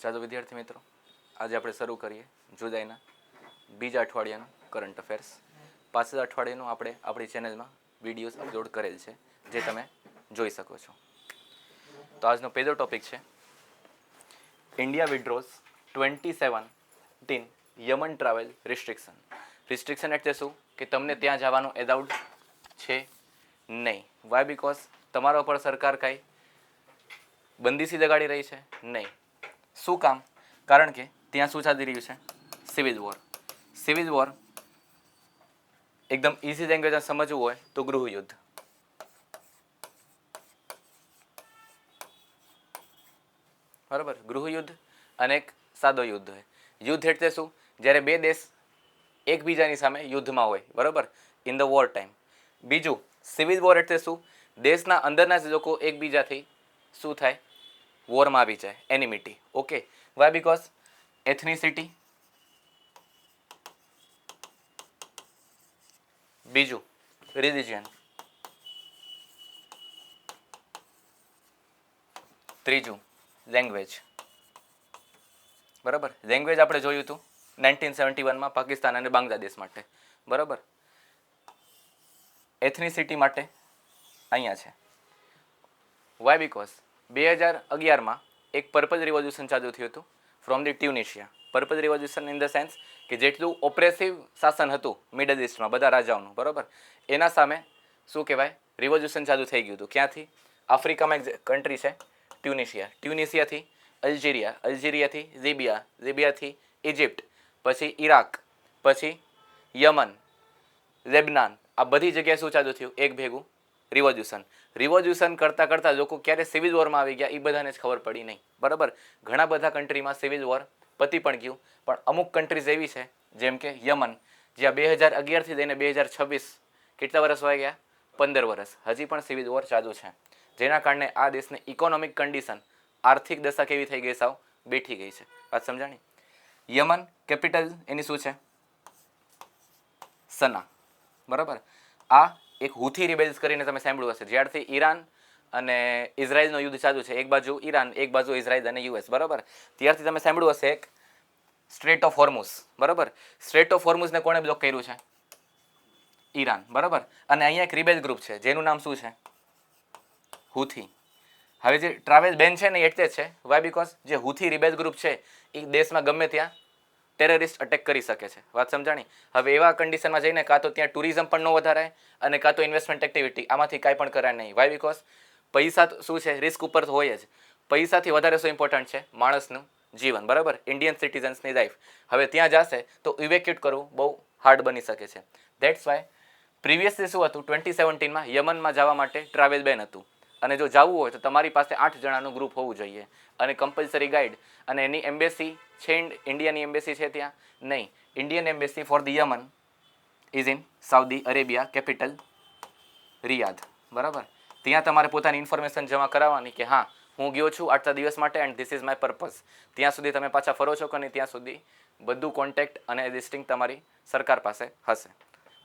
ચાલો વિદ્યાર્થી મિત્રો, આજે આપણે શરૂ કરીએ જુલાઈના બીજા અઠવાડિયાનું કરંટ અફેર્સ. પાછલા અઠવાડિયાનું આપણે આપણી ચેનલમાં વિડીયોઝ અપલોડ કરેલ છે, જે તમે જોઈ શકો છો. તો આજનો પહેલો ટોપિક છે India withdraws 2017 Yemen travel restriction. Restriction એટલે શું કે તમને ત્યાં જવાનું એલાઉડ છે નહીં. વાય? બિકોઝ તમારા ઉપર સરકાર કાંઈ બંદીશી લગાડી રહી છે નહીં. શું કામ? કારણ કે ત્યાં શું ચાલી રહ્યું છે? Civil war. સિવિલ વોર એકદમ ઇઝી લેંગ્વેજમાં સમજવું હોય તો ગૃહયુદ્ધ. બરાબર? ગૃહયુદ્ધ અને એક સાદો યુદ્ધ હોય. યુદ્ધ એટલે શું? જ્યારે બે દેશ એકબીજાની સામે યુદ્ધમાં હોય, બરાબર, ઇન ધ વોર ટાઈમ. બીજું સિવિલ વોર એટલે શું? દેશના અંદરના જ લોકો એકબીજાથી શું થાય? વોરમાં આવી જાય, એનિમિટી. ઓકે. વાય? બિકોઝ એથનિસિટી. બીજું રિલિજન. ત્રીજું લેંગ્વેજ. બરાબર? લેંગ્વેજ આપણે જોયું હતું 1971માં પાકિસ્તાન અને બાંગ્લાદેશ માટે. બરાબર? એથનિસિટી માટે અહીંયા છે. વાય? બિકોઝ 2011માં એક પર્પલ રિવોલ્યુશન ચાલુ થયું હતું from the Tunisia. Purple revolution in the sense કે જેટલું ઓપ્રેસિવ શાસન હતું મિડલ ઇસ્ટમાં બધા રાજાઓનું, બરાબર, એના સામે શું કહેવાય? રિવોલ્યુશન ચાલુ થઈ ગયું હતું. ક્યાંથી? આફ્રિકામાં એક કન્ટ્રી છે ટ્યુનિશિયા. ટ્યુનિશિયાથી અલ્જેરિયા, અલ્જેરિયાથી લિબિયા, લિબિયાથી ઇજિપ્ત, પછી ઈરાક, પછી યમન, લેબનાન. આ બધી જગ્યાએ શું ચાલુ થયું? એક ભેગું રિવોલ્યુશન. રિવોલ્યુશન કરતાં કરતાં લોકો ક્યારે સિવિલ વોરમાં આવી ગયા એ બધાને જ ખબર પડી નહીં. બરાબર? ઘણા બધા કન્ટ્રીમાં સિવિલ વોર પતી પણ ગયું, પણ અમુક કન્ટ્રીઝ એવી છે જેમ કે યમન, જ્યાં 2011થી લઈને 2026 કેટલા વર્ષ વહી ગયા? 15 વર્ષ. હજી પણ સિવિલ વોર ચાલુ છે, જેના કારણે આ દેશની ઇકોનોમિક કન્ડિશન, આર્થિક દશા કેવી થઈ ગઈ? સાવ બેઠી ગઈ છે. વાત સમજાણી? યમન કેપિટલ એની શું છે? સના. બરાબર? આ એક હુથી રિબેલ્સ કરીને તમે સાંભળ્યું હશે. જ્યારથી ઈરાન અને ઇઝરાયલનો યુદ્ધ ચાલુ છે, એક બાજુ ઈરાન, એક બાજુ ઇઝરાયલ અને યુએસ, બરાબર, ત્યારથી તમે સાંભળ્યું હશે એક સ્ટ્રેટ ઓફ હોર્મુઝ. બરાબર? સ્ટ્રેટ ઓફ હોર્મુઝને કોણે બ્લોક કર્યું છે? ઈરાન. બરાબર? અને અહીંયા એક રિબેલ ગ્રુપ છે જેનું નામ શું છે? હુથી. હવે જે ટ્રાવેલ બેન છે ને એટલે જ છે. વાય? બિકોઝ જે હુથી રિબેલ ગ્રુપ છે એ દેશમાં ગમે ત્યાં ટેરરિસ્ટ અટેક કરી શકે છે. વાત સમજાણી? હવે એવા કન્ડિશનમાં જઈને કાં તો ત્યાં ટુરિઝમ પણ ન વધારાય અને કાં તો ઇન્વેસ્ટમેન્ટ એક્ટિવિટી, આમાંથી કાંઈ પણ કરાય નહીં. વાય? બિકોઝ પૈસા શું છે? રિસ્ક ઉપર તો હોય જ. પૈસાથી વધારે શું ઇમ્પોર્ટન્ટ છે? માણસનું જીવન. બરાબર? ઇન્ડિયન સિટીઝન્સની લાઈફ. હવે ત્યાં જશે તો ઇવેક્યુટ કરવું બહુ હાર્ડ બની શકે છે. ધેટ્સ વાય પ્રિવિયસલી શું હતું? 2017માં યમનમાં જવા માટે ટ્રાવેલ બેન હતું. અને જો જવું હોય તો તમારી પાસે 8 જણાનું ગ્રુપ હોવું જોઈએ અને કમ્પલસરી ગાઈડ. અને એની એમ્બેસી છે, ઇન્ડિયાની એમ્બેસી છે ત્યાં નહીં. Indian embassy for the Yemen is in Saudi Arabia, capital Riyadh. બરાબર? ત્યાં તમારે પોતાની ઇન્ફોર્મેશન જમા કરાવવાની કે હા, હું ગયો છું આટલા દિવસ માટે and this is my purpose. ત્યાં સુધી તમે પાછા ફરો છો કે નહીં, ત્યાં સુધી બધું કોન્ટેક્ટ અને લિસ્ટિંગ તમારી સરકાર પાસે હશે.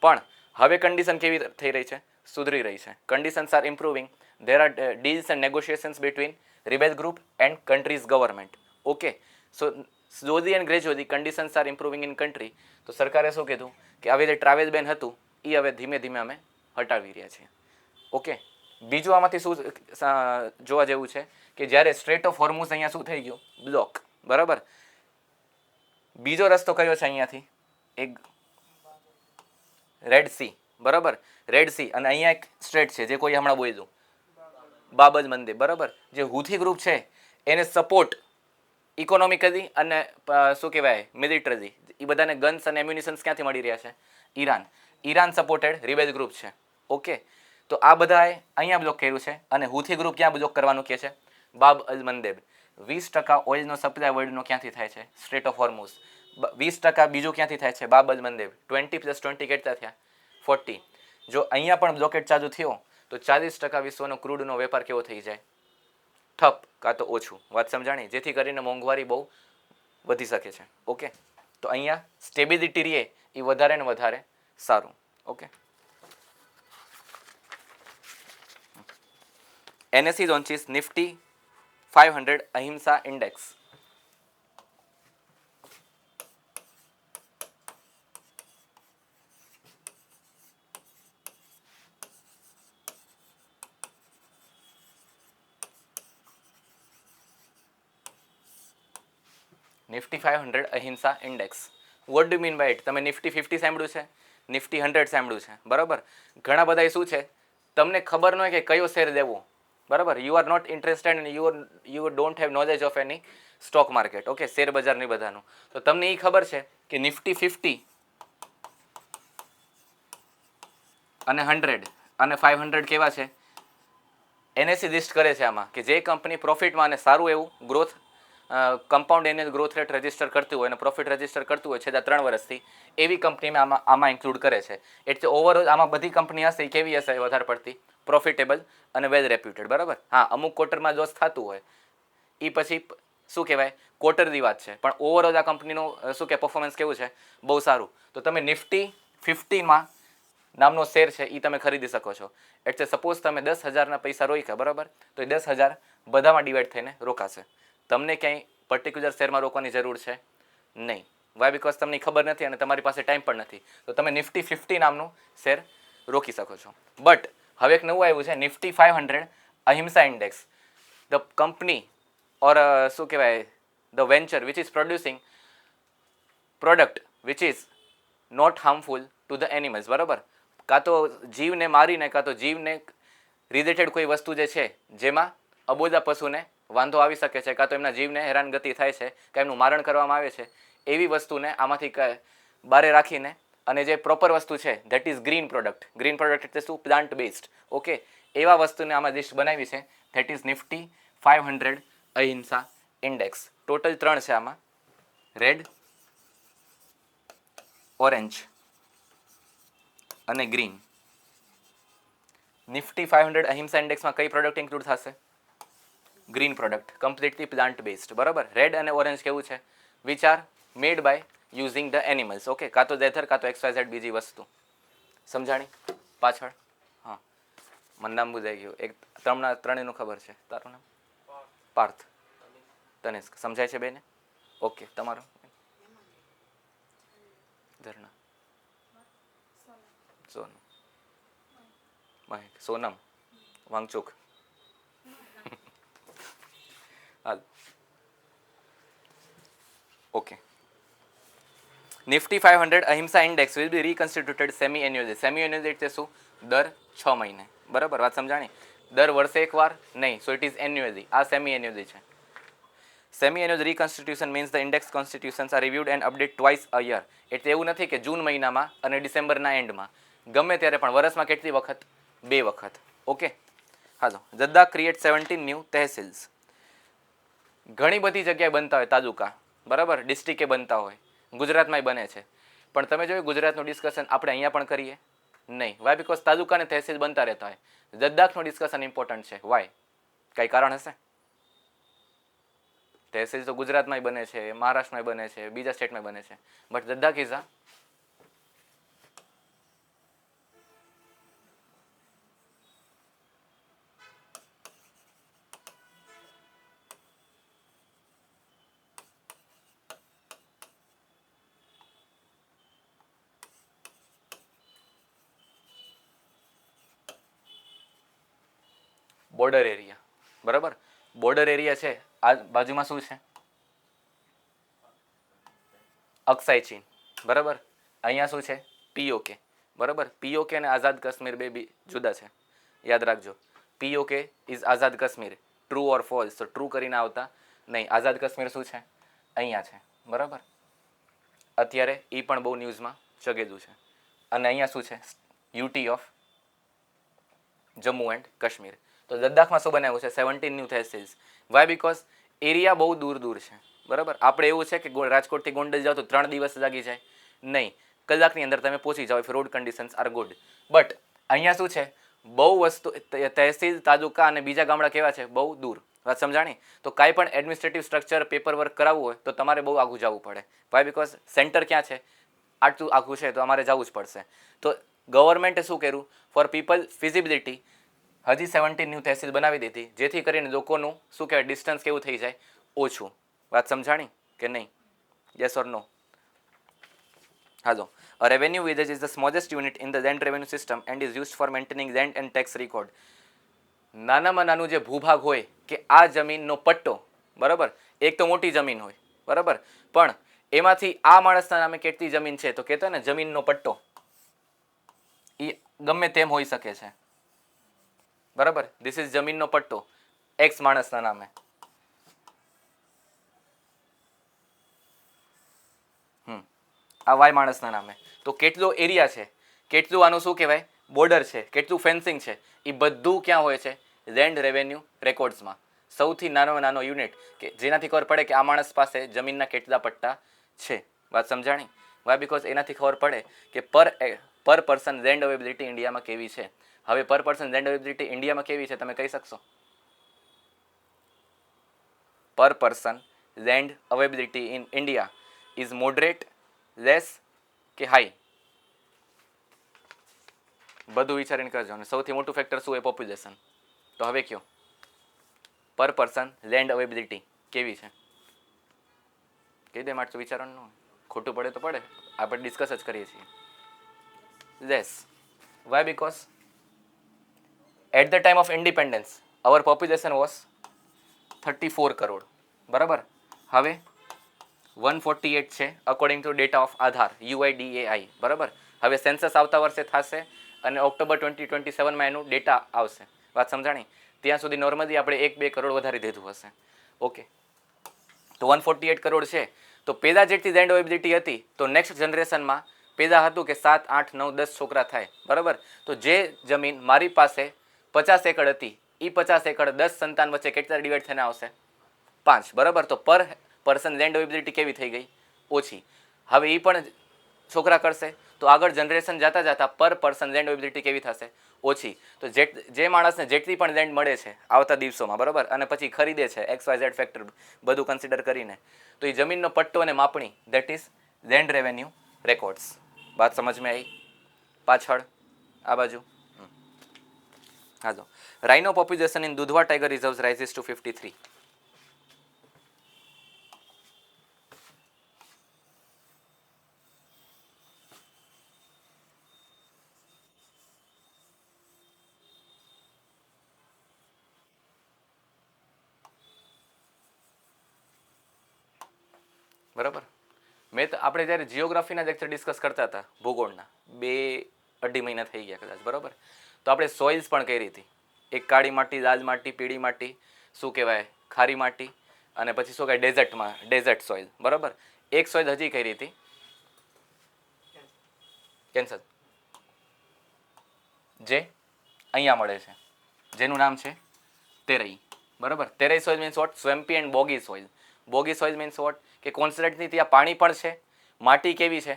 પણ હવે કન્ડિશન કેવી થઈ રહી છે? સુધરી રહી છે. Conditions are improving. there are deals and negotiations between rebel group and country's government. Okay, so slowly and gradually conditions are improving in country. તો સરકારે શું કીધું કે આવી જે ટ્રાવેલ બેન હતું એ હવે ધીમે ધીમે અમે હટાવી રહ્યા છીએ. ઓકે. બીજું આમાંથી શું જોવા જેવું છે કે જ્યારે સ્ટ્રેટ ઓફ હોર્મુઝ અહીંયા શું થઈ ગયું? બ્લોક. બરાબર? બીજો રસ્તો કયો છે અહીંયાથી? એક રેડ સી. બરાબર? Red C. અને અહીંયા એક સ્ટ્રેટ છે જે કોઈ હમણાં બોલ્યું, બાબજ મંદિર. બરાબર? જે હુથી ગ્રુપ છે એને સપોર્ટ ઇકોનોમિકલી અને શું કહેવાય મિલિટરી, એ બધાને ગન્સ અને એમ્યુનિશન્સ ક્યાંથી મળી રહ્યા છે? Iran. Iran supported rebel group છે. ઓકે. તો આ બધાએ અહીંયા બ્લોક કર્યું છે. અને હુથી ગ્રુપ ક્યાં બ્લોક કરવાનું કહે છે? બાબ અલ મંદેબ. 20% ઓઇલનો સપ્લાય વર્લ્ડનો ક્યાંથી થાય છે? Straight of હોર્મુઝ. 20% બીજું ક્યાંથી થાય છે? બાબ અલ મંદેબ. 20 + 20 કેટલા થયા? 40. જો અહીંયા પણ બ્લોકેટ ચાલુ થયો તો 40% વિશ્વનો ક્રૂડનો વેપાર કેવો થઈ જાય? ઠપ કાં તો ઓછું. વાત સમજાણી? જેથી કરીને મોંઘવારી બહુ વધી શકે છે. ઓકે. તો અહીંયા સ્ટેબિલિટી રહે એ વધારે ને વધારે સારું. Okay. NSE launches Nifty 500 Ahimsa Index. Nifty 500 અહિંસા index. What do mean by it? તમે નિફ્ટી 50 સાંભળ્યું છે, નિફ્ટી 100 સાંભળ્યું છે, બરાબર? ઘણા બધા શું છે, તમને ખબર ન હોય કે કયો શેર લેવો, બરાબર? You are not interested and you don't have knowledge of any stock market, okay, share બજારની બધાનું. તો તમને એ ખબર છે કે નિફ્ટી 50 અને 100 અને 500 કેવા છે? એનએસસી લિસ્ટ કરે છે આમાં કે જે કંપની પ્રોફિટમાં અને સારું એવું growth compound annual growth rate register કરતું હોય અને પ્રોફિટ રજિસ્ટર કરતું હોય છેલ્લા 3 વર્ષથી, એવી કંપની આમાં ઇન્ક્લુડ કરે છે. એટલે ઓવરઓલ આમાં બધી કંપની હશે એ કેવી હશે? વધારે પડતી પ્રોફિટેબલ અને વેલ રેપ્યુટેડ, બરાબર? હા, અમુક ક્વાર્ટરમાં લોસ થતું હોય એ પછી શું કહેવાય, ક્વાર્ટરની વાત છે, પણ ઓવરઓલ આ કંપનીનું શું કે પરફોર્મન્સ કેવું છે? બહુ સારું. તો તમે નિફ્ટી 50માં નામનો શેર છે એ તમે ખરીદી શકો છો. એટલે સપોઝ તમે 10,000ના પૈસા રોક્યા, બરાબર? તો એ 10,000 બધામાં ડિવાઈડ થઈને રોકાશે. તમને ક્યાંય પર્ટિક્યુલર શેરમાં રોકવાની જરૂર છે નહીં. વાય? બિકોઝ તમને ખબર નથી અને તમારી પાસે ટાઈમ પણ નથી. તો તમે નિફ્ટી 50 નામનું શેર રોકી શકો છો. બટ હવે એક નવું આવ્યું છે, નિફ્ટી 500 અહિંસા ઇન્ડેક્સ. ધ કંપની ઓર શું કહેવાય, the venture which is producing product which is not harmful to the animals, બરાબર? કાં તો જીવને મારીને કાં તો જીવને રિલેટેડ કોઈ વસ્તુ જે છે જેમાં અબોલા પશુને વાંધો આવી શકે છે, કાં તો એમના જીવને હેરાનગતિ થાય છે, કાં એમનું મારણ કરવામાં આવે છે, એવી વસ્તુને આમાંથી બારે રાખીને અને જે પ્રોપર વસ્તુ છે that is green product. Green product એટલે શું? Plant based, okay? એવા વસ્તુને આમાં લિસ્ટ બનાવી છે. ધેટ ઇઝ નિફ્ટી 500 અહિંસા ઇન્ડેક્સ. ટોટલ 3 છે આમાં, રેડ, ઓરેન્જ અને ગ્રીન. નિફ્ટી 500 અહિંસા ઇન્ડેક્સમાં કઈ પ્રોડક્ટ ઇન્ક્લુડ થશે? Green product, completely plant based, બરાબર? રેડ અને ઓરેન્જ કેવું છે? Which are made by using the animals, okay? કાં તો લેધર કાં તો XYZ બીજી વસ્તુ. સમજાણી પાછળ? હા, મને નામ બુજાઈ ગયું. એક ત્રણેયનું ખબર છે. તારું નામ? પાર્થ, તનિષ્ક. સમજાય છે બેને? ઓકે. તમારું? ધરના, સોનમ, મહેક, સોનમ, વાંગચુક. હાલ, ઓકે. નિફ્ટી 500 અહિંસા index will be reconstituted semi annually. Semi annually એટલે શું? દર 6 મહિને, બરાબર? વાત સમજાણી? દર વર્ષે એકવાર નહીં. So it is annually. આ સેમી એન્યુઅલી છે. Semi annual reconstitution means the index constitutions are reviewed and update twice a year. એટલે એવું નથી કે જૂન મહિનામાં અને ડિસેમ્બરના એન્ડમાં, ગમે ત્યારે પણ. વર્ષમાં કેટલી વખત? 2 વખત, ઓકે? હાલો. જદ્દા ક્રિએટ 17 ન્યૂ તહેસીલ્સ. ઘણી બધી જગ્યાએ બનતા હોય તાલુકા, બરાબર? ડિસ્ટ્રિક્ટે બનતા હોય, ગુજરાતમાંય બને છે. પણ તમે જોયું ગુજરાતનું ડિસ્કશન આપણે અહીંયા પણ કરીએ નહીં. વાય? બિકોઝ તાલુકા અને તહેસીલ બનતા રહેતા હોય. લદ્દાખનું ડિસ્કશન ઇમ્પોર્ટન્ટ છે. વાય? કંઈ કારણ હશે? તહેસીલ તો ગુજરાતમાંય બને છે, મહારાષ્ટ્રમાં બને છે, બીજા સ્ટેટમાં બને છે. But Ladakh is border area, બરાબર? બોર્ડર એરિયા છે. આ બાજુમાં શું છે? અક્ષાય ચીન, બરાબર? અહીંયા શું છે? પીઓકે, બરાબર? પીઓકે અને આઝાદ કાશ્મીર બે જુદા છે, યાદ રાખજો. PoK is Azad Kashmir. True or false? તો ટ્રુ કરીને આવતા નહીં. આઝાદ કાશ્મીર શું છે? અહીંયા છે, બરાબર? અત્યારે એ પણ બહુ ન્યૂઝમાં ચગેલું છે. અને અહીંયા શું છે? UT of Jammu and Kashmir. તો લદ્દાખમાં શું બનાવ્યું છે? 17 ન્યૂ તહેસીલ્સ. વાય? બિકોઝ એરિયા બહુ દૂર દૂર છે, બરાબર? આપણે એવું છે કે રાજકોટથી ગોંડલ જાઓ તો 3 દિવસ લાગી જાય નહીં, કલાકની અંદર તમે પહોંચી જાઓ if road conditions are good. But અહીંયા શું છે? બહુ વસ્તુ, તહેસીલ, તાલુકા અને બીજા ગામડા કેવા છે? બહુ દૂર. વાત સમજાણી? તો કાંઈ પણ એડમિનિસ્ટ્રેટિવ સ્ટ્રક્ચર, પેપર વર્ક કરાવવું હોય તો તમારે બહુ આઘું જવું પડે. વાય? બિકોઝ સેન્ટર ક્યાં છે? આટલું આખું છે તો અમારે જવું જ પડશે. તો ગવર્મેન્ટે શું કર્યું? ફોર પીપલ ફિઝિબિલિટી હજી 17 ન્યૂ તહેસીલ બનાવી દીધી, જેથી કરીને લોકોનું શું કહેવાય, ડિસ્ટન્સ કેવું થઈ જાય? ઓછું. વાત સમજાણી કે નહીં? Yes or no? હાલો. A revenue village is the smallest unit in the land revenue system and is used for maintaining land and tax record. નાનામાં નાનું જે ભૂભાગ હોય કે આ જમીનનો પટ્ટો, બરાબર? એક તો મોટી જમીન હોય, બરાબર. પણ એમાંથી આ માણસના નામે કેટલી જમીન છે તો કહેતો ને જમીનનો પટ્ટો એ ગમે તેમ હોઈ શકે છે. બરાબર. ધીસ ઇઝ જમીનનો પટ્ટો એક્સ માણસના નામે. આ વાય માણસના નામે. તો કેટલો એરિયા છે, કેટલું આનું શું કહેવાય બોર્ડર છે, કેટલું ફેન્સિંગ છે, એ બધું ક્યાં હોય છે? લેન્ડ રેવન્યુ રેકોર્ડ્સમાં. સૌથી નાનો યુનિટ કે જેનાથી ખબર પડે કે આ માણસ પાસે જમીનના કેટલા પટ્ટા છે. વાત સમજાણી? વાય બિકોઝ એનાથી ખબર પડે કે પર પર્સન લેન્ડ અવેબિલિટી ઇન્ડિયામાં કેવી છે. હવે પર પર્સન લેન્ડ અવેબિલિટી ઇન્ડિયામાં કેવી છે તમે કહી શકશો? Per person land availability in India is moderate, less કે હાઈ? બધું વિચારીને કરજો. અને સૌથી મોટું ફેક્ટર શું હોય? પોપ્યુલેશન. તો હવે કયો પર પર્સન લેન્ડ અવેબિલિટી કેવી છે? કહી દે માટે વિચારવાનું, ખોટું પડે તો પડે, આપણે ડિસ્કસ જ કરીએ છીએ. Less. Why because at the time of independence our population was 34 crore. બરાબર. હવે 148 છે according to data of Aadhaar UIDAI. બરાબર. હવે સેન્સસ આવતા વર્ષે થશે અને ઓક્ટોબર 2027માં એનું ડેટા આવશે. વાત સમજાણી? ત્યાં સુધી નોર્મલી આપણે 1-2 કરોડ વધારી દીધું હશે. ઓકે. તો 148 કરોડ છે. તો પહેલા જેટલી લેન્ડ અવેબિલિટી હતી તો નેક્સ્ટ જનરેશનમાં પહેલા હતું કે 7, 8, 9, 10 છોકરા થાય. બરાબર. તો જે જમીન મારી પાસે 50 એકડ હતી એ 50 એકડ 10 સંતાન વચ્ચે કેટલા ડિવાઈડ થઈને આવશે? 5. બરાબર. તો પર પર્સન લેન્ડ અવેબિલિટી કેવી થઈ ગઈ? ઓછી. હવે એ પણ છોકરા કરશે તો આગળ જનરેશન જતા પર પર્સન લેન્ડ અવેબિલિટી કેવી થશે? ઓછી. તો જે માણસને જેટલી પણ લેન્ડ મળે છે આવતા દિવસોમાં, બરાબર, અને પછી ખરીદે છે XYZ ફેક્ટર બધું કન્સિડર કરીને, તો એ જમીનનો પટ્ટો અને માપણી that is land revenue records. વાત સમજમાં આવી? પાછળ આ બાજુ હા જો rhino population in Dudhwa tiger reserves rises to 53. બરાબર. આપણે જ્યારે જિયોગ્રાફીના લેક્ચર ડિસ્કસ કરતા હતા ભૂગોળના 2-2.5 મહિના થઈ ગયા કદાચ. બરાબર. તો આપણે સોઇલ્સ પણ કરી હતી. એક કાળી માટી, લાલ માટી, પીળી માટી, શું કહેવાય ખારી માટી, અને પછી શું કહેવાય ડેઝર્ટ સોઇલ. બરાબર. એક સોઇલ હજી કરી હતી કેન્સલ, જે અહીંયા મળે છે જેનું નામ છે તેરઈ. બરાબર. Terai soil means what? Swampy and boggy soil. Boggy soil means what? કે કોન્સ્ટન્ટની ત્યાં પાણી પણ છે, માટી કેવી છે?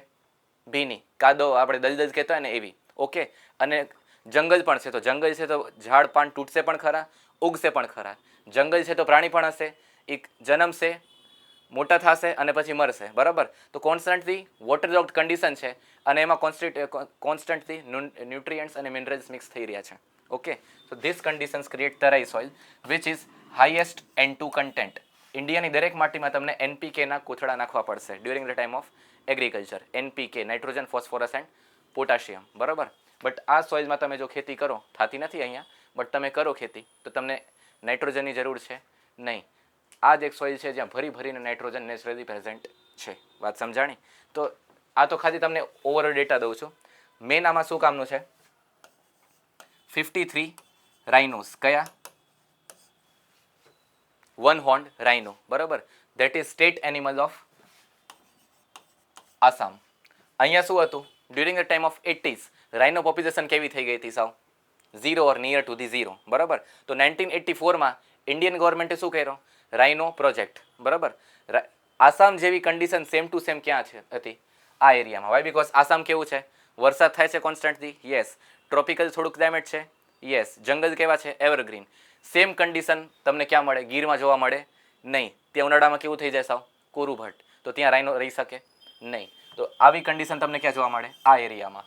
ભીની, કાદો આપણે દલદલ કહેતા હોય ને એવી. ઓકે. અને જંગલ પણ છે. તો જંગલ છે તો ઝાડ પાન તૂટશે પણ ખરા, ઉગશે પણ ખરા. જંગલ છે તો પ્રાણી પણ હશે, એક જન્મશે, મોટા થશે અને પછી મરશે. બરાબર. તો કોન્સ્ટન્ટલી વોટર લોક્ડ કન્ડિશન છે અને એમાં કોન્સ્ટન્ટલી ન્યુટ્રિયન્ટ્સ અને મિનરલ્સ મિક્સ થઈ રહ્યા છે. Okay. So this conditions create Terai soil which is highest N2 content. ઇન્ડિયાની દરેક માટીમાં તમને NPKના કોથળા નાખવા પડશે during the time of agriculture. NPK nitrogen, phosphorus and potassium. બરાબર. બટ આ સોઇલમાં તમે જો ખેતી કરો, થતી નથી અહીંયા, બટ તમે કરો ખેતી તો તમને નાઇટ્રોજનની જરૂર છે નહીં. આ જ એક સોઇલ છે જ્યાં ભરીને નાઇટ્રોજન નેચરલી પ્રેઝન્ટ છે. વાત સમજાણી? તો આ તો ખાલી તમને ઓવરઓલ ડેટા દઉં છું. મેન આમાં શું કામનું છે? 53 રાઇનોસ. કયા? One horn rhino. બરાબર. That is state animal of Assam. અહીંયા શું હતું? During the time of 80s rhino population કેવી થઈ ગઈ હતી? સાવ 0 ઓર નિયર ટુ ધી 0. બરાબર. તો 1984માં ઇન્ડિયન ગવર્મેન્ટે શું કર્યો? રાઇનો પ્રોજેક્ટ. બરાબર. આસામ જેવી કન્ડિશન સેમ ટુ સેમ ક્યાં હતી? આ એરિયામાં. વાય બિકોઝ આસામ કેવું છે? વરસાદ થાય છે કોન્સ્ટન્ટલી? યસ. ટ્રોપિકલ થોડુંક ક્લાઇમેટ છે? યસ. જંગલ કેવા છે? એવરગ્રીન. સેમ કન્ડિશન તમને ક્યાં મળે? ગીરમાં જોવા મળે નહીં. ત્યાં ઉનાળામાં કેવું થઈ જાય? સાવ કોરું ભટ્ટ. તો ત્યાં રાઇનો રહી શકે નહીં. તો આવી કન્ડિશન તમને ક્યાં જોવા મળે? આ એરિયામાં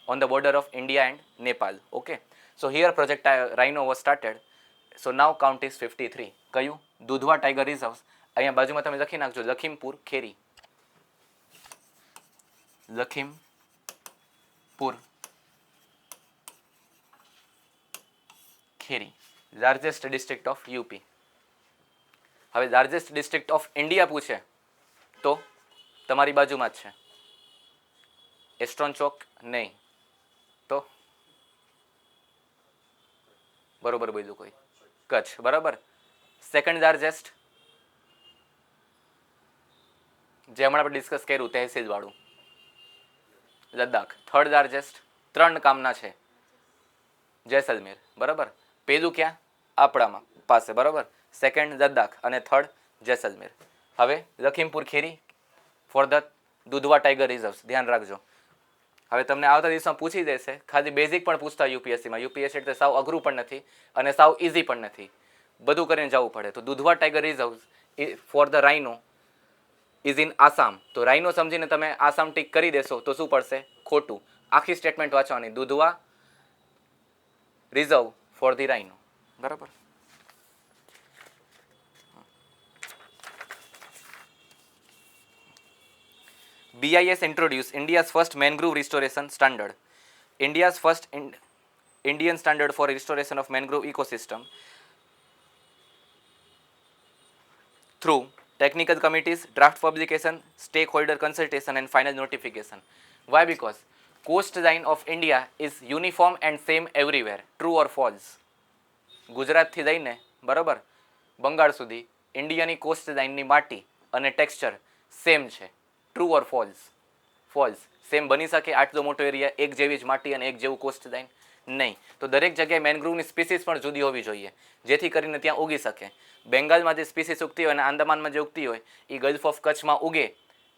on the border of India and Nepal. Okay. So here project rhino was started. So now count is 53. કયું? Dudhwa tiger reserves. અહીંયા બાજુમાં તમે લખી નાખજો Lakhimpur Kheri. Lakhimpur Kheri largest district of UP. હવે લાર્જેસ્ટ ડિસ્ટ્રિક્ટ ઓફ ઇન્ડિયા પૂછે તો તમારી બાજુમાં જ છે. એસ્ટ્રોન ચોક નહીં તો બરોબર બોલ્યું કોઈ. કચ્છ બરાબર. સેકન્ડ લાર્જેસ્ટ જે હમણાં આપણે ડિસ્કસ કર્યું તહેસીલ વાળું લદ્દાખ. થર્ડ લાર્જેસ્ટ 3 કામના છે જેસલમેર બરાબર. પેલું ક્યાં આપણામાં પાસે બરાબર. સેકન્ડ લદ્દાખ અને થર્ડ જેસલમેર. હવે Lakhimpur Kheri for the Dudhwa tiger reserves ધ્યાન રાખજો. હવે તમને આવતા દિવસમાં પૂછી દેશે, ખાલી બેઝિક પણ પૂછતા યુપીએસસીમાં. યુપીએસસી એટલે સાવ અઘરું પણ નથી અને સાવ ઇઝી પણ નથી, બધું કરીને જવું પડે. તો Dudhwa tiger reserves for the rhino is in Assam. તો રાઇનો સમજીને તમે આસામ ટીક કરી દેશો તો શું પડશે? ખોટું. આખી સ્ટેટમેન્ટ વાંચવાની, દુધવા રિઝર્વ ફોર ધી રાઇનો બરાબર. BIS introduced India's first mangrove restoration standard. India's first Indian standard for restoration of mangrove ecosystem through technical committees, draft publication, stakeholder consultation and final notification. Why? Because coastline of India is uniform and same everywhere. True or false? ગુજરાતથી લઈને બરાબર બંગાળ સુધી ઇન્ડિયાની કોસ્ટલાઇનની માટી અને texture same છે. True or false? False. Same બની શકે આટલો મોટો એરિયા, એક જેવી જ માટી અને એક જેવું કોસ્ટલાઇન? નહીં. તો દરેક જગ્યાએ મેનગ્રુવની સ્પીસીસ પણ જુદી હોવી જોઈએ જેથી કરીને ત્યાં ઉગી શકે. બેંગાલમાં જે સ્પીસીસ ઉગતી હોય અને આંદામાનમાં જે ઉગતી હોય એ ગલ્ફ ઓફ કચ્છમાં ઉગે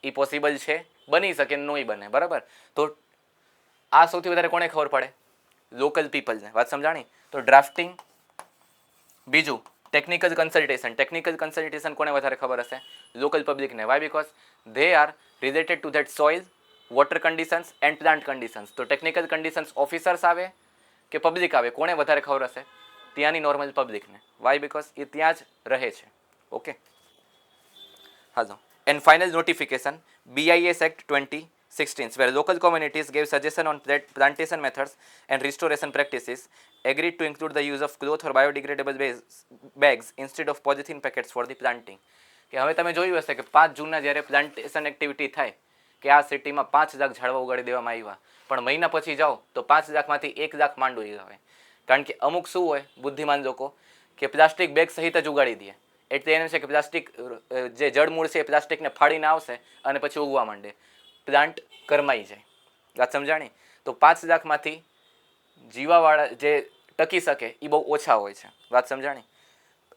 એ પોસિબલ છે, બની શકે, નોય બને બરાબર. તો આ સૌથી વધારે કોને ખબર પડે? લોકલ પીપલને. વાત સમજાણી? તો ડ્રાફ્ટિંગ. બીજું ટેકનિકલ કન્સલ્ટેશન. ટેકનિકલ કન્સલ્ટેશન કોને વધારે ખબર હશે? લોકલ પબ્લિકને. Why? Because they are related to that soil, water conditions and plant conditions. તો ટેકનિકલ કન્ડિશન્સ ઓફિસર્સ આવે કે પબ્લિક આવે, કોને વધારે ખબર હશે? ત્યાંની નોર્મલ પબ્લિકને. વાય? બિકોઝ એ ત્યાં જ રહે છે. Okay hello. And final notification BIS Act 2016 where local communities gave suggestion on plantation methods and restoration practices, agreed to include the use of cloth or biodegradable bags instead of polythene packets for the planting. કે હવે તમે જોયું હશે કે 5 જૂનના જ્યારે plantation activity થાય કે આ સિટીમાં 5 લાખ ઝાડવા ઉગાડી દેવામાં આવ્યા, પણ મહિના પછી જાઓ તો 5 લાખમાંથી 1 લાખ માંડવી આવે. કારણ કે અમુક શું હોય બુદ્ધિમાન લોકો કે પ્લાસ્ટિક બેગ સહિત જ ઉગાડી દે. એટલે એને છે કે પ્લાસ્ટિક જે જળમૂળ છે એ પ્લાસ્ટિકને ફાડીને આવશે અને પછી ઉગવા માંડે, પ્લાન્ટ કરમાઈ જાય. વાત સમજાણી? તો 5 લાખમાંથી જીવાવાળા જે ટકી શકે એ બહુ ઓછા હોય છે. વાત સમજાણી?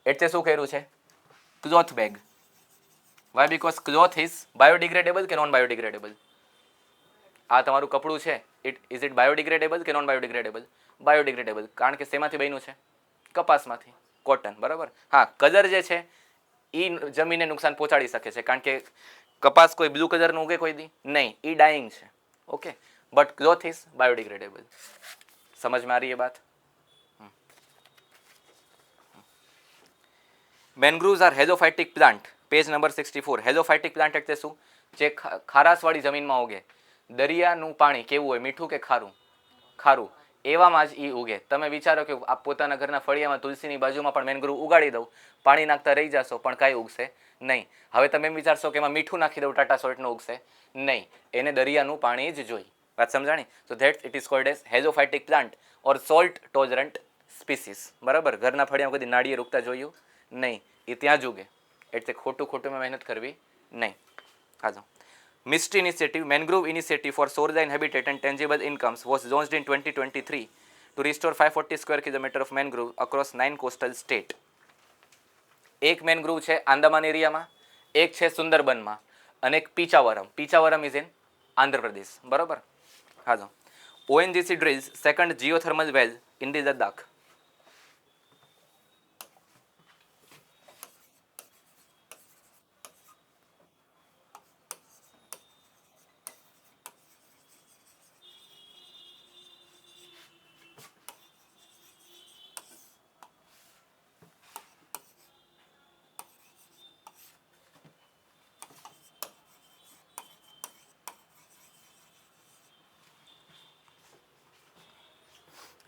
એટલે શું કર્યું છે? Cloth bag. Why? Because cloth is biodegradable કે નોન બાયોડિગ્રેડેબલ? આ તમારું કપડું છે, ઇઝ ઇટ બાયોડિગ્રેડેબલ કે નોન બાયોડિગ્રેડેબલ? બાયોડિગ્રેડેબલ. કારણ કે શેમાંથી બન્યું છે? કપાસમાંથી, કોટન બરાબર. હા, કલર જે છે એ જમીનને નુકસાન પહોંચાડી શકે છે કારણ કે કપાસ કોઈ બ્લુ કલરનું ઉગે કોઈ દી નહીં, એ ડાઈંગ છે. Okay, but cloth is biodegradable. સમજ માં આ રહી એ બાત? Mangroves are halophytic plant. Page number 64. Halophytic plant એટલે શું? જે ખારાશવાળી જમીનમાં ઉગે. દરિયાનું પાણી કેવું હોય? મીઠું કે ખારું? ખારું. એવામાં જ એ ઉગે. તમે વિચારો કે આપ પોતાના ઘરના ફળિયામાં તુલસીની બાજુમાં પણ મેનગ્રુવ ઉગાડી દઉં, પાણી નાખતા રહી જશો પણ કાંઈ ઉગશે નહીં. હવે તમે એમ વિચારશો કે એમાં મીઠું નાખી દઉં ટાટા સોલ્ટનું ઉગશે નહીં. એને દરિયાનું પાણી જ જોઈ. વાત સમજાણી? So that it is called as halophytic plant or salt tolerant species. બરાબર. ઘરના ફળિયામાં કદી નાળિયેર ઉગતા જોયું નહીં, એ ત્યાં જ ઉગે. એટલે ખોટું મહેનત કરવી નહીં. હાજો. MIST initiative, Mangrove Initiative for Shoreline Habitat and Tangible Incomes was launched in 2023 to restore 540 square kilometer of mangrove across 9 coastal states. એક મેનગ્રુવ છે આંદામાન એરિયામાં, એક છે સુંદરબનમાં અને એક પીચાવરમ. પીચાવરમ ઇઝ ઇન આંધ્રપ્રદેશ. બરાબર. હાજો. ONGC drills second geothermal well in the Ladakh.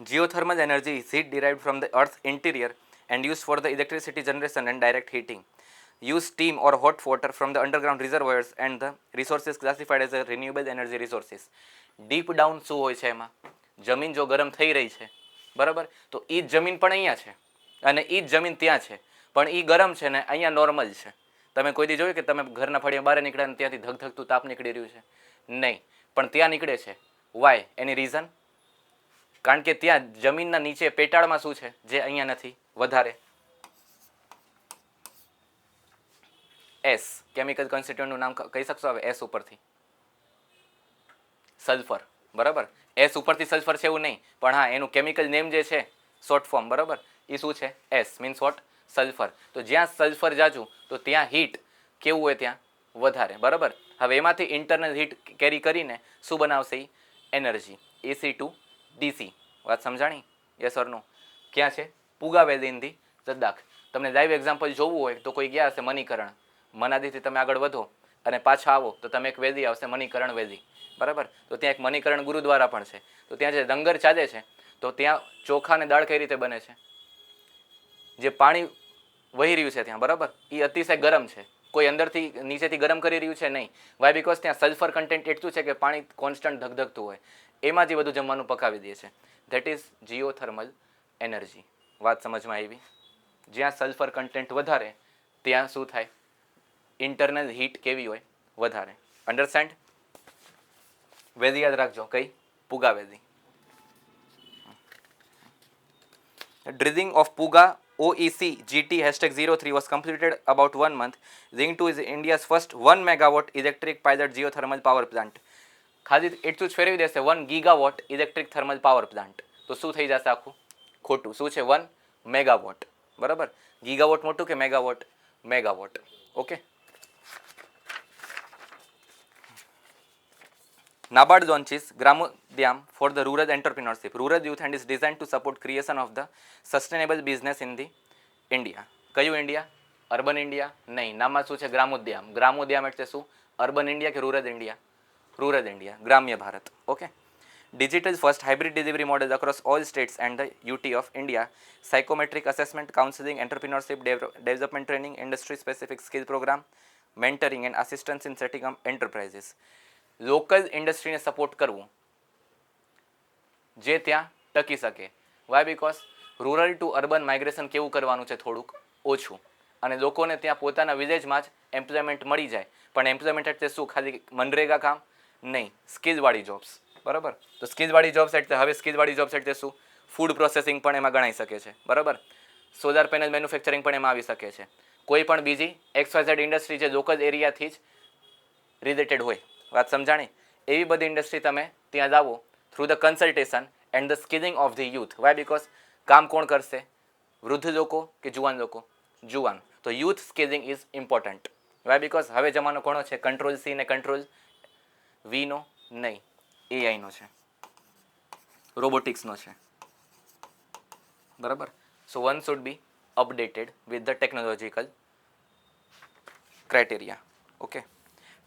Geothermal energy is heat derived from the Earth's interior and used for the electricity generation and direct heating. use steam or hot water from the underground reservoirs and the resources classified as a renewable energy resources. Deep down શું હોય છે એમાં? જમીન જો ગરમ થઈ રહી છે બરાબર, તો એ જ જમીન પણ અહીંયા છે અને એ જ જમીન ત્યાં છે, પણ એ ગરમ છે ને અહીંયા નોર્મલ છે. તમે કોઈ દી જોયું કે તમે ઘરના ફળિયા બહાર નીકળ્યા ને ત્યાંથી ધગધગતું તાપ નીકળી રહ્યું છે? નહીં, પણ ત્યાં નીકળે છે. વાય? એની રીઝન? કારણ કે ત્યાં જમીનના નીચે પેટાળમાં શું છે જે અહીંયા નથી? વધારે એસ. કેમિકલ કોન્સ્ટિટ્યુઅન્ટનું નામ કહી શકશો હવે એસ ઉપરથી? સલ્ફર. બરાબર, એસ ઉપરથી સલ્ફર છે એવું નહીં, પણ હા એનું કેમિકલ નેમ જે છે શોર્ટ ફોર્મ બરાબર એ શું છે? S means what? સલ્ફર. તો જ્યાં સલ્ફર જાજુ તો ત્યાં હીટ કેવું હોય? ત્યાં વધારે. બરાબર, હવે એમાંથી ઇન્ટરનલ હીટ કેરી કરીને શું બનાવશે? એ એનર્જી. AC to DC. વાત સમજાણી? યસ ઓર નો? ક્યાં છે? પુગા વેલી ઇન ધી લદ્દાખ. તમને લાઈવ એક્ઝામ્પલ જોવું હોય તો કોઈ ગયા હશે મણિકરણ, મનાલીથી તમે આગળ વધો અને પાછા આવો તો તમે એક વેલી આવશે મણિકરણ વેલી. બરાબર, તો ત્યાં એક મણિકરણ ગુરુદ્વારા પણ છે. તો ત્યાં જે લંગર ચાલે છે તો ત્યાં ચોખા અને દાળ કઈ રીતે બને છે? જે પાણી વહી રહ્યું છે ત્યાં બરાબર એ અતિશય ગરમ છે, કોઈ અંદરથી નીચેથી ગરમ કરી રહ્યું છે નહીં. વાય? બિકોઝ ત્યાં સલ્ફર કન્ટેન્ટ એટલું છે કે પાણી કોન્સ્ટન્ટ ધગધગતું હોય, એમાંથી બધું જમવાનું પકાવી દે છે. That is geothermal energy. વાત સમજમાં આવી? જ્યાં સલ્ફર કન્ટેન્ટ વધારે ત્યાં શું થાય? ઇન્ટરનલ હીટ કેવી હોય? વધારે. અન્ડરસ્ટેન્ડ? વેલી યાદ રાખજો. કઈ? પુગા વેલી. Drilling of Puga OEC GT #03 was completed about 1 month, linked to India's first 1 megawatt electric pilot geothermal power plant. ખાલી એટલું જ ફેરવી દેશે 1 gigawatt electric thermal power plant, તો શું થઈ જશે આખું? ખોટું. શું છે? 1 મેગાવોટ. બરાબર, ગીગાવોટ મોટું કે megawatt? Megawatt. Okay. NABARD launches Gramodyam for the rural entrepreneurship, rural youth, and is designed to support creation of the sustainable business in the India. કયું ઇન્ડિયા? Urban India? નહીં, નામમાં શું છે? ગ્રામોદ્યામ. ગ્રામોદ્યામ એટલે શું? અર્બન ઇન્ડિયા કે રૂરલ ઇન્ડિયા? રૂરલ ઇન્ડિયા, ગ્રામ્ય Bharat. Okay. Digital first hybrid delivery model across all states and the UT of India, psychometric assessment, counseling, entrepreneurship, development training, industry specific skill program, mentoring and assistance in setting up enterprises. Local ઇન્ડસ્ટ્રીને support કરવું જે ત્યાં ટકી શકે. Why? Because rural to urban migration કેવું કરવાનું છે? થોડુંક ઓછું, અને લોકોને ત્યાં પોતાના વિલેજમાં જ એમ્પ્લોયમેન્ટ મળી જાય. પણ એમ્પ્લોયમેન્ટ એટલે શું? ખાલી મનરેગા કામ નહીં, સ્કિલવાળી જોબ્સ. બરાબર, તો સ્કિલવાળી જોબ્સ એટલે હવે સ્કિલવાળી જોબ્સ એટલે શું? ફૂડ પ્રોસેસિંગ પણ એમાં ગણાઈ શકે છે. બરાબર, સોલાર પેનલ મેન્યુફેક્ચરિંગ પણ એમાં આવી શકે છે. કોઈ પણ બીજી XYZ ઇન્ડસ્ટ્રી જે લોકલ એરિયાથી જ રિલેટેડ હોય. વાત સમજાણી? એવી બધી ઇન્ડસ્ટ્રી તમે ત્યાં લાવો through the consultation and the skilling of the youth. Why? Because કામ કોણ કરશે? વૃદ્ધ લોકો કે જુવાન લોકો? જુવાન. તો youth skilling is important. Why? Because હવે જમાનો કોનો છે? કંટ્રોલ C ને કંટ્રોલ V નો નહીં, AIનો છે, રોબોટિક્સનો છે. બરાબર, so one should be updated with the technological criteria. Okay.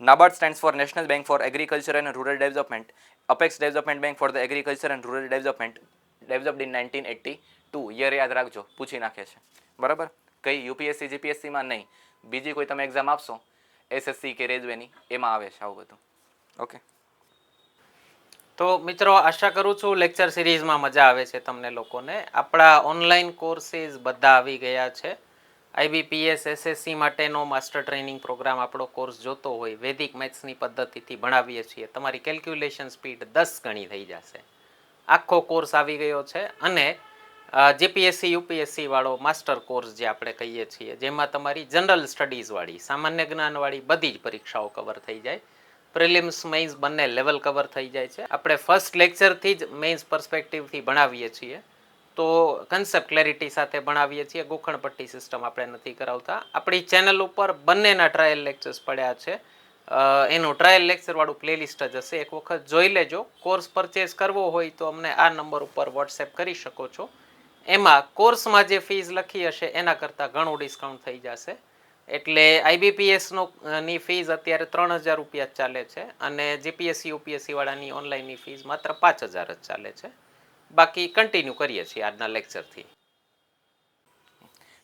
NABARD stands for National Bank for Agriculture and Rural Development. Apex Development Bank for the Agriculture and Rural Development, developed in 1982. Year યાદ રાખજો, પૂછી નાખે છે. બરાબર, કઈ UPSC GPSCમાં નહીં, બીજી કોઈ તમે એક્ઝામ આપશો SSC કે રેલવેની, એમાં આવે છે આવું બધું. ઓકે. તો મિત્રો આશા કરું છું લેક્ચર સિરીઝમાં મજા આવે છે તમને લોકોને. આપણા ઓનલાઈન કોર્સીસ બધા આવી ગયા છે. IBPS SSC માટેનો માસ્ટર ટ્રેનિંગ પ્રોગ્રામ આપણો કોર્સ જોતો હોય, વૈદિક મેથ્સની પદ્ધતિથી ભણાવીએ છીએ. તમારી કેલ્ક્યુલેશન સ્પીડ 10 ગણી થઈ જશે. આખો કોર્સ આવી ગયો છે. અને GPSC UPSC વાળો માસ્ટર કોર્સ જે આપણે કહીએ છીએ, જેમાં તમારી જનરલ સ્ટડીઝવાળી, સામાન્ય જ્ઞાનવાળી બધી જ પરીક્ષાઓ કવર થઈ જાય. પ્રિલિમ્સ મેઇન્સ બંને લેવલ કવર થઈ જાય છે. આપણે ફર્સ્ટ લેક્ચરથી જ મેઇન્સ પર્સપેક્ટિવથી ભણાવીએ છીએ. તો કન્સેપ્ટ ક્લેરિટી સાથે ભણાવીએ છીએ. ગોખણપટ્ટી સિસ્ટમ આપણે નથી કરાવતા. આપણી ચેનલ ઉપર બંનેના ટ્રાયલ લેક્ચર્સ પડ્યા છે. એનું ટ્રાયલ લેક્ચરવાળું પ્લેલિસ્ટ જ હશે, એક વખત જોઈ લેજો. કોર્સ પરચેસ કરવો હોય તો અમને આ નંબર ઉપર વોટ્સએપ કરી શકો છો. એમાં કોર્સમાં જે ફીસ લખી હશે એના કરતાં ઘણું ડિસ્કાઉન્ટ થઈ જશે. એટલે IBPSની ફીસ અત્યારે 3000 રૂપિયા ચાલે છે, અને GPSC UPSC વાળાની ઓનલાઈનની ફીસ માત્ર 5000 જ ચાલે છે. બાકી કન્ટિન્યુ કરીએ છીએ આજના લેક્ચરથી.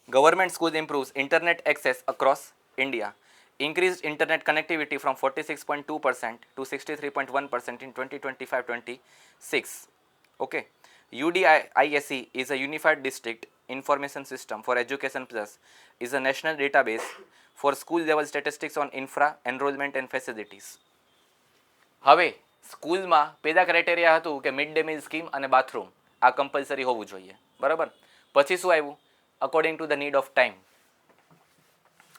Government schools improves internet access across India. Increased internet connectivity from 46.2% to 63.1% in 2025-26. Okay. UDISE is a unified district information system for education plus is a national database for school level statistics on infra, enrollment and facilities. હવે સ્કૂલમાં પેદા criteria હતું કે mid day meal scheme અને bathroom આ compulsory હોવું જોઈએ, બરાબર. પછી શું આવ્યું? According to the need of time.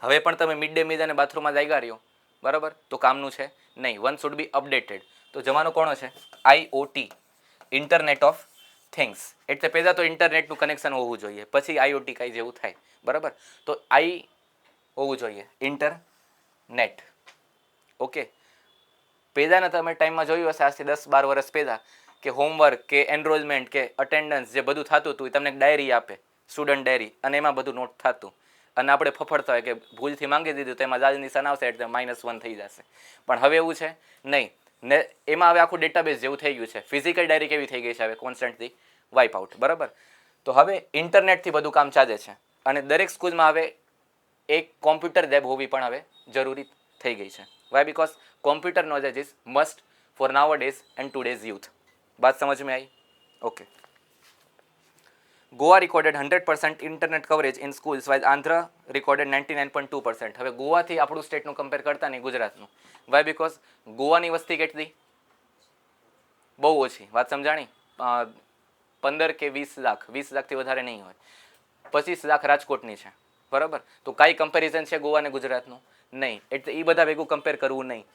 હવે પણ તમે મિડ ડે મીલ અને બાથરૂમમાં જાગ્યા રહ્યો, બરાબર, તો કામનું છે નહીં. One should be updated. તો જમાનો કોનો છે? IoT, internet of things. એટલે પહેલાં તો ઇન્ટરનેટનું કનેક્શન હોવું જોઈએ, પછી IoT કાંઈ જેવું થાય, બરાબર. તો હોવું જોઈએ ઇન્ટરનેટ. ઓકે. પહેલાંના તમે ટાઈમમાં જોયું હશે આજથી 10-12 વર્ષ પહેલાં કે હોમવર્ક કે એનરોલમેન્ટ કે અટેન્ડન્સ જે બધું થતું હતું એ તમને એક ડાયરી આપે, સ્ટુડન્ટ ડાયરી, અને એમાં બધું નોટ થતું. અને આપણે ફફડતા હોય કે ભૂલથી માંગી દીધું તો એમાં લાલ નિશાન આવશે એટલે -1 થઈ જશે. પણ હવે એવું છે નહીં ને, એમાં હવે આખું ડેટાબેઝ જેવું થઈ ગયું છે. ફિઝિકલ ડાયરી કેવી થઈ ગઈ છે હવે? કોન્સ્ટન્ટલી વાઇપ આઉટ, બરાબર. તો હવે ઇન્ટરનેટથી બધું કામ ચાલે છે અને દરેક સ્કૂલમાં હવે એક કોમ્પ્યુટર લેબ હોવી પણ હવે જરૂરી થઈ ગઈ છે. Why? Because computer knowledge is must for nowadays and today's youth. बात समझ में आई? Okay. Goa recorded 100% internet coverage in schools while Andhra recorded 99.2%. હવે ગોવાથી આપણું સ્ટેટનું કમ્પેર કરતા નહીં, ગુજરાતનું. વાય? બિકોઝ ગોવાની વસ્તી કેટલી? બહુ ઓછી. વાત સમજાણી? 15 કે 20 લાખ, 20 લાખથી વધારે નહીં હોય. 25 લાખ રાજકોટની છે, બરાબર. તો કાંઈ કમ્પેરિઝન છે ગોવા અને ગુજરાતનું? નહીં. એટલે એ બધા ભેગું કમ્પેર કરવું નહીં.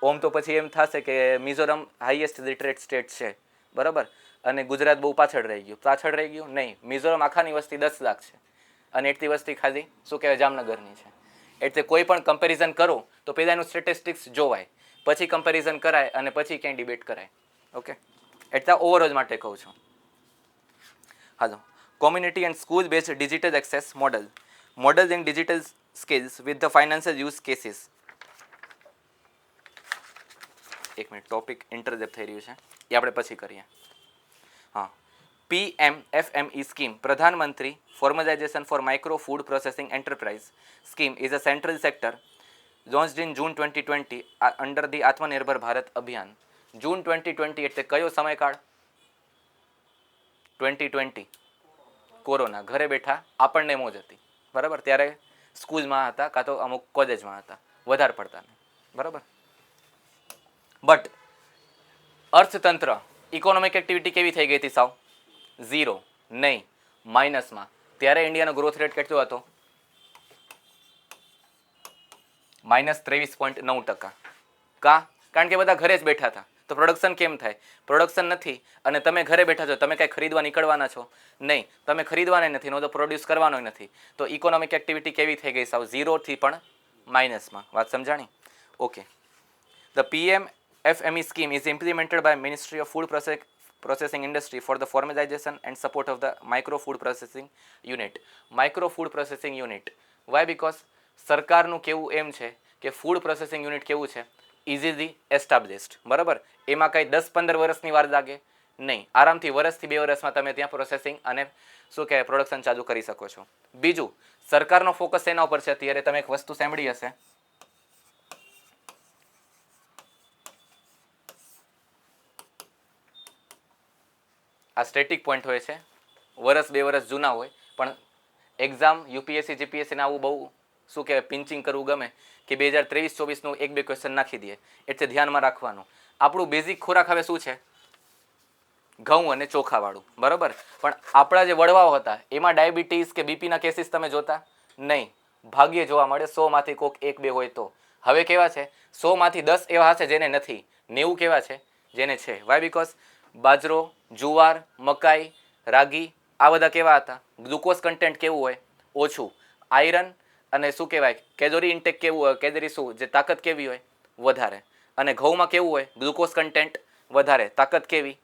ઓમ તો પછી એમ થશે કે મિઝોરમ હાઈએસ્ટ લિટરેટ સ્ટેટ છે, બરાબર, અને ગુજરાત બહુ પાછળ રહી ગયું. નહીં. મિઝોરમ આખાની વસ્તી 10 લાખ છે અને એટલી વસ્તી ખાલી શું કહેવાય જામનગરની છે. એટલે કોઈ પણ કમ્પેરિઝન કરો તો પહેલાં એનું સ્ટેટિસ્ટિક્સ જોવાય, પછી કમ્પેરિઝન કરાય અને પછી ક્યાંય ડિબેટ કરાય. ઓકે. એટલે ઓવરઓલ માટે કહું છું. હાલો. Community and school based digital access model. Model in digital skills with the financial use cases. એક મિનિટ, ટોપિક ઇન્ટરજેક્ટ થઈ રહ્યું છે એ આપણે પછી કરીએ. હા. PMFME scheme, Pradhan Mantri formalisation for micro food processing enterprise scheme is a central sector launched in June 2020 under the આત્મનિર્ભર ભારત અભિયાન. જૂન 2020 એટલે કયો સમયકાળ? 2020. કોરોના. ઘરે બેઠા આપણને મોજ હતી, બરાબર. ત્યારે સ્કૂલમાં હતા કાં તો અમુક કોલેજમાં હતા, વધારે પડતા નહીં, બરાબર. બટ અર્થતંત્ર, ઇકોનોમિક એક્ટિવિટી કેવી થઈ ગઈ હતી? સાવ ઝીરો, નહીં, માઇનસમાં. ત્યારે ઇન્ડિયાનો ગ્રોથ રેટ કેટલો હતો? -23.9%. કારણ કે બધા ઘરે જ બેઠા હતા. તો પ્રોડક્શન કેમ થાય? પ્રોડક્શન નથી અને તમે ઘરે બેઠા છો, તમે કાંઈ ખરીદવા નીકળવાના છો નહીં, તમે ખરીદવાના નથી, નો તો પ્રોડ્યુસ કરવાનો નથી. તો ઇકોનોમિક એક્ટિવિટી કેવી થઈ ગઈ? સાવ ઝીરોથી પણ માઇનસમાં. વાત સમજાણી? Okay. The PMFME scheme is implemented by Ministry of Food Processing Industry for the formalization and support of the micro food processing unit. Micro food processing unit. Why? Because સરકારનું કેવું એમ છે કે ફૂડ પ્રોસેસિંગ યુનિટ કેવું છે? Easily established, બરાબર. એમાં કાંઈ 10-15 વર્ષની વાર લાગે નહીં. આરામથી વર્ષથી 2 વર્ષમાં તમે ત્યાં પ્રોસેસિંગ અને શું કહેવાય પ્રોડક્શન ચાલુ કરી શકો છો. બીજું, સરકારનો ફોકસ એના ઉપર છે. અત્યારે તમે એક વસ્તુ સાંભળી હશે, આ સ્ટેટિક પોઈન્ટ હોય છે, વર્ષ 2 વર્ષ જૂના હોય, પણ એક્ઝામ યુપીએસસી જીપીએસસીને આવું બહુ શું કહેવાય પિંચિંગ કરવું ગમે કે 2023-24નું 1-2 ક્વેશ્ચન નાખી દે. એટલે ધ્યાનમાં રાખવાનું. આપણું બેઝિક ખોરાક હવે શું છે? ઘઉં અને ચોખાવાળું, બરાબર. પણ આપણા જે વડવાઓ હતા એમાં ડાયાબિટીસ કે બીપીના કેસીસ તમે જોતા નહીં, ભાગ્યે જોવા મળે. 100માંથી કોઈક 1-2 હોય તો. હવે કેવા છે? 100માંથી 10 એવા હશે જેને નથી, 90 કેવા છે જેને છે. વાય? બિકોઝ બાજરો, જુવાર, મકાઈ, રાગી આ બધા કેવા હતા? ગ્લુકોઝ કન્ટેન્ટ કેવું હોય? ઓછું. આયરન અને શું કહેવાય કેલોરી ઇન્ટેક કેવું હોય? કેલરી શું જે તાકાત કેવી હોય? વધારે. અને ઘઉંમાં કેવું હોય? ગ્લુકોઝ કન્ટેન્ટ વધારે, તાકાત કેવી?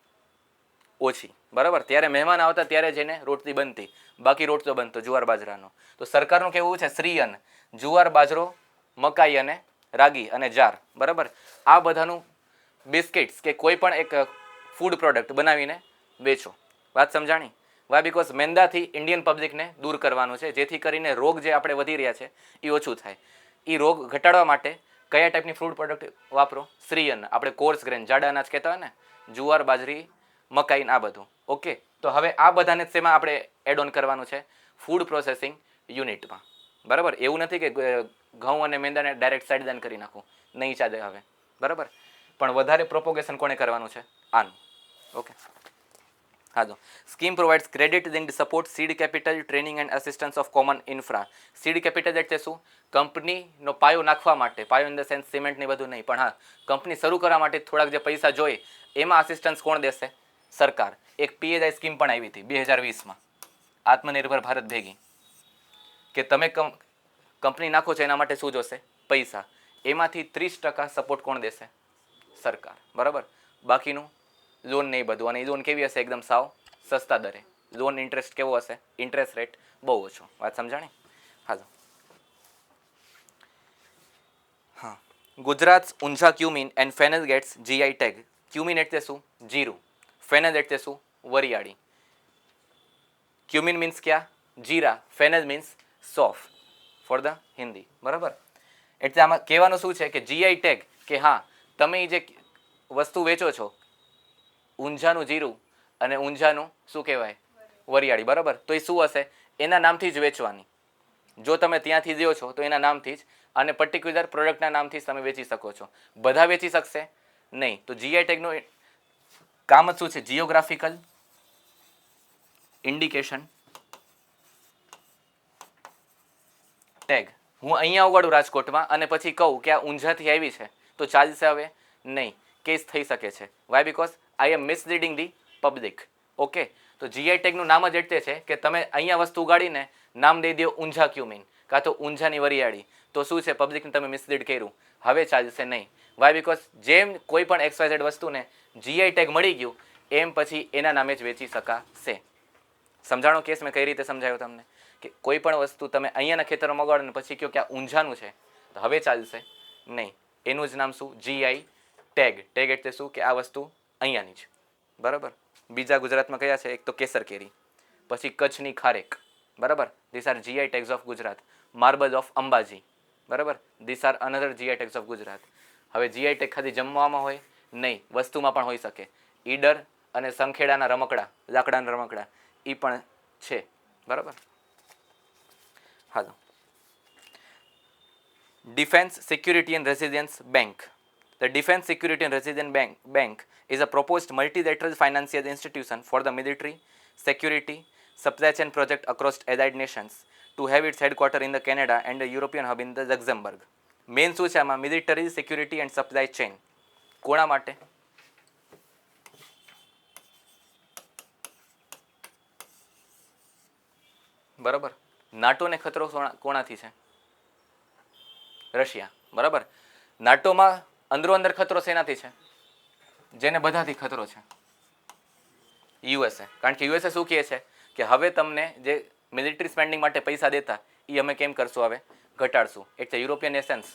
ઓછી, બરાબર. ત્યારે મહેમાન આવતા ત્યારે જેને રોટલી બનતી, બાકી રોટલો બનતો જુવાર બાજરાનો. તો સરકારનું કેવું છે? શ્રીઅન્ન, જુવાર, બાજરો, મકાઈ અને રાગી અને જાર, બરાબર. આ બધાનું બિસ્કિટ્સ કે કોઈ પણ એક ફૂડ પ્રોડક્ટ બનાવીને વેચો. વાત સમજાણી? વાય બીકોઝ મેંદાથી ઇન્ડિયન પબ્લિકને દૂર કરવાનું છે, જેથી કરીને રોગ જે આપણે વધી રહ્યા છે એ ઓછું થાય. એ રોગ ઘટાડવા માટે કયા ટાઈપની ફૂડ પ્રોડક્ટ વાપરો? શ્રી અન્ન, આપણે કોર્સ ગ્રેન જાડા અનાજ કહેતા હોય ને, જુવાર, બાજરી, મકાઈ, આ બધું. ઓકે, તો હવે આ બધાને શેમાં આપણે એડ ઓન કરવાનું છે? ફૂડ પ્રોસેસિંગ યુનિટમાં. બરાબર, એવું નથી કે ઘઉં અને મેંદાને ડાયરેક્ટ સાઇડદાન કરી નાખું, નહીં ચાલે હવે. બરાબર, પણ વધારે પ્રોપોગેશન કોને કરવાનું છે? આનું. ઓકે, હા, જો scheme provides credit linked support, seed capital, training and assistance of common infra. Seed capital એટલે શું? કંપનીનો પાયો નાખવા માટે, પાયો ઇન ધ સેન્સ સિમેન્ટ ને બધું નહીં, પણ હા, કંપની શરૂ કરવા માટે થોડાક જે પૈસા જોઈએ એમાં અસિસ્ટન્સ કોણ દેશે? સરકાર. એક પીએલઆઈ સ્કીમ પણ આવી હતી 2020માં, આત્મનિર્ભર ભારત ભેગી, કે તમે કંપની નાખો છો એના માટે શું જોશે? પૈસા. એમાંથી 30% સપોર્ટ કોણ દેશે? સરકાર. બરાબર, બાકીનું લોન નહીં બધું. અને એ લોન કેવી હશે? એકદમ સાવ સસ્તા દરે. લોન ઇન્ટરેસ્ટ કેવો હશે? ઇન્ટરેસ્ટ રેટ બહુ ઓછો. વાત સમજાણી? હા. હા, Gujarat Unjha cumin and fennel gets GI tag. Cumin એટલે શું? જીરું. ફેનલ એટલે શું? વરિયાળી. ક્યુમિન મીન્સ ક્યાં? જીરા. ફેનલ મીન્સ સોફ ફોર ધ હિન્દી. બરાબર, એટલે આમાં કહેવાનું શું છે કે જીઆઈ ટેગ, કે હા, તમે જે વસ્તુ વેચો છો, ઊંઝાનું જીરું અને ઊંઝાનું શું કહેવાય? વરિયાળી. બરાબર, તો એ શું હશે? એના નામથી જ વેચવાની. જો તમે ત્યાંથી લ્યો છો તો એના નામથી જ, અને પર્ટિક્યુલર પ્રોડક્ટના નામથી જ તમે વેચી શકો છો. બધા વેચી શકશે નહીં. તો જીઆઈ ટેગનું કામ જ શું છે? Geographical indication tag. હું અહીંયા ઉગાડું રાજકોટમાં અને પછી કહું કે આ ઊંઝાથી આવી છે, તો ચાલશે હવે? નહીં, કેસ થઈ શકે છે. Why? Because I am misleading the public. Okay, તો જીઆઈ ટેગનું નામ જ એટલે છે કે તમે અહીંયા વસ્તુ ઉગાડીને નામ દઈ દો ઊંઝા ક્યુમિન કાં તો ઊંઝાની વરિયાળી, તો શું છે? પબ્લિકને તમે મિસલીડ કર્યું. હવે ચાલશે નહીં. વાય? બીકોઝ જેમ કોઈ પણ XYZ વસ્તુને જીઆઈ ટેગ મળી ગયું એમ પછી એના નામે જ વેચી શકાશે. સમજાણો કેસ મેં કઈ રીતે સમજાયો તમને? કે કોઈ પણ વસ્તુ તમે અહીંયાના ખેતરમાં ઉગાડો ને પછી કહો કે આ ઊંઝાનું છે, તો હવે ચાલશે નહીં. એનું જ નામ શું? GI tag. ટેગ એટલે શું? કે આ વસ્તુ અહીંયાની છે. બરાબર, બીજા ગુજરાતમાં કયા છે? એક તો કેસર કેરી, પછી કચ્છની ખારેક. બરાબર, these are GI tags of Gujarat. Marble of Ambaji. બરાબર, these are another GI tags of Gujarat. હવે જીઆઈ ટેગ ખાલી જમવામાં હોય નહીં, વસ્તુમાં પણ હોઈ શકે. ઈડર અને સંખેડાના રમકડા, લાકડાના રમકડા, એ પણ છે. બરાબર, હાલો. Defence security and resilience bank. The Defense Security and Resilience Bank is a proposed multilateral financial institution for the military, security, supply chain project across allied nations to have its headquarters in the Canada and the European hub in the Luxembourg. Main શું છે આમાં? Military, security and supply chain. કોના માટે? બરાબર, નાટોને ખતરો કોણાથી છે? Russia. બરાબર, નાટોમાં અંદરો અંદર ખતરો શેનાથી છે? જેને બધાથી ખતરો છે? યુએસએ. કારણ કે યુએસએ શું કહે છે કે હવે તમને જે મિલિટરી સ્પેન્ડિંગ માટે પૈસા દેતા એ અમે કેમ કરશું? હવે ઘટાડશું. એટલે યુરોપિયન નેશન્સ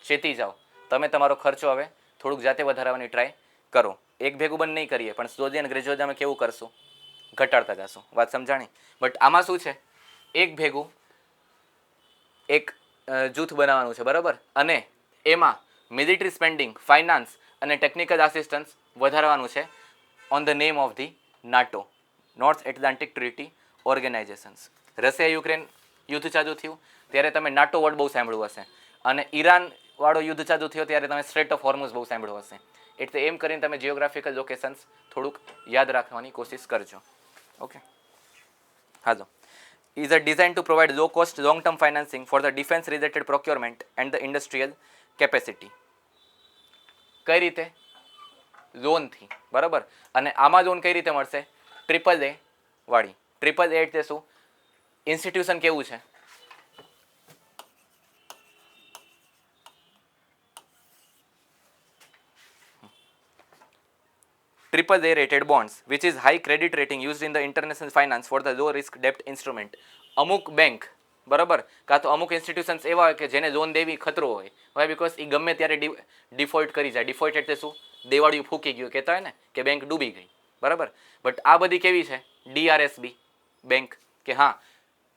ચેતી જાઓ, તમે તમારો ખર્ચો હવે થોડુંક જાતે વધારવાની ટ્રાય કરો. એક ભેગું બંધ નહીં કરીએ, પણ સ્લોલી અને ગ્રેજ્યુઅલી અમે કેવું કરશું? ઘટાડતા જશું. વાત સમજાણી? બટ આમાં શું છે? એક ભેગું એક જૂથ બનાવવાનું છે. બરાબર, અને એમાં મિલિટરી સ્પેન્ડિંગ, ફાઇનાન્સ અને ટેકનિકલ આસિસ્ટન્સ વધારવાનું છે on the name of the NATO, north Atlantic treaty organisations. Russia Ukraine યુદ્ધ ચાલુ થયું ત્યારે તમે નાટો વર્ડ બહુ સાંભળ્યું હશે, અને ઈરાન વાળો યુદ્ધ ચાલુ થયો ત્યારે તમે સ્ટ્રેટ ઓફ હોર્મુઝ બહુ સાંભળ્યું હશે. એટલે એમ કરીને તમે જિયોગ્રાફિકલ લોકેશન્સ થોડુંક યાદ રાખવાની કોશિશ કરજો. Okay, hello. Is a designed to provide low cost long term financing for the defense related procurement and the industrial capacity. કઈ રીતે? લોનથી. બરાબર, અને આમાં લોન કઈ રીતે મળશે? ટ્રિપલ એ વાળી. ટ્રિપલ એ એટલે શું? ઇન્સ્ટિટ્યુશન કેવું છે? Triple A rated bonds, which is high credit rating used in the international finance for the low risk debt instrument. અમુક બેંક, બરાબર, કાં તો અમુક ઇન્સ્ટિટ્યુશન્સ એવા હોય કે જેને લોન દેવી ખતરો હોય. વાય? બીકોઝ એ ગમે ત્યારે ડિફોલ્ટ કરી જાય. ડિફોલ્ટ એટલે શું? દેવાળિયું ફૂકી ગયું કહેતા હોય ને, કે બેંક ડૂબી ગઈ. બરાબર, બટ આ બધી કેવી છે? DRSB બેંક કે હા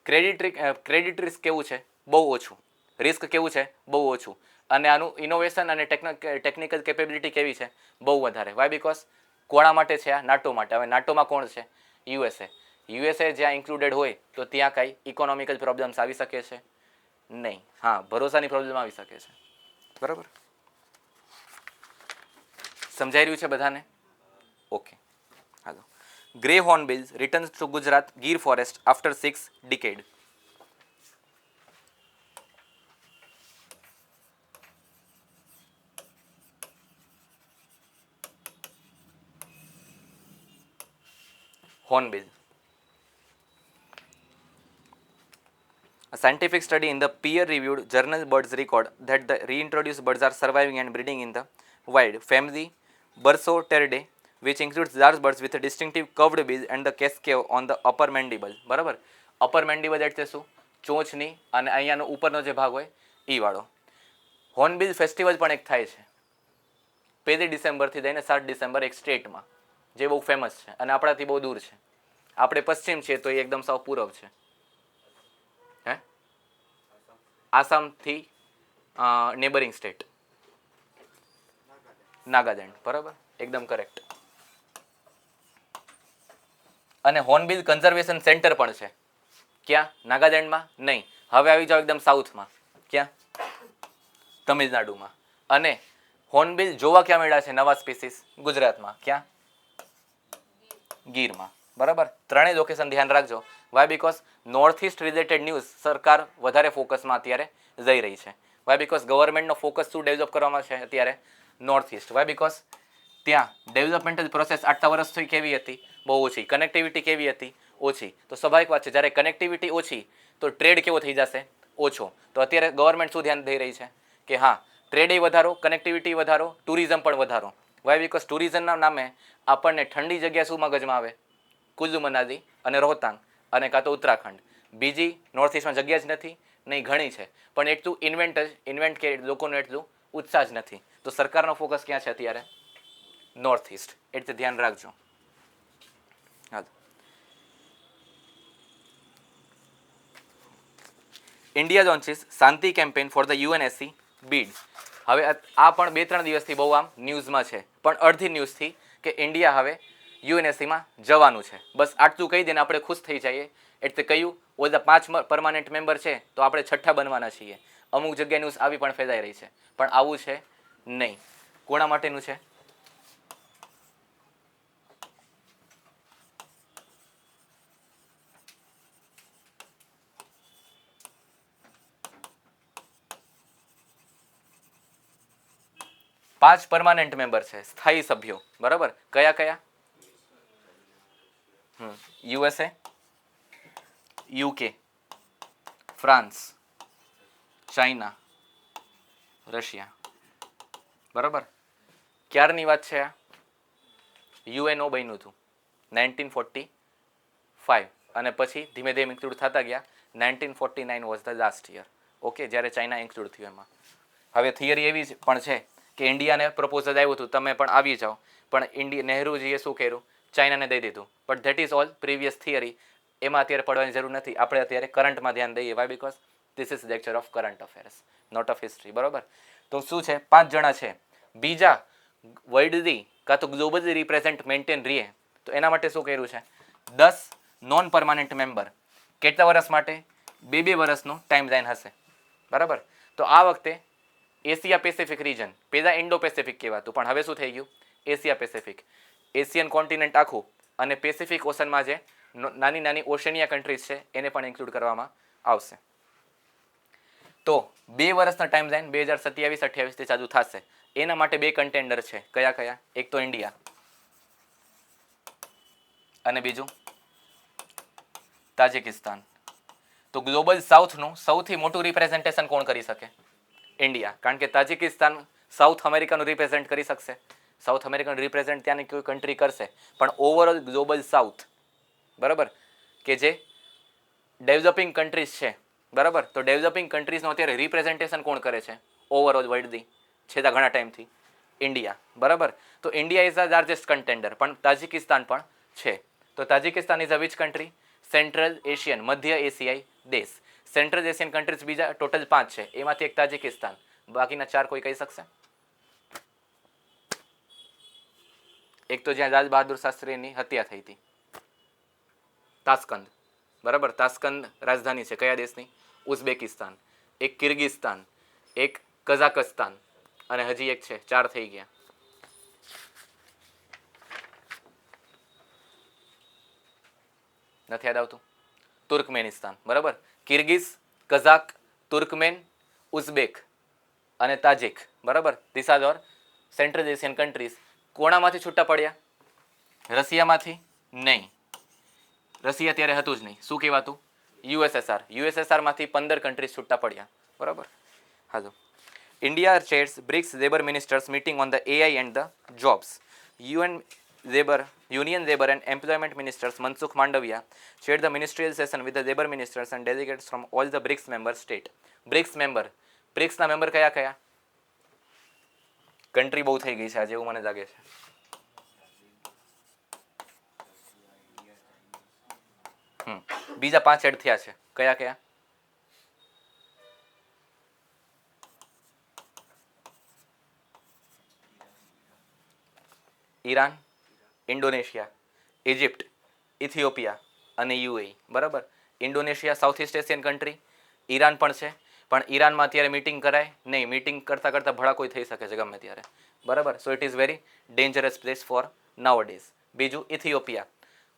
ક્રેડિટ રિસ્ક કેવું છે, બહુ ઓછું, રિસ્ક કેવું છે, બહુ ઓછું, અને આનું ઇનોવેશન અને ટેકનિકલ કેપેબિલિટી કેવી છે, બહુ વધારે. વાય બિકોઝ કોણા માટે છે આ? નાટો માટે. હવે નાટોમાં કોણ છે? યુએસએ. યુએસએ જ્યાં ઇન્ક્લુડેડ હોય તો ત્યાં કાંઈ ઇકોનોમિકલ પ્રોબ્લેમ્સ આવી શકે છે નહીં. હા, ભરોસાની પ્રોબ્લેમ આવી શકે છે. બરાબર, સમજાઈ રહ્યું છે બધાને? ઓકે, હાલો. Grey hornbills returns to Gujarat Gir forest after 6 decade. Hornbill. A scientific study in the peer-reviewed journal Birds record that the reintroduced birds are surviving and breeding in the wild. Family Bursotteridae, which includes large birds with a distinctive curved bill and the cascade on the upper mandible. બરાબર, upper મેન્ડિબલ એટલે શું? ચોંચની અને અહીંયાનો ઉપરનો જે ભાગ હોય એ વાળો. Hornbill festival પણ એક થાય છે 1 ડિસેમ્બરથી લઈને 7 ડિસેમ્બર એક સ્ટેટમાં, જે બહુ ફેમસ છે અને આપણાથી બહુ દૂર છે. આપણે પશ્ચિમ છીએ તો એ એકદમ સાવ પૂર્વ છે. હે, આસામથી નેબરિંગ સ્ટેટ નાગાલેન્ડ. બરાબર, એકદમ કરેક્ટ. અને હોર્નબિલ કન્ઝર્વેશન સેન્ટર પણ છે. ક્યાં? નાગાલેન્ડમાં નહીં. હવે આવી જાઓ એકદમ સાઉથમાં. ક્યાં? તમિલનાડુમાં. અને હોર્નબિલ જોવા ક્યાં મળ્યા છે નવા સ્પીસીસ? ગુજરાતમાં. ક્યાં? ગીરમાં. બરાબર, ત્રણેય લોકેશન ધ્યાન રાખજો. Why because north east related news સરકાર વધારે ફોકસમાં અત્યારે જઈ રહી છે. વાય બિકોઝ ગવર્મેન્ટનો ફોકસ શું ડેવલપ કરવામાં છે અત્યારે? North east. વાય બિકોઝ ત્યાં ડેવલપમેન્ટલ પ્રોસેસ આટલા વર્ષથી કેવી હતી? બહુ ઓછી. કનેક્ટિવિટી કેવી હતી? ઓછી. તો સ્વાભાવિક વાત છે, જ્યારે કનેક્ટિવિટી ઓછી તો ટ્રેડ કેવો થઈ જશે? ઓછો. તો અત્યારે ગવર્મેન્ટ શું ધ્યાન દઈ રહી છે કે હા, ટ્રેડ વધારો, કનેક્ટિવિટી વધારો, ટુરિઝમ પણ વધારો. વાય બિકોઝ ટુરિઝમના નામે આપણને ઠંડી જગ્યા શું મગજમાં આવે? કુલ્લુ મનાલી અને રોહતાંગ અને કાં તો ઉત્તરાખંડ. બીજી નોર્થ ઇસ્ટમાં જગ્યા જ નથી? નહીં, ઘણી છે, પણ એટલું ઇન્વેન્ટ કે લોકોનું એટલું ઉત્સાહ જ નથી. તો સરકારનો ફોકસ ક્યાં છે અત્યારે? North east. એટલે ધ્યાન રાખજો. હા, India launches Shanti campaign for the UNSC bid. હવે આ પણ 2-3 દિવસથી બહુ આમ ન્યૂઝમાં છે, પણ અડધી ન્યૂઝથી કે ઇન્ડિયા હવે યુએનએસસીમાં જવાનું છે. બસ આટલું કહી દઈને આપણે ખુશ થઈ જઈએ. એટલે કયું? ઓલા 5 પરમાનન્ટ મેમ્બર છે તો આપણે 6ઠ્ઠા બનવાના છીએ. અમુક જગ્યાએ ન્યૂઝ આવી પણ ફેલાઈ રહી છે, પણ આવું છે નહીં. કોના માટેનું છે? પાંચ પરમાનન્ટ મેમ્બર છે, સ્થાયી સભ્યો. બરાબર, કયા કયા? USA, UK, France, China, Russia. બરાબર, ક્યારની વાત છે આ? યુએનઓ બન્યું હતું 1945 અને પછી ધીમે ધીમે ઇન્ક્લુડ થતા ગયા. 1949 was the last year. Okay, જ્યારે ચાઇના ઇન્ક્લુડ થયું એમાં. હવે થિયરી એવી પણ છે કે ઇન્ડિયાને પ્રપોઝલ આવ્યું હતું તમે પણ આવી જાઓ, પણ નહેરુજીએ શું કર્યું? ચાઇનાને દઈ દીધું. But that is all previous theory. એમાં અત્યારે પડવાની જરૂર નથી. આપણે અત્યારે કરંટમાં ધ્યાન દઈએ. Why because this is lecture of current affairs, not of history. બરાબર, તો શું છે? 5 જણા છે. બીજા વર્લ્ડલી કાં તો ગ્લોબલી રિપ્રેઝન્ટ મેન્ટેન રહીએ તો એના માટે શું કર્યું છે? 10 નોન પરમાનન્ટ મેમ્બર. કેટલા વર્ષ માટે? 2 વર્ષનો ટાઈમ લાઈન હશે. બરાબર, તો આ વખતે એશિયા પેસિફિક રિજન, પહેલાં ઇન્ડો પેસિફિક કહેવાતું, પણ હવે શું થઈ ગયું? Asia Pacific. એશિયન કોન્ટિનેન્ટ આખું અને પેસિફિક ઓશનમાં જે નાની નાની ઓશનિયા કન્ટ્રીઝ છે એને પણ ઇન્ક્લુડ કરવામાં આવશે. તો 2 વર્ષના ટાઈમ લાઈન 2027-28થી ચાલુ થશે. એના માટે 2 કન્ટેન્ડર છે. કયા કયા? એક તો ઇન્ડિયા અને બીજું તાજિકિસ્તાન. તો ગ્લોબલ સાઉથનું સૌથી મોટું રિપ્રેઝન્ટેશન કોણ કરી શકે? ઇન્ડિયા. કારણ કે તાજિકિસ્તાન સાઉથ અમેરિકાનું રિપ્રેઝેન્ટ કરી શકશે. સાઉથ અમેરિકન રિપ્રેઝેન્ટ ત્યાંની કોઈ કન્ટ્રી કરશે, પણ ઓવરઓલ ગ્લોબલ સાઉથ, બરાબર, કે જે ડેવલપિંગ કન્ટ્રીઝ છે. બરાબર, તો ડેવલપિંગ કન્ટ્રીઝનું અત્યારે રિપ્રેઝન્ટેશન કોણ કરે છે ઓવરઓલ વર્લ્ડની? છેલ્લા ઘણા ટાઈમથી ઇન્ડિયા. બરાબર, તો India is the largest contender, પણ તાજિકિસ્તાન પણ છે. તો Tajikistan is a which country? Central Asian, મધ્ય એશિયાઈ દેશ. સેન્ટ્રલ એશિયન કન્ટ્રીઝ બીજા ટોટલ 5 છે, એમાંથી એક તાજિકિસ્તાન, બાકીના 4 કોઈ કહી શકશે? એક તો જ્યાં લાલ બહાદુર શાસ્ત્રીની હત્યા થઈ હતી, તાસ્કંદ, બરાબર, તાસ્કંદ રાજધાની છે કયા દેશની? ઉઝબેકિસ્તાન. એક કિર્ગિસ્તાન, એક કઝાકસ્તાન, અને હજી એક છે, 4 થઈ ગયા. નથી યાદ આવતું? તુર્કમેનિસ્તાન, બરાબર. કિર્ગિઝ, કઝાક, તુર્કમેન, ઉઝબેક અને તાજિક, બરાબર. These are your Central Asian countries. કોણામાંથી છૂટા પડ્યા? રશિયામાંથી નહીં. રશિયા ત્યારે હતું જ નહીં. શું કહેવાતું? યુએસએસઆર. યુએસએસઆરમાંથી 15 કન્ટ્રીઝ છૂટા પડ્યા, બરાબર. હા જો, India chairs BRICS labour ministers meeting on the AI and the jobs. Union Labour and Employment Ministers Mansukh Mandaviya chaired the ministerial session with the labour ministers and delegates from all the BRICS member state. BRICS member, BRICS ના member કયા કયા? Country બહુ થઈ ગઈ છે આજે એવું મને લાગે છે. બીજા 5 એડ થયા છે, કયા કયા? ઈરાન, ઇન્ડોનેશિયા, ઇજિપ્ત, ઇથિયોપિયા અને યુએઈ, બરાબર. Indonesia south east Asian country, Iran પણ છે, પણ ઈરાનમાં અત્યારે મીટિંગ કરાય નહીં. મીટિંગ કરતાં કરતાં ભડાકો થઈ શકે છે ગમે ત્યારે, બરાબર. સો it is very dangerous place four now days. બીજું ઇથિયોપિયા,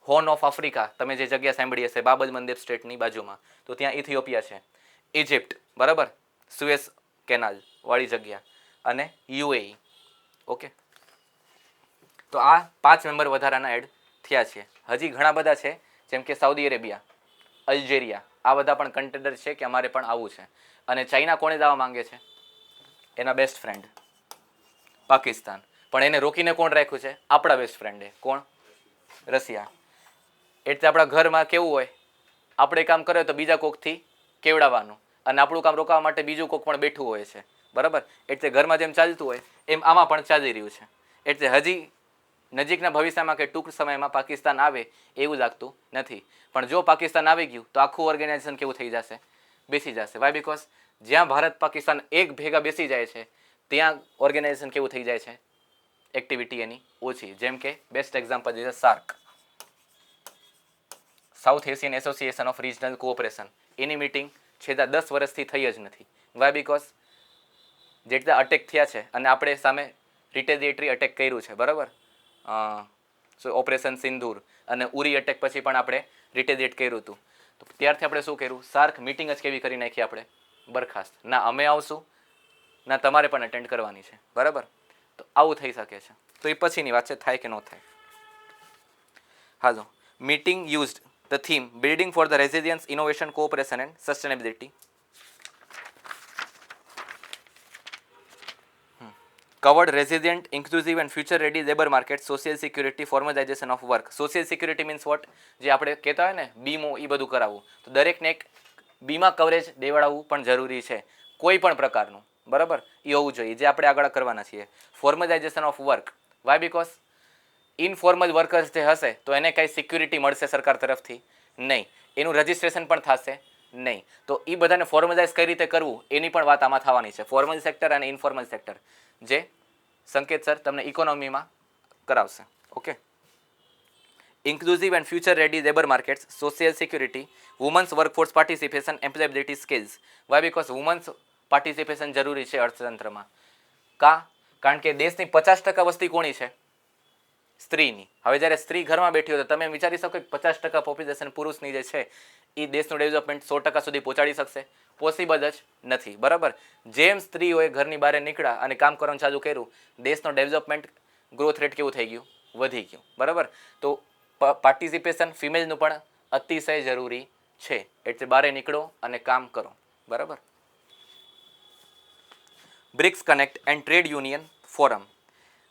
હોર્ન ઓફ આફ્રિકા, તમે જે જગ્યા સાંભળી હશે બાબલ મંદિર સ્ટેટની બાજુમાં, તો ત્યાં ઇથિયોપિયા છે. ઇજિપ્ત, બરાબર, સુએઝ કેનાલ વાળી જગ્યા, અને યુએઈ. ઓકે, તો આ 5 મેમ્બર વધારાના એડ થયા છે. હજી ઘણા બધા છે, જેમ કે સાઉદી અરેબિયા, અલ્જેરિયા, આ બધા પણ કન્ટેન્ડર છે કે અમારે પણ આવવું છે. અને ચાઇના કોણે જવા માંગે છે? એના બેસ્ટ ફ્રેન્ડ પાકિસ્તાન. પણ એને રોકીને કોણ રાખ્યું છે? આપણા બેસ્ટ ફ્રેન્ડે. કોણ? રશિયા. એટલે આપણા ઘરમાં કેવું હોય, આપણે કામ કરે તો બીજા કોકથી કેવડાવવાનું, અને આપણું કામ રોકવા માટે બીજું કોક પણ બેઠું હોય છે, બરાબર. એટલે ઘરમાં જેમ ચાલતું હોય એમ આમાં પણ ચાલી રહ્યું છે. એટલે હજી નજીકના ભવિષ્યમાં કે ટૂંક સમયમાં પાકિસ્તાન આવે એવું લાગતું નથી. પણ જો પાકિસ્તાન આવી ગયું તો આખું ઓર્ગેનાઇઝેશન કેવું થઈ જશે? બેસી જશે. વાય? બિકોઝ જ્યાં ભારત પાકિસ્તાન એક ભેગા બેસી જાય છે ત્યાં ઓર્ગેનાઇઝેશન કેવું થઈ જાય છે? એક્ટિવિટી એની ઓછી. જેમ કે બેસ્ટ એક્ઝામ્પલ છે SAARC, south Asian association of regional cooperation. Any meeting છેલ્લા 10 વર્ષથી થઈ જ નથી. વાય? બિકોઝ જેટલા અટેક થયા છે, અને આપણે સામે રિટેલિએટરી અટેક કર્યું છે, બરાબર. સો ઓપરેશન સિંદૂર અને ઉરી અટેક પછી પણ આપણે રિટેલિએટ કર્યું હતું. તો ત્યારથી આપણે શું કર્યું? સાર્ક મિટિંગ જ કેવી કરી નાખી આપણે? બરખાસ્ત. ના અમે આવશું, ના તમારે પણ અટેન્ડ કરવાની છે, બરાબર. તો આવું થઈ શકે છે. તો એ પછીની વાત છે, થાય કે ન થાય. હાલો, meeting used the theme building for the resilience, innovation, cooperation and sustainability. covered resilient, inclusive and future ready labor market, social security, formalization of work. social security means what? જે આપણે કહેતા હોય ને બીમો, એ બધું કરાવવું. તો દરેકને એક બીમા કવરેજ દેવડાવવું પણ જરૂરી છે, કોઈ પણ પ્રકારનું, બરાબર. એ હોવું જોઈએ, જે આપણે આગળ કરવાના છીએ. Formalisation of work. Why? Because informal workers જે હશે તો એને કંઈ સિક્યુરિટી મળશે સરકાર તરફથી નહીં, એનું રજિસ્ટ્રેશન પણ થશે નહીં. તો એ બધાને ફોર્મલાઇઝ કઈ રીતે કરવું એની પણ વાત આમાં થવાની છે. ફોર્મલ સેક્ટર અને ઇન્ફોર્મલ સેક્ટર, જે સંકેત સર તમને ઇકોનોમીમાં કરાવશે. Okay. Inclusive and future ready labour markets, social security, women's workforce participation, employability skills. Why? Because women's participation જરૂરી છે અર્થતંત્રમાં. કારણ કે દેશની 50% વસ્તી કોની છે? સ્ત્રીની. હવે જ્યારે સ્ત્રી ઘરમાં બેઠી હોય તો તમે વિચારી શકો કે 50% પોપ્યુલેશન પુરુષની જે છે એ દેશનું ડેવલપમેન્ટ 100% સુધી પહોંચાડી શકશે? પોસિબલ જ નથી, બરાબર. જેમ સ્ત્રીઓએ ઘરની બહાર નીકળ્યા અને કામ કરવાનું ચાલુ કર્યું, દેશનો ડેવલપમેન્ટ ગ્રોથ રેટ કેવું થઈ ગયું? વધી ગયું, બરાબર. તો પાર્ટિસિપેશન ફિમેલનું પણ અતિશય જરૂરી છે. એટલે બહાર નીકળો અને કામ કરો, બરાબર. BRICS connect and trade union forum,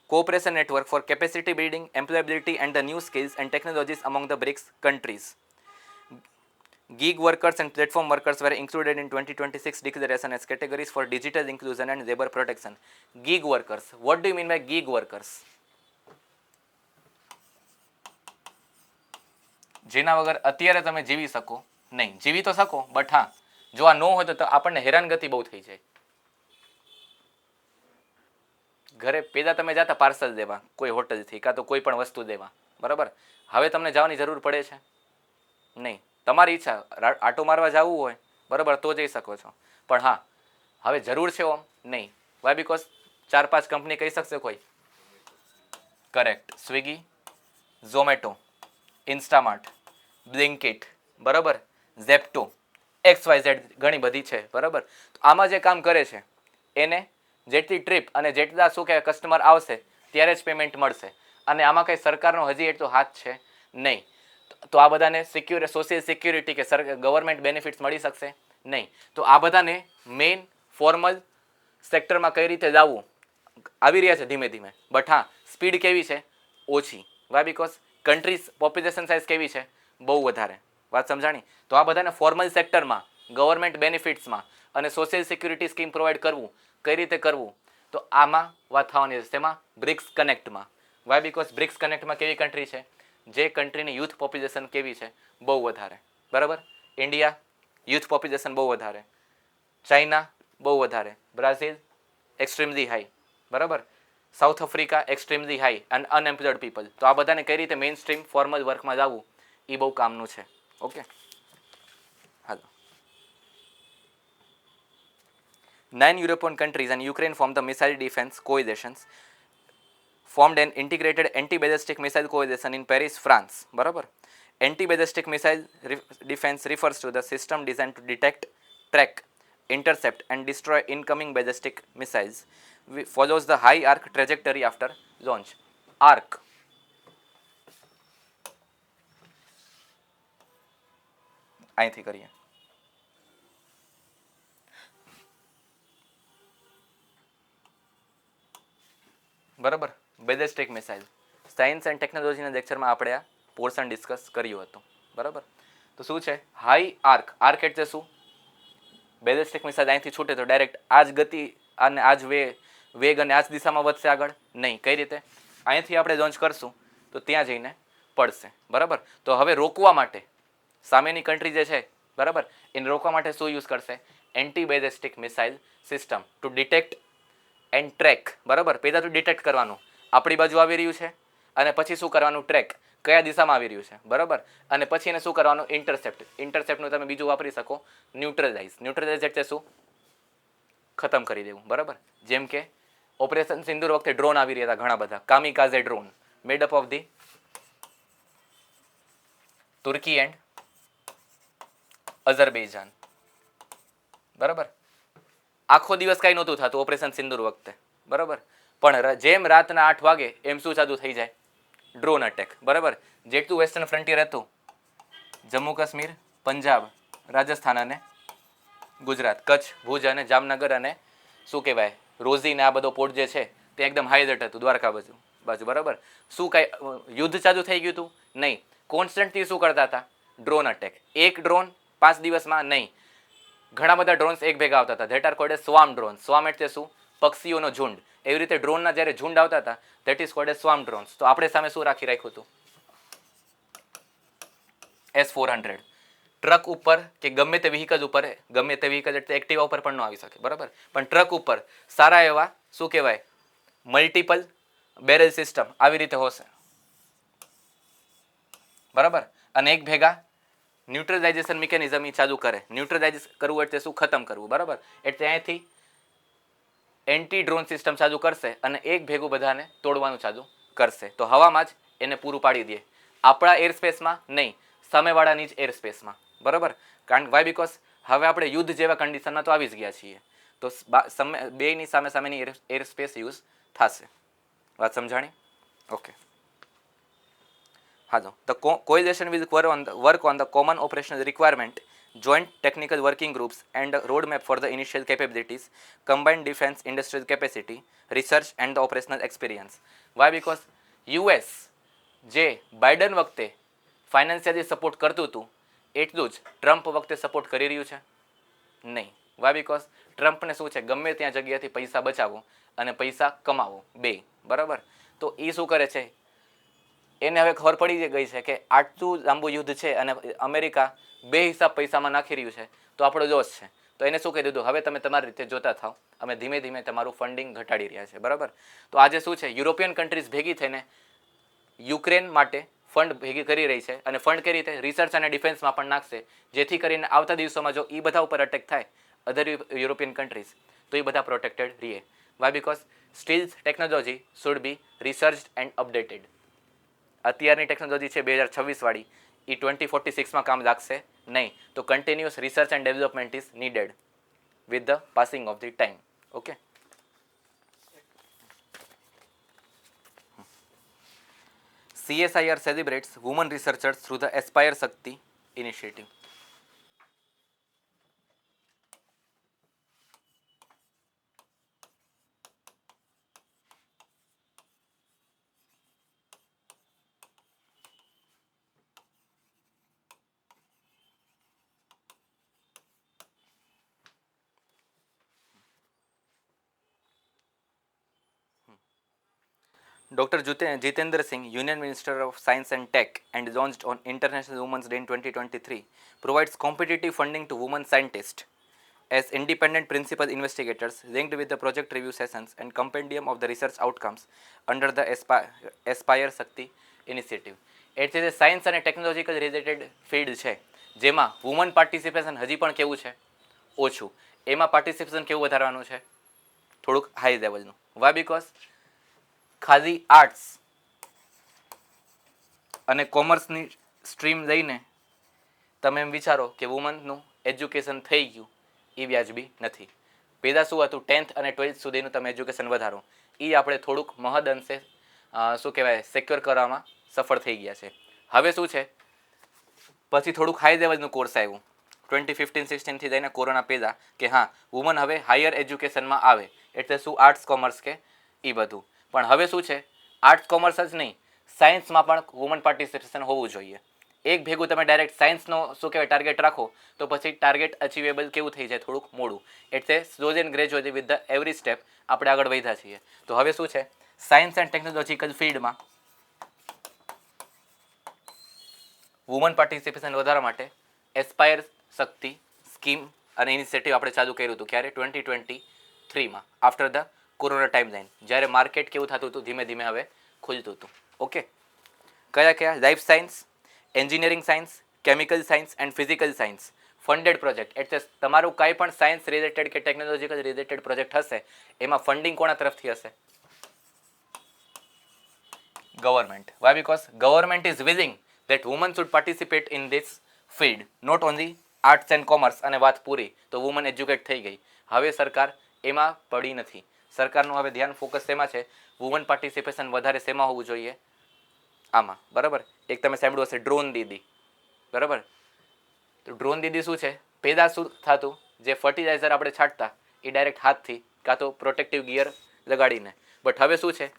cooperation network for capacity building, employability and the new skills and technologies among the BRICS countries. Gig workers and platform workers were included in 2026 declaration as categories for digital inclusion and labor protection. Gig workers. What do you mean by gig workers? જેના વગર અત્યારે તમે જીવી શકો નહીં. જીવી તો શકો બટ હા, જો આ ન હોય તો આપણને હેરાનગતિ બહુ થઈ જાય. ઘરે પેલા તમે જતા પાર્સલ દેવા કોઈ હોટલથી કાં તો કોઈ પણ વસ્તુ દેવા, બરાબર. હવે તમને જવાની જરૂર પડે છે નહીં. તમારી ઈચ્છા આટો મારવા જવું હોય બરાબર તો જઈ શકો છો, પણ હા હવે જરૂર છે ઓમ નહીં. વાય બિકોઝ 4-5 કંપની કહી શકશે કોઈ? કરેક્ટ. સ્વિગી, ઝોમેટો, ઇન્સ્ટામાર્ટ, બ્લિંકિટ, બરાબર, ઝેપ્ટો, XYZ ઘણી બધી છે, બરાબર. તો આમાં જે કામ કરે છે એને જેટલી ટ્રીપ અને જેટલા શું કહેવાય કસ્ટમર આવશે ત્યારે જ પેમેન્ટ મળશે. અને આમાં કંઈ સરકારનો હજી એટલો હાથ છે નહીં. તો આ બધાને સોશિયલ સિક્યુરિટી કે ગવર્મેન્ટ બેનિફિટ્સ મળી શકશે નહીં. તો આ બધાને મેઇન ફોર્મલ સેક્ટરમાં કઈ રીતે જવું આવી રહ્યા છે ધીમે ધીમે. બટ હા, સ્પીડ કેવી છે? ઓછી. Why because country's population size કેવી છે? બહુ વધારે. વાત સમજાણી? તો આ બધાને ફોર્મલ સેક્ટરમાં ગવર્મેન્ટ બેનિફિટ્સમાં અને સોશિયલ સિક્યુરિટી સ્કીમ પ્રોવાઈડ કરવું કઈ રીતે કરવું, તો આમાં વાત થવાની છે. તેમાં બ્રિક્સ કનેક્ટમાં. વાય બિકોઝ બ્રિક્સ કનેક્ટમાં કેવી કન્ટ્રી છે? જે કન્ટ્રીની યુથ પોપ્યુલેશન કેવી છે? બહુ વધારે, બરાબર. ઇન્ડિયા યુથ પોપ્યુલેશન બહુ વધારે, ચાઇના બહુ વધારે, બ્રાઝિલ એક્સ્ટ્રીમલી હાઈ, બરાબર, south Africa extremely high and unemployed people. તો આ બધાને કઈ રીતે મેઇન સ્ટ્રીમ ફોર્મલ વર્કમાં જવું એ બહુ કામનું છે. Okay, hello. 9 European countries and Ukraine formed the Missile Defense Coalitions, formed an integrated anti-ballistic missile coalition in Paris, France. બરાબર. Anti-ballistic missile defense refers to the system designed to detect, track, intercept and destroy incoming ballistic missiles. Follows the high arc trajectory after launch. Arc. અહીંથી કરીએ. બરાબર. Ballistic missile science and ટેકનોલોજીના લેક્ચરમાં આપણે આ portion discuss કર્યું હતું, બરાબર. તો શું છે હાઈ આર્ક? આર્ક એટલે શું? બેલિસ્ટિક મિસાઇલ અહીંથી છૂટે તો ડાયરેક્ટ આ જ ગતિ અને આ જ વેગ અને આ જ દિશામાં વધશે આગળ નહીં. કઈ રીતે? અહીંથી આપણે લોન્ચ કરશું તો ત્યાં જઈને પડશે, બરાબર. તો હવે રોકવા માટે સામેની કન્ટ્રી જે છે, બરાબર, એને રોકવા માટે શું યુઝ કરશે? Anti ballistic missile system to detect and track, બરાબર. પહેલાં તો ડિટેક્ટ કરવાનું આપણી બાજુ આવી રહ્યું છે અને પછી શું કરવાનું? ટ્રેક કયા દિશામાં આવી રહ્યું છે, બરાબર. અને પછી એને શું કરવાનું? ઇન્ટરસેપ્ટ. ઇન્ટરસેપ્ટનું તમે બીજું વાપરી શકો ન્યુટ્રલાઇઝ. ન્યુટ્રલાઇઝ એટલે શું? ખતમ કરી દેવું, બરાબર. જેમ કે ઓપરેશન સિંદૂર વખતે ડ્રોન આવી રહ્યા હતા ઘણા બધા, kamikaze drone made up of the Turkey and Azerbaijan, બરાબર. આખો દિવસ કાંઈ નહોતું થતું ઓપરેશન સિંદૂર વખતે, બરાબર. પણ જેમ રાતના 8 વાગે એમ શું ચાલુ થઈ જાય? ડ્રોન અટેક, બરાબર. જેટલું વેસ્ટર્ન ફ્રન્ટિયર હતું જમ્મુ કાશ્મીર, પંજાબ, રાજસ્થાન અને ગુજરાત, કચ્છ, ભુજ અને જામનગર અને શું કહેવાય રોઝી ને આ બધો પોર્ટ જે છે તે એકદમ હાઈ એલર્ટ હતું. દ્વારકા બાજુ, બરાબર. શું કાંઈ યુદ્ધ ચાલુ થઈ ગયું હતું? નહીં. કોન્સ્ટન્ટલી શું કરતા હતા? Drone attack. એક ડ્રોન 5 દિવસમાં નહીં, ઘણા બધા ડ્રોન્સ એક ભેગા આવતા હતા. That are called a swarm drone. Swarm એટલે શું? પક્ષીઓનો ઝુંડ. એવી રીતે ડ્રોનના જ્યારે ઝુંડ આવતા હતા that is called a swarm drones. તો આપણે સામે શું રાખી રાખ્યું હતું? S-400. ટ્રક ઉપર કે ગમે તે વ્હીકલ ઉપર, ગમે તે વ્હીકલ એટલે એક્ટિવા ઉપર પણ ન આવી શકે, બરાબર. પણ ટ્રક ઉપર સારા એવા શું કહેવાય મલ્ટિપલ બેરલ સિસ્ટમ આવી રીતે હશે, બરાબર. અને એક ભેગા ન્યુટ્રલાઇઝેશન મિકેનિઝમ એ ચાલુ કરે. ન્યુટ્રલાઇઝ કરવું એટલે શું? ખતમ કરવું, બરાબર. એટલે અહીંથી એન્ટી ડ્રોન સિસ્ટમ ચાલુ કરશે અને એક ભેગું બધાને તોડવાનું ચાલુ કરશે. તો હવામાં જ એને પૂરું પાડી દે. આપણા એરસ્પેસમાં નહીં, સામેવાળાની જ એરસ્પેસમાં, બરાબર. કારણ વાય બિકોઝ હવે આપણે યુદ્ધ જેવા કન્ડિશનમાં તો આવી જ ગયા છીએ. તો બેની સામેની એરસ્પેસ યુઝ થશે. વાત સમજાણી? ઓકે. હા, the coalition will work on the common operational requirement, joint technical working groups and a roadmap for the initial capabilities, combined defense industrial capacity, research and the operational experience. Why? Because US જે Biden વખતે financially support કરતું હતું એટલું જ Trump વખતે support કરી રહ્યું છે નહીં. વાય? બિકોઝ ટ્રમ્પને શું છે? ગમે ત્યાં જગ્યાથી પૈસા બચાવો અને પૈસા કમાવો બે, બરાબર. તો એ શું કરે છે? એને હવે ખબર પડી ગઈ છે કે આટલું લાંબુ યુદ્ધ છે અને અમેરિકા બે હિસાબ પૈસામાં નાખી રહ્યું છે, તો આપણો જોશ છે. તો એને શું કહી દીધું, હવે તમે તમારી રીતે જોતા થાવ, અમે ધીમે ધીમે તમારું ફંડિંગ ઘટાડી રહ્યા છે. બરાબર. તો આજે શું છે, યુરોપિયન કન્ટ્રીઝ ભેગી થઈને યુક્રેન માટે ફંડ ભેગી કરી રહી છે, અને ફંડ કઈ રીતે, રિસર્ચ અને ડિફેન્સમાં પણ નાખશે, જેથી કરીને આવતા દિવસોમાં જો એ બધા ઉપર અટેક થાય અધર યુરોપિયન કન્ટ્રીઝ, તો એ બધા પ્રોટેક્ટેડ રહીએ. Why? Because steel technology should be research and updated. અત્યારની ટેકનોલોજી છે 2026 વાળી, એ 2046માં કામ લાગશે નહીં. તો continuous research and development is needed with the passing of the time. Okay. CSIR celebrates women researchers through the Aspire Shakti initiative. Dr. Jitendra Singh, Union Minister of Science and Tech, and launched on International Women's Day in 2023, provides competitive funding to women scientists as independent principal investigators linked with the project review sessions and compendium of the research outcomes under the Aspire Shakti initiative. એટલે જે science અને technological related field છે, જેમાં woman participation હજી પણ કેવું છે, ઓછું. એમાં પાર્ટિસિપેશન કેવું વધારવાનું છે, થોડુંક હાઈ લેવલનું. વાય? બિકોઝ ખાલી આર્ટ્સ અને કોમર્સની સ્ટ્રીમ લઈને તમે એમ વિચારો કે વુમનનું એજ્યુકેશન થઈ ગયું, એ વ્યાજબી નથી. પહેલાં શું હતું, 10th અને 12th સુધીનું તમે એજ્યુકેશન વધારો, એ આપણે થોડુંક મહદ અંશે શું કહેવાય, સિક્યોર કરવામાં સફળ થઈ ગયા છે. હવે શું છે, પછી થોડુંક હાઈ લેવલનું કોર્સ આવ્યું 2015-16થી લઈને કોરોના પહેલાં, કે હા વુમન હવે હાયર એજ્યુકેશનમાં આવે, એટલે શું આર્ટ્સ કોમર્સ કે એ બધું. પણ હવે શું છે, આર્ટ્સ કોમર્સ જ નહીં, સાયન્સમાં પણ વુમન પાર્ટિસિપેશન હોવું જોઈએ. એક ભેગું તમે ડાયરેક્ટ સાયન્સનો શું કહેવાય ટાર્ગેટ રાખો, તો પછી ટાર્ગેટ અચીવેબલ કેવું થઈ જાય, થોડુંક મોડું. એટલે slowly and gradually with the every step આપણે આગળ વધ્યા છીએ. તો હવે શું છે, સાયન્સ એન્ડ ટેકનોલોજીકલ ફિલ્ડમાં વુમન પાર્ટિસિપેશન વધારવા માટે એસ્પાયર શક્તિ સ્કીમ અને ઇનિશિયેટિવ આપણે ચાલુ કર્યું હતું. ક્યારે? 2023માં, આફ્ટર ધ કોરોના ટાઈમલાઈન, જ્યારે માર્કેટ કેવું થતું હતું, ધીમે ધીમે હવે ખુલતું હતું. ઓકે. કયા કયા? Life science, engineering science, chemical science and physical science funded project. એટલે તમારું કાંઈ પણ સાયન્સ રિલેટેડ કે ટેકનોલોજીકલ રિલેટેડ પ્રોજેક્ટ હશે, એમાં ફંડિંગ કોના તરફથી હશે? Government. Why? Because government is willing that women should participate in this field, not only arts and commerce, અને વાત પૂરી. તો વુમન એજ્યુકેટ થઈ ગઈ. હવે સરકાર એમાં પડી નથી. સરકારનું હવે ધ્યાન ફોકસ શેમાં છે, વુમન પાર્ટિસિપેશન વધારે શેમાં હોવું જોઈએ, આમાં. બરાબર. એક તમે સાંભળ્યું હશે ડ્રોન દીદી. બરાબર. તો ડ્રોન દીદી શું છે, પહેલાં શું થતું, જે ફર્ટિલાઇઝર આપણે છાંટતા એ ડાયરેક્ટ હાથથી કાં તો પ્રોટેક્ટિવ ગિયર લગાડીને. બટ હવે શું છે,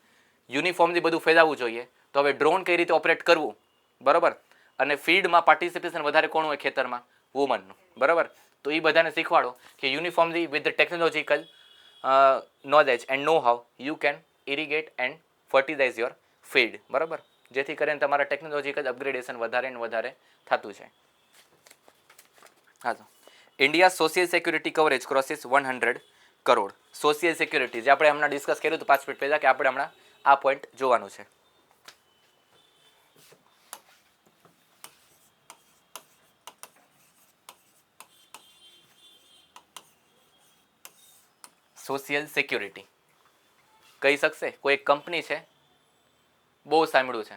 યુનિફોર્મથી બધું ફેલાવવું જોઈએ. તો હવે ડ્રોન કઈ રીતે ઓપરેટ કરવું, બરાબર, અને ફિલ્ડમાં પાર્ટિસિપેશન વધારે કોણ હોય ખેતરમાં, વુમનનું. બરાબર. તો એ બધાને શીખવાડો કે uniformly with the technological knowledge and know how you can irrigate and fertilise your field. બરાબર. જેથી કરીને તમારા ટેકનોલોજીકલ અપગ્રેડેશન વધારે ને વધારે થતું છે. હા, તો India social security coverage crosses 100 crore. Social security જે આપણે હમણાં ડિસ્કસ કર્યું હતું 5 મિનિટ પહેલાં, કે આપણે હમણાં આ પોઈન્ટ જોવાનું છે. સોશિયલ સિક્યુરિટી કહી શકશે કોઈ એક કંપની છે, બહુ સાંભળ્યું છે,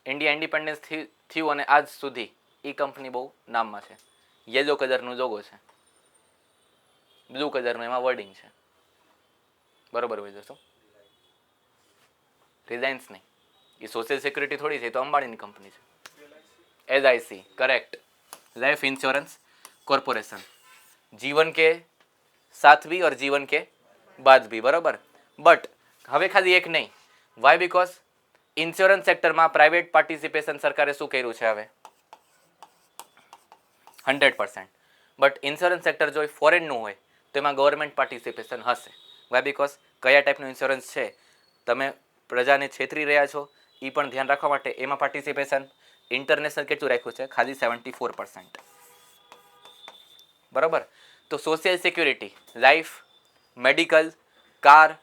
ઇન્ડિયા ઇન્ડિપેન્ડન્સ થયું અને આજ સુધી એ કંપની બહુ નામમાં છે. યલો કલરનું લોગો છે, બ્લુ કલરનું એમાં વર્ડિંગ છે. બરોબર હોય જશો. રિલાયન્સ નહીં, એ સોશિયલ સિક્યુરિટી થોડી છે, તો અંબાણીની કંપની છે. LIC, correct. Life insurance corporation. जीवन के साथ भी और जीवन के बाद भी. बराबर. बट હવે ખાલી એક નહીં. વાય? બિકોઝ ઇન્સ્યોરન્સ સેક્ટરમાં પ્રાઇવેટ પાર્ટિસિપેશન સરકારે શું કર્યું છે હવે, 100%. બટ ઇન્સ્યોરન્સ સેક્ટર જો ફોરેનનું હોય તો એમાં ગવર્મેન્ટ પાર્ટિસિપેશન હશે. વાય? બિકોઝ કયા ટાઈપનું ઇન્સ્યોરન્સ છે, તમે પ્રજાને છેતરી રહ્યા છો એ પણ ધ્યાન રાખવા માટે એમાં પાર્ટિસિપેશન ઇન્ટરનેશનલ કેટલું રાખ્યું છે? ખાલી 74%. બરાબર. તો social security, life, medical, car,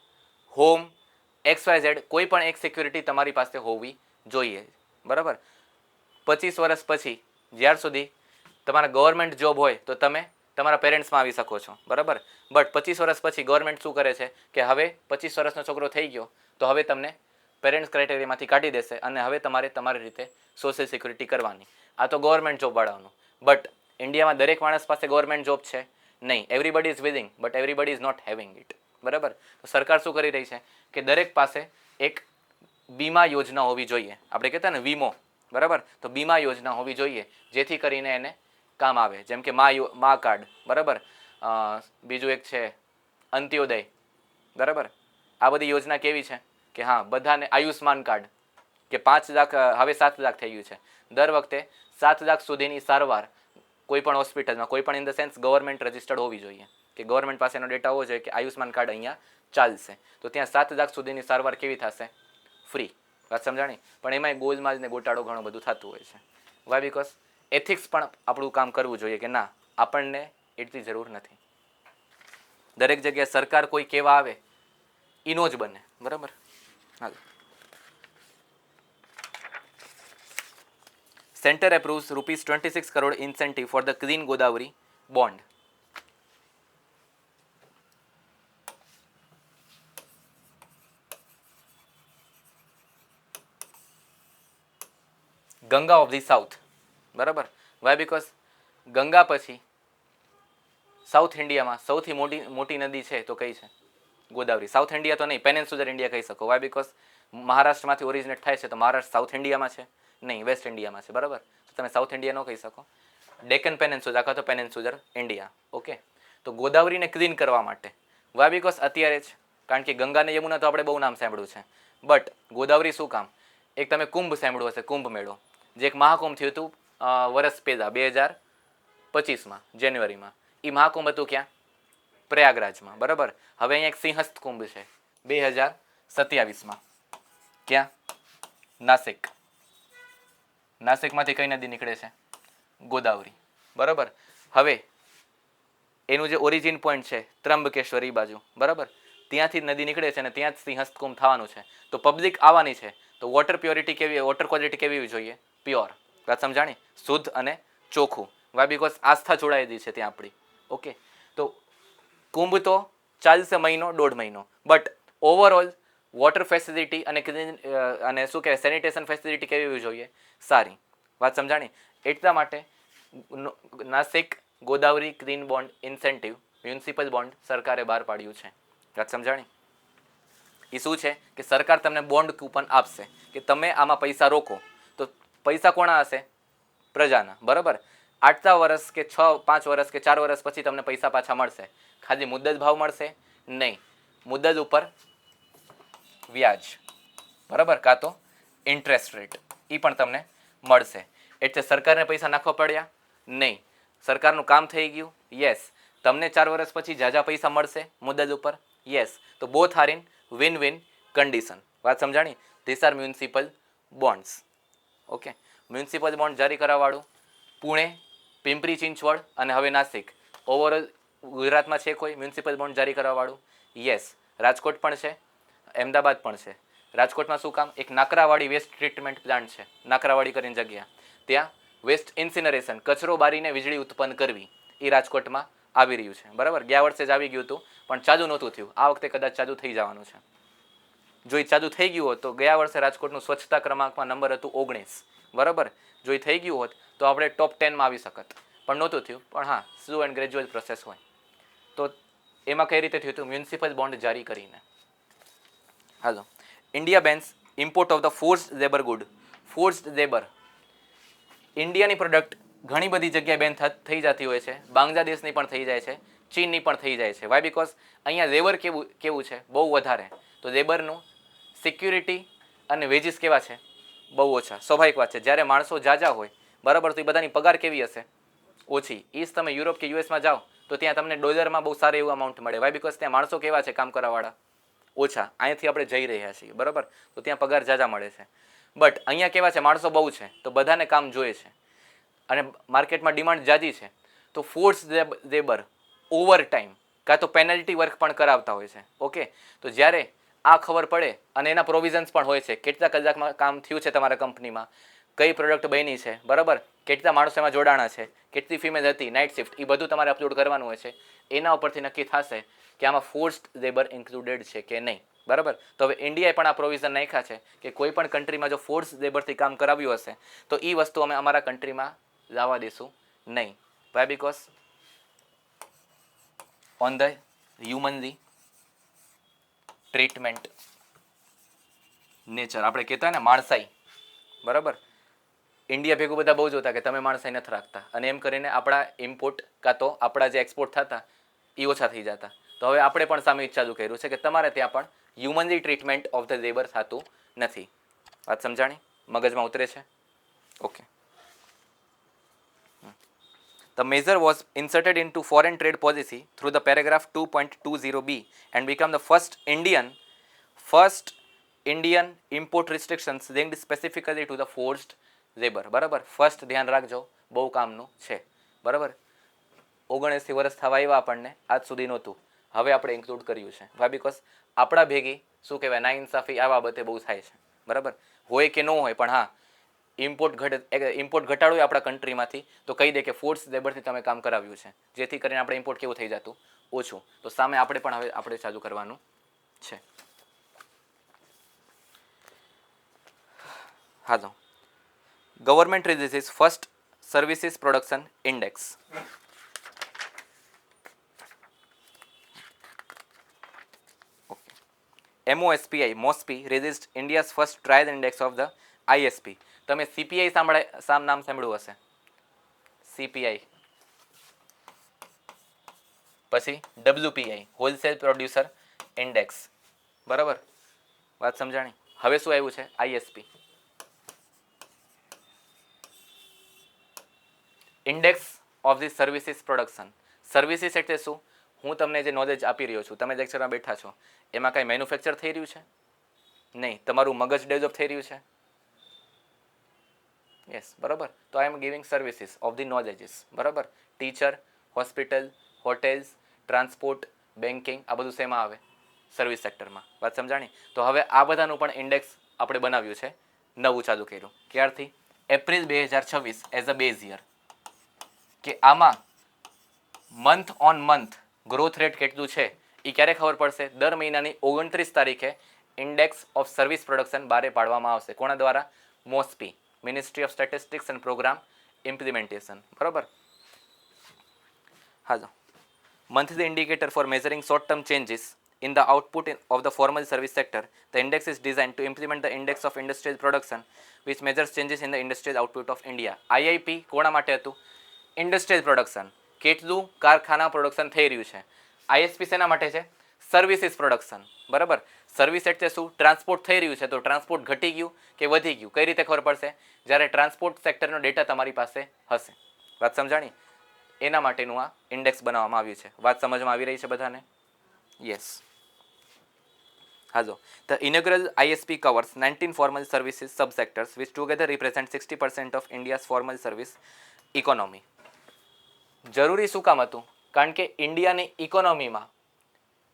home, XYZ કોઈ પણ એક સિક્યુરિટી તમારી પાસે હોવી જોઈએ. બરાબર. 25 વર્ષ પછી જ્યાર સુધી તમારા ગવર્મેન્ટ જોબ હોય તો તમે તમારા પેરેન્ટ્સમાં આવી શકો છો. બરાબર. બટ 25 વર્ષ પછી ગવર્મેન્ટ શું કરે છે કે હવે 25 વર્ષનો છોકરો થઈ ગયો તો હવે તમને પેરેન્ટ્સ ક્રાઇટેરિયામાંથી કાઢી દેશે અને હવે તમારે તમારી રીતે સોશિયલ સિક્યુરિટી કરવાની. આ તો ગવર્મેન્ટ જોબ વાળાનું. બટ ઇન્ડિયામાં દરેક માણસ પાસે ગવર્મેન્ટ જોબ છે નહીં. Everybody is willing but everybody is not having it. બરાબર. તો સરકાર શું કરી રહી છે કે દરેક પાસે એક બીમા યોજના હોવી જોઈએ. આપણે કહેતા ને વીમો. બરાબર. તો બીમા યોજના હોવી જોઈએ જેથી કરીને એને કામ આવે. જેમ કે મા કાર્ડ. બરાબર. બીજું એક છે અંત્યોદય. બરાબર. આ બધી યોજના કેવી છે કે હા બધાને આયુષ્માન કાર્ડ કે 5 લાખ હવે 7 લાખ થઈ ગયું છે. દર વખતે 7 લાખ સુધીની સારવાર કોઈ પણ હોસ્પિટલમાં કોઈ પણ in the sense government registered હોવી જોઈએ કે ગવર્મેન્ટ પાસેનો ડેટા હોવો જોઈએ કે આયુષ્માન કાર્ડ અહીંયા ચાલશે. તો ત્યાં 7 લાખ સુધીની સારવાર કેવી થશે? ફ્રી. વાત સમજાણી. પણ એમાંય ગોલમાલ ને ગોટાળો ઘણું બધું થતું હોય છે. વાય? બિકોઝ એથિક્સ પણ આપણું કામ કરવું જોઈએ કે ના આપણને એટલી જરૂર નથી. દરેક જગ્યાએ સરકાર કોઈ કહેવા આવે ઈનો જ બને. બરાબર. હાલો. Center approves rupees 26 crore incentive for the Clean Godavari bond. Ganga of the south. બરાબર. વાય? બિકોઝ ગંગા પછી સાઉથ ઇન્ડિયામાં સૌથી મોટી નદી છે તો કઈ છે? ગોદાવરી. સાઉથ ઇન્ડિયા તો નહીં, પેનેન્સ્યુલર ઇન્ડિયા કહી શકો. વાય? બિકોઝ મહારાષ્ટ્રમાંથી ઓરિજિનેટ થાય છે તો મહારાષ્ટ્ર સાઉથ ઇન્ડિયામાં છે નહીં, વેસ્ટ ઇન્ડિયામાં છે. બરાબર. તો તમે સાઉથ ઇન્ડિયા ન કહી શકો. ડેકન પેનેન્સ્યુલા અથવા તો પેનેન્સ્યુલર ઇન્ડિયા. ઓકે. તો ગોદાવરીને ક્લીન કરવા માટે. વાય? બિકોઝ અત્યારે જ કારણ કે ગંગા અને યમુના તો આપણે બહુ નામ સાંભળ્યું છે બટ ગોદાવરી શું કામ? એક તમે કુંભ સાંભળ્યું હશે, કુંભ મેળો જે એક મહાકુંભ થયું હતું વર્ષ પહેલાં 2025માં જાન્યુઆરીમાં. એ મહાકુંભ હતું ક્યાં? પ્રયાગરાજમાં. બરાબર. હવે અહીંયા એક સિંહસ્થ કુંભ છે 2027માં. ક્યાં? નાસિક. નાસિકમાંથી કઈ નદી નીકળે છે? ગોદાવરી. બરાબર. હવે એનું જે ઓરિજિન પોઈન્ટ છે ત્રંબકેશ્વર એ બાજુ. બરાબર. ત્યાંથી નદી નીકળે છે અને ત્યાં જ સિંહસ્થ કુંભ થવાનું છે. તો પબ્લિક આવવાની છે તો વોટર પ્યોરિટી કેવી, વોટર ક્વોલિટી કેવી હોવી જોઈએ? પ્યોર. વાત સમજાણી? શુદ્ધ અને ચોખ્ખું. વાય? બિકોઝ આસ્થા જોડાયેલી છે ત્યાં આપણી. ઓકે. તો કુંભ તો ચાલશે મહિનો 1.5 મહિનો બટ ઓવરઓલ વોટર ફેસિલિટી અને અને શું કહેવાય સેનિટેશન ફેસિલિટી કેવી હોવી જોઈએ? સારી. વાત સમજાણી? એટલા માટે Nashik Godavari clean bond incentive municipal bond સરકારે બહાર પાડ્યું છે. વાત સમજાણી? એ શું છે કે સરકાર તમને બોન્ડ કૂપન આપશે કે તમે આમાં પૈસા રોકો તો પૈસા કોના હશે? પ્રજાના. બરાબર. 8 વર્ષ કે 6, 5 વર્ષ કે 4 વર્ષ પછી તમને પૈસા પાછા મળશે. ખાલી મુદ્દત ભાવ મળશે નહીં, મુદ્દત ઉપર વ્યાજ. બરાબર. કાં તો ઇન્ટરેસ્ટ રેટ એ પણ તમને મળશે. એટલે સરકારને પૈસા નાખવા પડ્યા નહીં. સરકારનું કામ થઈ ગયું. યસ. તમને 4 વર્ષ પછી ઝાઝા પૈસા મળશે મુદ્દત ઉપર. યસ. તો both are in win win condition. વાત સમજાણી? These are municipal bonds. Okay. Municipal bond જારી કરાવવાળું પુણે, પિંપરી ચિંચવડ અને હવે નાસિક. ઓવરઓલ ગુજરાતમાં છે કોઈ મ્યુનિસિપલ બોન્ડ જારી કરાવવાળું? યસ. રાજકોટ પણ છે, અમદાવાદ પણ છે. રાજકોટમાં શું કામ? એક નાકરાવાડી વેસ્ટ ટ્રીટમેન્ટ પ્લાન્ટ છે, નાકરાવાડી કરીને જગ્યા. ત્યાં વેસ્ટ ઇન્સિનરેશન કચરો બારીને વીજળી ઉત્પન્ન કરવી એ રાજકોટમાં આવી રહ્યું છે. બરાબર. ગયા વર્ષે જ આવી ગયું હતું પણ ચાલુ નહોતું થયું. આ વખતે કદાચ ચાલુ થઈ જવાનું છે. જો એ ચાલુ થઈ ગયું હોત તો ગયા વર્ષે રાજકોટનું સ્વચ્છતા ક્રમાંકમાં નંબર હતું 19. બરાબર. જો એ થઈ ગયું હોત તો આપણે ટોપ 10માં આવી શકત પણ નહોતું થયું. પણ હા, સ્લો એન્ડ ગ્રેજ્યુઅલ પ્રોસેસ હોય. તો એમાં કઈ રીતે થયું હતું? મ્યુનિસિપલ બોન્ડ જારી કરીને. હાલો. India bans import of the forced labour good. Forced labour ઇન્ડિયાની પ્રોડક્ટ ઘણી બધી જગ્યાએ બેન થઈ જતી હોય છે. બાંગ્લાદેશની પણ થઈ જાય છે, ચીનની પણ થઈ જાય છે. વાય? બિકોઝ અહીંયા લેબર કેવું છે? બહુ વધારે. તો લેબરનું સિક્યુરિટી અને વેજીસ કેવા છે? બહુ ઓછા. સ્વાભાવિક વાત છે. જ્યારે માણસો જાજા હોય બરાબર તો એ બધાની પગાર કેવી હશે? ઓછી. એ જ તમે યુરોપ કે યુએસમાં જાઓ તો ત્યાં તમને ડોલરમાં બહુ સારું એવું અમાઉન્ટ મળે. વાય? બિકોઝ ત્યાં માણસો કેવા છે? કામ કરવાવાળા ઓછા. અહીંયાથી આપણે જઈ રહ્યા છીએ. બરાબર. તો ત્યાં પગાર જાજા મળે છે. બટ અહીંયા કેવા છે, માણસો બહુ છે તો બધાને કામ જોઈએ છે અને માર્કેટમાં ડિમાન્ડ જાજી છે, તો ફોર્સ લેબર ઓવર ટાઈમ કાં તો પેનલ્ટી વર્ક પણ કરાવતા હોય છે. ઓકે, તો જ્યારે આ ખબર પડે અને એના પ્રોવિઝન્સ પણ હોય છે, કેટલા કલાકમાં કામ થયું છે તમારા કંપનીમાં, કઈ પ્રોડક્ટ બની છે, બરાબર, કેટલા માણસો એમાં જોડાણા છે, કેટલી ફિમેલ હતી, નાઇટ શિફ્ટ, એ બધું તમારે અપલોડ કરવાનું હોય છે. એના ઉપરથી નક્કી થશે કે આમાં ફોર્સ્ડ લેબર ઇન્ક્લુડેડ છે કે નહીં. બરાબર, તો હવે ઇન્ડિયાએ પણ આ પ્રોવિઝન નાખ્યા છે કે કોઈ પણ કન્ટ્રીમાં જો ફોર્સ લેબરથી કામ કરાવ્યું હશે તો એ વસ્તુ અમે અમારા કન્ટ્રીમાં લાવવા દઈશું નહીં. Why? Because on the humanly treatment nature, આપણે કહેતા ને માણસાઈ, બરાબર, ઇન્ડિયા ભેગું બધા બહુ જોતા કે તમે માણસાઈ નથી રાખતા, અને એમ કરીને આપણા ઇમ્પોર્ટ કાં તો આપણા જે એક્સપોર્ટ થતા એ ઓછા થઈ જતા. તો હવે આપણે પણ સામે ચાલુ કર્યું છે કે તમારે ત્યાં પણ હ્યુમનલી ટ્રીટમેન્ટ ઓફ ધ લેબર થતું નથી. વાત સમજાણી? મગજમાં ઉતરે છે? Okay. The measure was inserted into foreign trade policy through the paragraph 2.20b and become the first Indian import restrictions linked specifically to the forced labor. બરાબર, ફર્સ્ટ ધ્યાન રાખજો, બહુ કામનું છે. બરાબર, 79 વર્ષ થવા આવ્યા આપણને, આજ સુધી નહોતું, હવે આપણે ઇન્ક્લુડ કર્યું છે. વાય? બીકોઝ આપણા ભેગી શું કહેવાય, નાઇન્સાફી આ બાબતે બહુ થાય છે. બરાબર, હોય કે ન હોય, પણ હા, ઇમ્પોર્ટ ઘટાડો આપણા કન્ટ્રીમાંથી તો કહી દે કે ફોર્સ લેબરથી તમે કામ કરાવ્યું છે, જેથી કરીને આપણે ઇમ્પોર્ટ કેવું થઈ જતું, ઓછું. તો સામે આપણે પણ હવે આપણે ચાલુ કરવાનું છે. હાલો, government releases first services production index. MOSPI released India's first trial index of the ISP. તમે CPI નામ સાંભળ્યું હશે, CPI, પછી WPI હોલસેલ પ્રોડ્યુસર ઇન્ડેક્સ. બરાબર, વાત સમજાણી? હવે શું આવ્યું છે? ISP, index of the services production. Services એટલે શું? હું તમને જે નોલેજ આપી રહ્યો છું, તમે લેક્ચરમાં બેઠા છો, એમાં કાંઈ મેન્યુફેક્ચર થઈ રહ્યું છે? નહીં. તમારું મગજ ડેવલપ થઈ રહ્યું છે? યસ, બરાબર. તો I am giving services of the knowledges. બરાબર, teacher, hospital, hotels, transport, banking, આ બધું શેમાં આવે? સર્વિસ સેક્ટરમાં. વાત સમજાણી? તો હવે આ બધાનું પણ ઇન્ડેક્સ આપણે બનાવ્યું છે, નવું ચાલુ કર્યું. ક્યારથી? April 2026 as a base year. કે આમાં month on month growth rate કેટલું છે એ ક્યારે ખબર પડશે? દર મહિનાની 29 તારીખે ઇન્ડેક્સ ઓફ સર્વિસ પ્રોડક્શન બહાર પાડવામાં આવશે. કોના દ્વારા? MOSPI, ministry of statistics and programme implementation. બરાબર, હાલો. Monthly indicator for measuring short term changes in the output of the formal service sector. The index is designed to implement the index of industrial production which measures changes in the industrial output of India. IIP કોના માટે હતું? Industrial production, કેટલું કારખાના production થઈ રહ્યું છે. ISP શેના માટે છે? Services production. બરાબર, સર્વિસ એટલે શું? ટ્રાન્સપોર્ટ થઈ રહ્યું છે, તો ટ્રાન્સપોર્ટ ઘટી ગયું કે વધી ગયું, કઈ રીતે ખબર પડશે? જ્યારે ટ્રાન્સપોર્ટ સેક્ટરનો ડેટા તમારી પાસે હશે. વાત સમજાણી? એના માટેનું આ ઇન્ડેક્સ બનાવવામાં આવ્યું છે. વાત સમજમાં આવી રહી છે બધાને? Yes. Hello, the inaugural ISP covers 19 formal services subsectors which together represent 60% of India's formal service economy. જરૂરી શું કામ હતું? કારણ કે ઇન્ડિયાની ઇકોનોમીમાં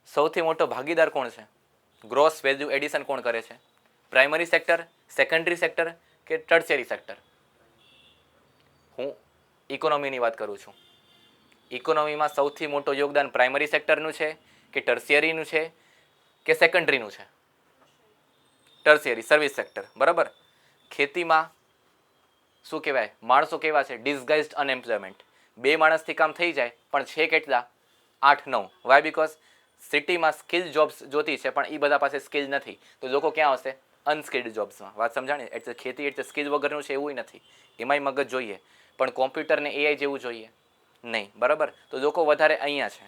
સૌથી મોટો ભાગીદાર કોણ છે? ગ્રોસ વેલ્યુ એડિશન કોણ કરે છે? પ્રાઇમરી સેક્ટર, સેકન્ડરી સેક્ટર કે ટર્શિયરી સેક્ટર? હું ઇકોનોમીની વાત કરું છું. ઇકોનોમીમાં સૌથી મોટો યોગદાન પ્રાઇમરી સેક્ટરનું છે કે ટર્શિયરીનું છે કે સેકન્ડરીનું છે? ટર્શિયરી, સર્વિસ સેક્ટર. બરાબર, ખેતીમાં શું કહેવાય? માણસો કેવા છે? ડિસગાઇઝડ અનએમ્પ્લોયમેન્ટ. 2 માણસથી કામ થઈ જાય પણ છે કેટલા? 8-9. વાય? બીકોઝ સિટીમાં સ્કિલ જોબ્સ જોતી છે પણ એ બધા પાસે સ્કિલ નથી, તો લોકો ક્યાં આવશે? અનસ્કિલ્ડ જોબ્સમાં. વાત સમજાણી? એટલે ખેતી એટલે સ્કિલ વગરનું છે એવું નથી, એમાંય મગજ જોઈએ, પણ કોમ્પ્યુટરને AI જેવું જોઈએ નહીં. બરાબર, તો લોકો વધારે અહીંયા છે.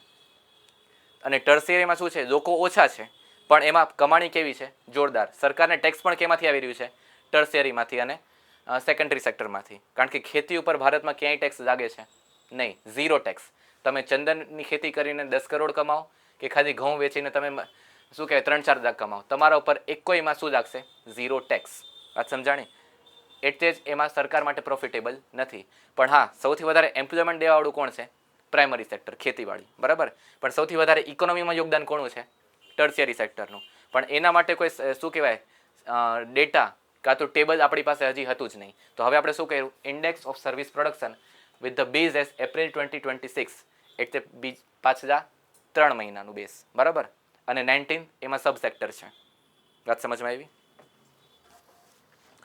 અને ટર્શિયરીમાં શું છે? લોકો ઓછા છે પણ એમાં કમાણી કેવી છે? જોરદાર. સરકારને ટેક્સ પણ કેમાંથી આવી રહ્યું છે? ટર્શિયરીમાંથી અને સેકન્ડરી સેક્ટરમાંથી. કારણ કે ખેતી ઉપર ભારતમાં ક્યાંય ટેક્સ લાગે છે નહીં, 0 ટેક્સ. તમે ચંદનની ખેતી કરીને 10 કરોડ કમાઓ કે ખાલી ઘઉં વેચીને તમે શું કહેવાય 3-4 લાખ કમાઓ, તમારા ઉપર એકોયમાં શું લાગશે? 0 ટેક્સ. વાત સમજાણી? એટલે જ એમાં સરકાર માટે પ્રોફિટેબલ નથી. પણ હા, સૌથી વધારે એમ્પ્લોયમેન્ટ દેવાવાળું કોણ છે? પ્રાઇમરી સેક્ટર, ખેતીવાડી, બરાબર. પણ સૌથી વધારે ઇકોનોમીમાં યોગદાન કોનું છે? ટર્શિયરી સેક્ટરનું. પણ એના માટે કોઈ શું કહેવાય ડેટા કાં તો ટેબલ આપણી પાસે હજી હતું જ નહીં. તો હવે આપણે શું કર્યું? Index of service production with the base S April 2026, એટલે પાછલા 3 મહિનાનું બેઝ, બરાબર. અને 19 એમાં સબ સેક્ટર છે. વાત સમજમાં આવી?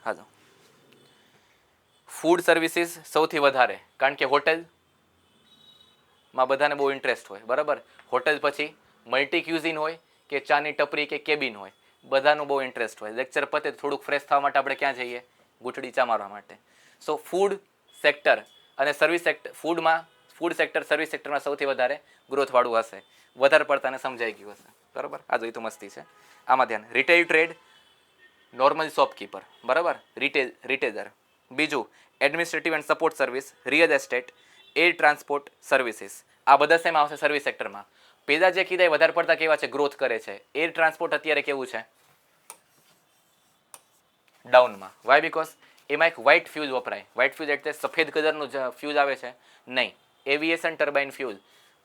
હાલો. ફૂડ સર્વિસીસ સૌથી વધારે, કારણ કે હોટેલમાં બધાને બહુ ઇન્ટરેસ્ટ હોય, બરાબર. હોટેલ પછી મલ્ટી ક્યુઝિન હોય કે ચાની ટપરી કે કેબિન હોય, બધાનું બહુ ઇન્ટરેસ્ટ હોય. લેક્ચર પતે થોડુંક ફ્રેશ થવા માટે આપણે ક્યાં જઈએ? ગુઠડી ચા મારવા માટે. સો ફૂડ સેક્ટર અને service sector, food sector service સેક્ટરમાં સૌથી વધારે ગ્રોથવાળું હશે. વધારે પડતાને સમજાઈ ગયું હશે, બરાબર. આ જોઈ તો મસ્તી છે. આમાં ધ્યાન. રિટેલ ટ્રેડ, નોર્મલ શોપકીપર, બરાબર. રિટેલર. બીજું administrative and support service, real estate, air transport services. આ બધા શેમાં આવશે? સર્વિસ સેક્ટરમાં. પેલા જે કીધા એ વધારે પડતા કેવા છે? ગ્રોથ કરે છે. એર ટ્રાન્સપોર્ટ અત્યારે કેવું છે? ડાઉનમાં. વાય? બીકોઝ એમાં એક વ્હાઇટ ફ્યુઝ વપરાય. વ્હાઇટ ફ્યુઝ એટલે સફેદ કલરનું ફ્યુઝ આવે છે? નહીં, એવિએશન ટર્બાઇન ફ્યુઝ.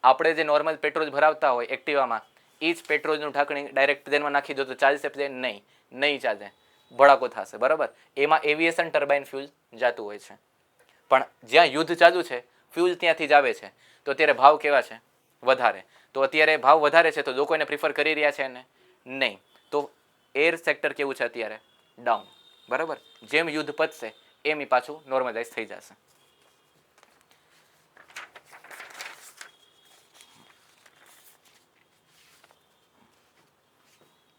આપણે જે નોર્મલ પેટ્રોલ ભરાવતા હોય એક્ટિવામાં, એ જ પેટ્રોલનું ઢાંકણી ડાયરેક્ટ પ્લેનમાં નાખી દો તો ચાલશે પ્લેન? નહીં ચાલે, ભડાકો થશે, બરાબર. એમાં એવિએશન ટર્બાઇન ફ્યુઝ જતું હોય છે. પણ જ્યાં યુદ્ધ ચાલુ છે, ફ્યુઝ ત્યાંથી જ આવે છે. તો અત્યારે ભાવ કેવા છે? વધારે. તો અત્યારે ભાવ વધારે છે તો લોકો એને પ્રિફર કરી રહ્યા છે ને? નહીં. તો એર સેક્ટર કેવું છે અત્યારે? ડાઉન, બરાબર. જેમ યુદ્ધ પતશે એમ એ પાછું નોર્મલાઇઝ થઈ જશે.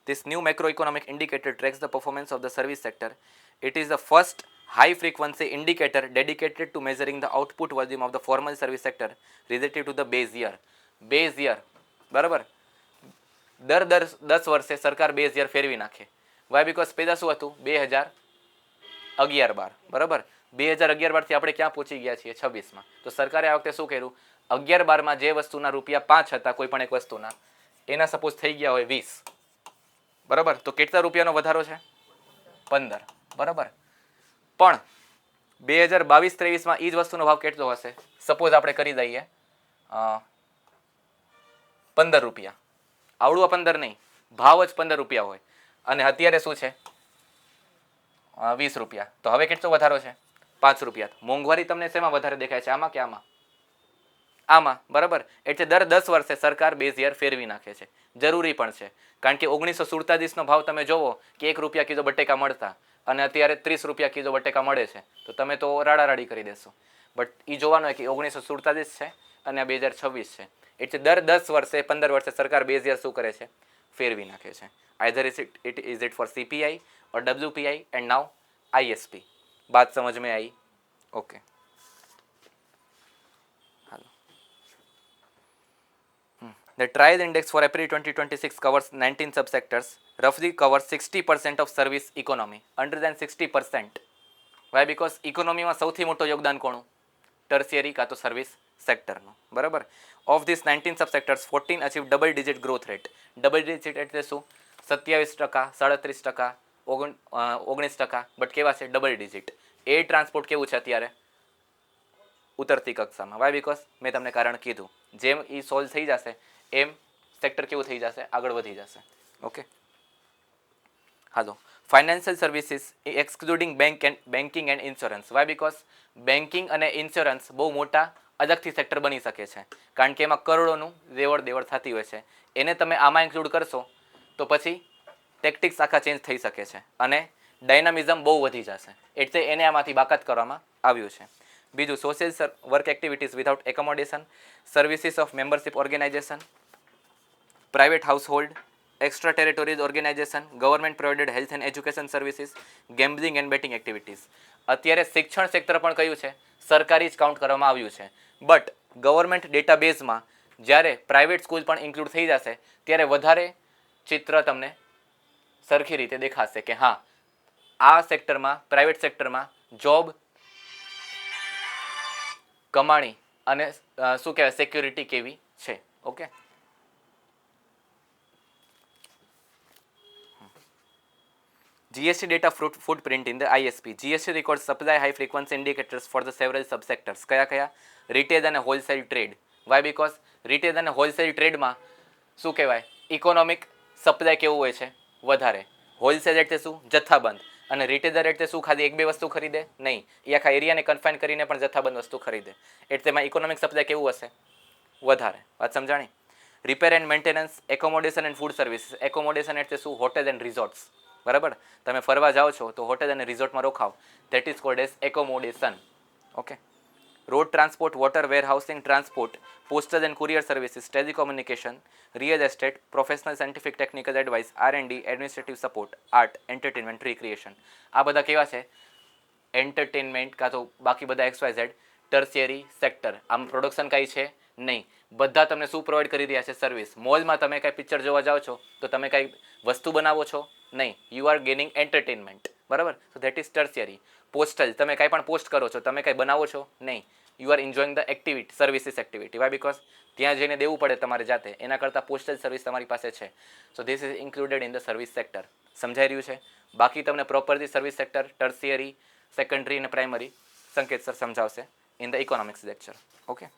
This new macroeconomic indicator tracks the performance of the service sector. It is the first high frequency indicator dedicated to measuring the output volume of the formal service sector relative to the base year. Base year, બરાબર. દર 10 વર્ષે સરકાર base year ફેરવી નાખે. Y? Because પહેલાં શું હતું? 2011-12, બરાબર. 2011-12થી આપણે ક્યાં પહોંચી ગયા છીએ? 26માં. તો સરકારે આ વખતે શું કર્યું? 11-12માં જે વસ્તુના રૂપિયા 5 હતા કોઈ પણ એક વસ્તુના, એના સપોઝ થઈ ગયા હોય 20, બરાબર. તો કેટલા રૂપિયાનો વધારો છે? 15, બરાબર. પણ 2022-23માં એ જ વસ્તુનો ભાવ કેટલો હશે? સપોઝ આપણે કરી દઈએ 15 રૂપિયા. આવડું 15 નહીં, ભાવ જ 15 રૂપિયા હોય. અને અત્યારે શું છે? 20 રૂપિયા. તો હવે કેટલો વધારો છે? 5 રૂપિયા. મોંઘવારી તમને શેમાં વધારે દેખાય છે? આમાં કે આમાં? આમાં, બરાબર. એટલે દર 10 વર્ષે સરકાર બેઝ યર ફેરવી નાખે છે. જરૂરી પણ છે, કારણ કે 1947નો ભાવ તમે જોવો કે 1 રૂપિયા કિલો બટેકા મળતા અને અત્યારે 30 રૂપિયા કિલો બટેકા મળે છે, તો તમે તો રાડારાડી કરી દેશો. બટ એ જોવાનું હોય કે 1947 છે અને આ 2026 છે. એટલે દર 10 વર્ષે 15 વર્ષે સરકાર બેઝ યર શું કરે છે? ફેરવી નાખે છે. Either is it for CPI और डब्ल्यूपीआई एंड नाउ आईएसपी. बात समझ में आई? Okay. The trial index for April 2026 covers 19 subsectors, roughly covers 60% of service economy. Under than 60%. Why? Because economy માં સૌથી મોટું યોગદાન કોનું? ટર્શિયરી કાં તો સર્વિસ સેક્ટરનું, બરાબર. Of this 19 સબસેક્ટર્સ 14 achieve double digit growth rate. Double digit એટલે શું? 27%, 37%, 19%, બટ કેવા છે? Double digit. એર ટ્રાન્સપોર્ટ કેવું છે અત્યારે? ઉતરતી કક્ષામાં. વાય? બીકોઝ મેં તમને કારણ કીધું, જેમ એ સોલ્વ થઈ જશે એમ સેક્ટર કેવું થઈ જશે? આગળ વધી જશે. ઓકે. હાલો. Financial services excluding banking and insurance. Why? Because banking અને ઇન્સ્યોરન્સ બહુ મોટા અલગથી સેક્ટર બની શકે છે, કારણ કે એમાં કરોડોનું લેવડ દેવડ થતી હોય છે. એને તમે આમાં ઇન્ક્લુડ કરશો તો પછી ટેક્ટિક્સ આખા ચેન્જ થઈ શકે છે અને ડાયનામિઝમ બહુ વધી જશે. એટલે એને આમાંથી બાકાત કરવામાં આવ્યું છે. બીજું social work activities without accommodation, services of membership organisation, private household, extra territories organisation, government provided health and education services, gambling and betting activities. અત્યારે શિક્ષણ સેક્ટર પણ કયું છે? સરકારી જ કાઉન્ટ કરવામાં આવ્યું છે. બટ ગવર્મેન્ટ ડેટાબેઝમાં જ્યારે પ્રાઇવેટ સ્કૂલ પણ ઇન્ક્લુડ થઈ જશે ત્યારે વધારે ચિત્ર તમને સરખી રીતે દેખાશે કે હા, આ સેક્ટરમાં, પ્રાઇવેટ સેક્ટરમાં જોબ, કમાણી અને શું કહેવાય સિક્યુરિટી કેવી છે. Okay. GST data footprint in the ISP. GST records supply high frequency indicators for the several subsectors. કયા રિટેલ અને wholesale trade. Why because retail અને હોલસેલ ટ્રેડમાં શું કહેવાય, ઇકોનોમિક સપ્લાય કેવું હોય છે, વધારે. હોલસેલ એટલે શું, જથ્થાબંધ. અને રિટેલર એટલે શું, ખાલી એક બે વસ્તુ ખરીદે નહીં, એ આખા એરિયાને કન્ફાઇન કરીને પણ જથ્થાબંધ વસ્તુ ખરીદે. એટલે તેમાં ઇકોનોમિક સપ્લાય કેવું હશે, વધારે. વાત સમજાણી. Repair and maintenance, accommodation and food services. Accommodation એટલે શું, હોટેલ એન્ડ રિઝોર્ટ્સ. બરાબર, તમે ફરવા જાઓ છો તો હોટેલ અને રિઝોર્ટમાં રોકાવ, that is called as accommodation. Okay. Road transport, water warehousing transport, postal and courier services, telecommunication, real estate, professional scientific technical advice, R&D, administrative support, art, entertainment, recreation. આ બધા કેવા છે, એન્ટરટેનમેન્ટ કાં તો બાકી બધા XYZ ટર્શિયરી સેક્ટર. આમ production કાંઈ છે નહીં. બધા તમને શું પ્રોવાઈડ કરી રહ્યા છે, સર્વિસ. મોલમાં તમે કાંઈ પિક્ચર જોવા જાઓ છો તો તમે કાંઈ વસ્તુ બનાવો છો નહીં, યુ આર ગેનિંગ એન્ટરટેનમેન્ટ. બરાબર, so that is tertiary. Postal, તમે કાંઈ પણ પોસ્ટ કરો છો, તમે કાંઈ બનાવો છો નહીં, you are enjoying the activity, services activity. Why because ત્યાં જઈને દેવું પડે તમારે જાતે, એના કરતાં પોસ્ટલ સર્વિસ તમારી પાસે છે. So this is included in the service sector. સમજાઈ રહ્યું છે? બાકી તમને પ્રોપરલી સર્વિસ સેક્ટર, ટર્શિયરી, સેકન્ડરી અને પ્રાઇમરી સંકેત સર સમજાવશે in the economics lecture. Okay.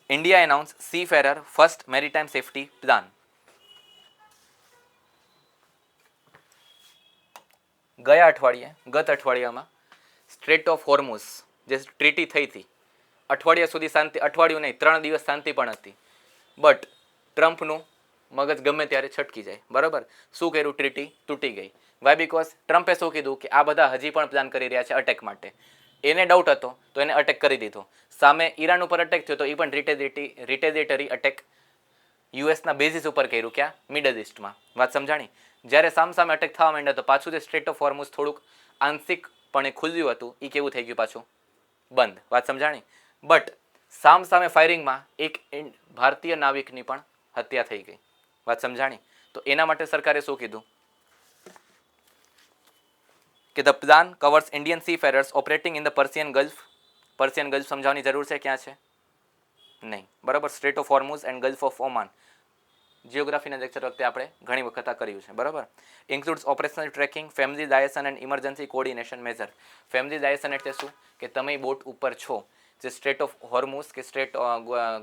India announced Seafarer First Maritime Safety Plan. ગત અઠવાડિયામાં સ્ટ્રેટ ઓફ હોર્મુઝ જે ટ્રીટી થઈ હતી, અઠવાડિયા સુધી શાંતિ, અઠવાડિયું નહીં 3 દિવસ શાંતિ પણ હતી. બટ ટ્રમ્પનું મગજ ગમે ત્યારે છટકી જાય. બરાબર, શું કર્યું, ટ્રીટી તૂટી ગઈ. વાય બીકોઝ ટ્રમ્પે શું કીધું કે આ બધા હજી પણ પ્લાન કરી રહ્યા છે અટેક માટે. એને ડાઉટ હતો તો એને અટેક કરી દીધો. સામે ઈરાન ઉપર અટેક થયો તો એ પણ રિટેલિએટરી અટેક યુએસના બેઝિસ ઉપર કર્યું. ક્યાં, મિડલ ઇસ્ટમાં. વાત સમજાણી. જ્યારે સામસામે અટેક થવા માંડ્યા તો પાછું જે સ્ટ્રેટ ઓફ હોર્મુઝ થોડુંક આંશિકપણે ખુલ્યું હતું એ કેવું થઈ ગયું, પાછું બંધ. વાત સમજાણી. બટ સામસામે ફાયરિંગમાં એક ભારતીય નાવિકની પણ હત્યા થઈ ગઈ. વાત સમજાણી. તો એના માટે સરકારે શું કીધું કે the plan covers Indian seafarers operating in the Persian Gulf. Persian Gulf સમજાવવાની જરૂર છે, ક્યાં છે, નહીં. બરાબર, strait of Hormuz and Gulf of Oman. જિયોગ્રાફીના લેક્ચર વખતે આપણે ઘણી વખત આ કર્યું છે. બરાબર. Includes operational tracking, family liaison and emergency coordination major. Family liaison એટલે શું કે તમે બોટ ઉપર છો, જે સ્ટ્રેટ ઓફ હોર્મુઝ કે સ્ટ્રેટ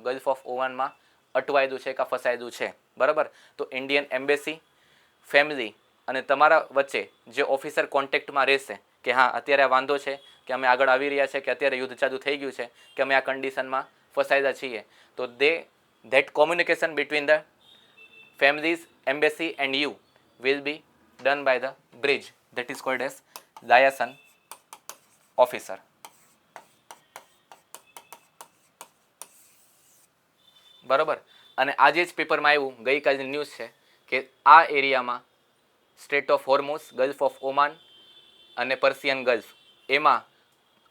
ગલ્ફ ઓફ ઓમાનમાં અટવાયેલું છે કે ફસાયેલું છે. બરાબર, તો ઇન્ડિયન એમ્બેસી, ફેમિલી અને તમારા વચ્ચે જે ઓફિસર કોન્ટેક્ટમાં રહેશે કે હા અત્યારે આ વાંધો છે, કે અમે આગળ આવી રહ્યા છે, કે અત્યારે યુદ્ધ ચાલુ થઈ ગયું છે, કે અમે આ કન્ડિશનમાં ફસાયેલા છીએ, તો that communication between the families, embassy and you will be done by the bridge that is called as liaison officer. બરાબર. અને આજે જ પેપરમાં આવ્યું, ગઈકાલની ન્યૂઝ છે કે આ એરિયામાં strait of Hormuz, Gulf of Oman અને પર્શિયન ગલ્ફ, એમાં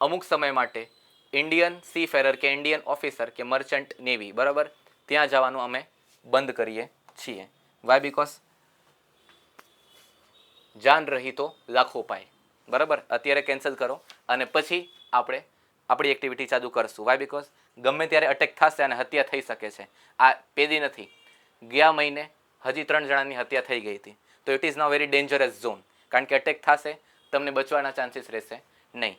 અમુક સમય માટે ઇન્ડિયન સીફેરર કે ઇન્ડિયન ઓફિસર કે મર્ચન્ટ નેવી, બરાબર, ત્યાં જવાનું અમે બંધ કરીએ છીએ. વાય બીકોઝ જાન રહી તો લાખો પાય. બરાબર, અત્યારે કેન્સલ કરો અને પછી આપણે આપણી એક્ટિવિટી ચાલુ કરશું. વાય બીકોઝ ગમે ત્યારે અટેક થશે અને હત્યા થઈ શકે છે. આ પેદી નથી, ગયા મહિને હજી 3 જણાની હત્યા થઈ ગઈ હતી. તો it is now very dangerous zone, કારણ કે અટેક થશે, તમને બચવાના ચાન્સીસ રહેશે નહીં.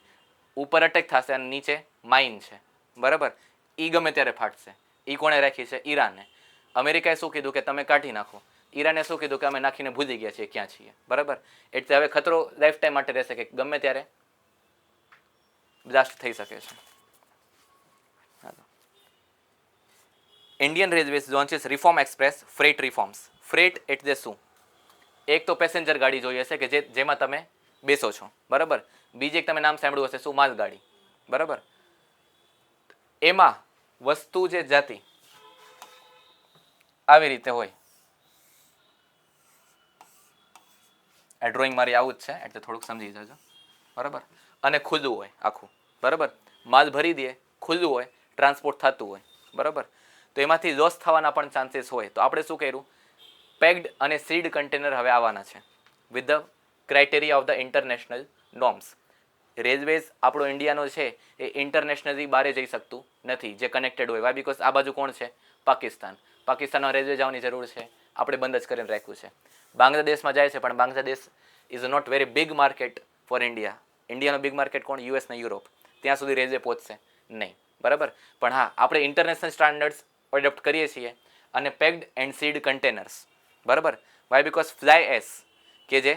ઉપર અટેક થશે અને નીચે માઇન છે. બરાબર, એ ગમે ત્યારે ફાટશે. એ કોણે રાખી છે, ઈરાને. અમેરિકાએ શું કીધું કે તમે કાઢી નાખો, ઈરાને શું કીધું કે અમે નાખીને ભૂલી ગયા છીએ ક્યાં છીએ. બરાબર, એટલે હવે ખતરો લાઈફ ટાઈમ માટે રહેશે કે ગમે ત્યારે બ્લાસ્ટ થઈ શકે છે. Indian Railways launches reform express freight reforms. Freight એટલે શું, એક તો પેસેન્જર ગાડી જોઈએ છે કે જેમાં તમે બેસો છો. બરાબર, બીજી એક તમે નામ સાંભળ્યું હશે, શું, માલગાડી. બરાબર, એમાં વસ્તુ જે જાતી આવી રીતે હોય. આ ડ્રોઈંગ મારી આવું જ છે એટલે થોડુંક સમજી જજો. બરાબર, અને ખુલ્લું હોય આખું. બરાબર, માલ ભરી દે, ખુલ્લું હોય, ટ્રાન્સપોર્ટ થતું હોય. બરાબર, તો એમાંથી લોસ થવાના પણ ચાન્સીસ હોય. તો આપણે શું કર્યું, પેક્ડ અને સીલ્ડ કન્ટેનર હવે આવવાના છે with the criteria of the international norms. Railways આપણો ઇન્ડિયાનો છે એ ઇન્ટરનેશનલી બહાર જઈ શકતું નથી જે કનેક્ટેડ હોય. વાય બિકોઝ આ બાજુ કોણ છે? પાકિસ્તાન. પાકિસ્તાનમાં રેલવે જવાની જરૂર છે, આપણે બંધ જ કરીને રાખ્યું છે. બાંગ્લાદેશમાં જાય છે, પણ Bangladesh is not very big market for India. ઇન્ડિયાનો બિગ માર્કેટ કોણ? યુએસ ને યુરોપ. ત્યાં સુધી રેલવે પહોંચશે નહીં. બરાબર. પણ હા, આપણે ઇન્ટરનેશનલ સ્ટાન્ડર્ડ્સ એડોપ્ટ કરીએ છીએ અને પેક્ડ એન્ડ સીડ કન્ટેનર્સ. બરાબર. વાય બિકોઝ ફ્લાય એસ કે જે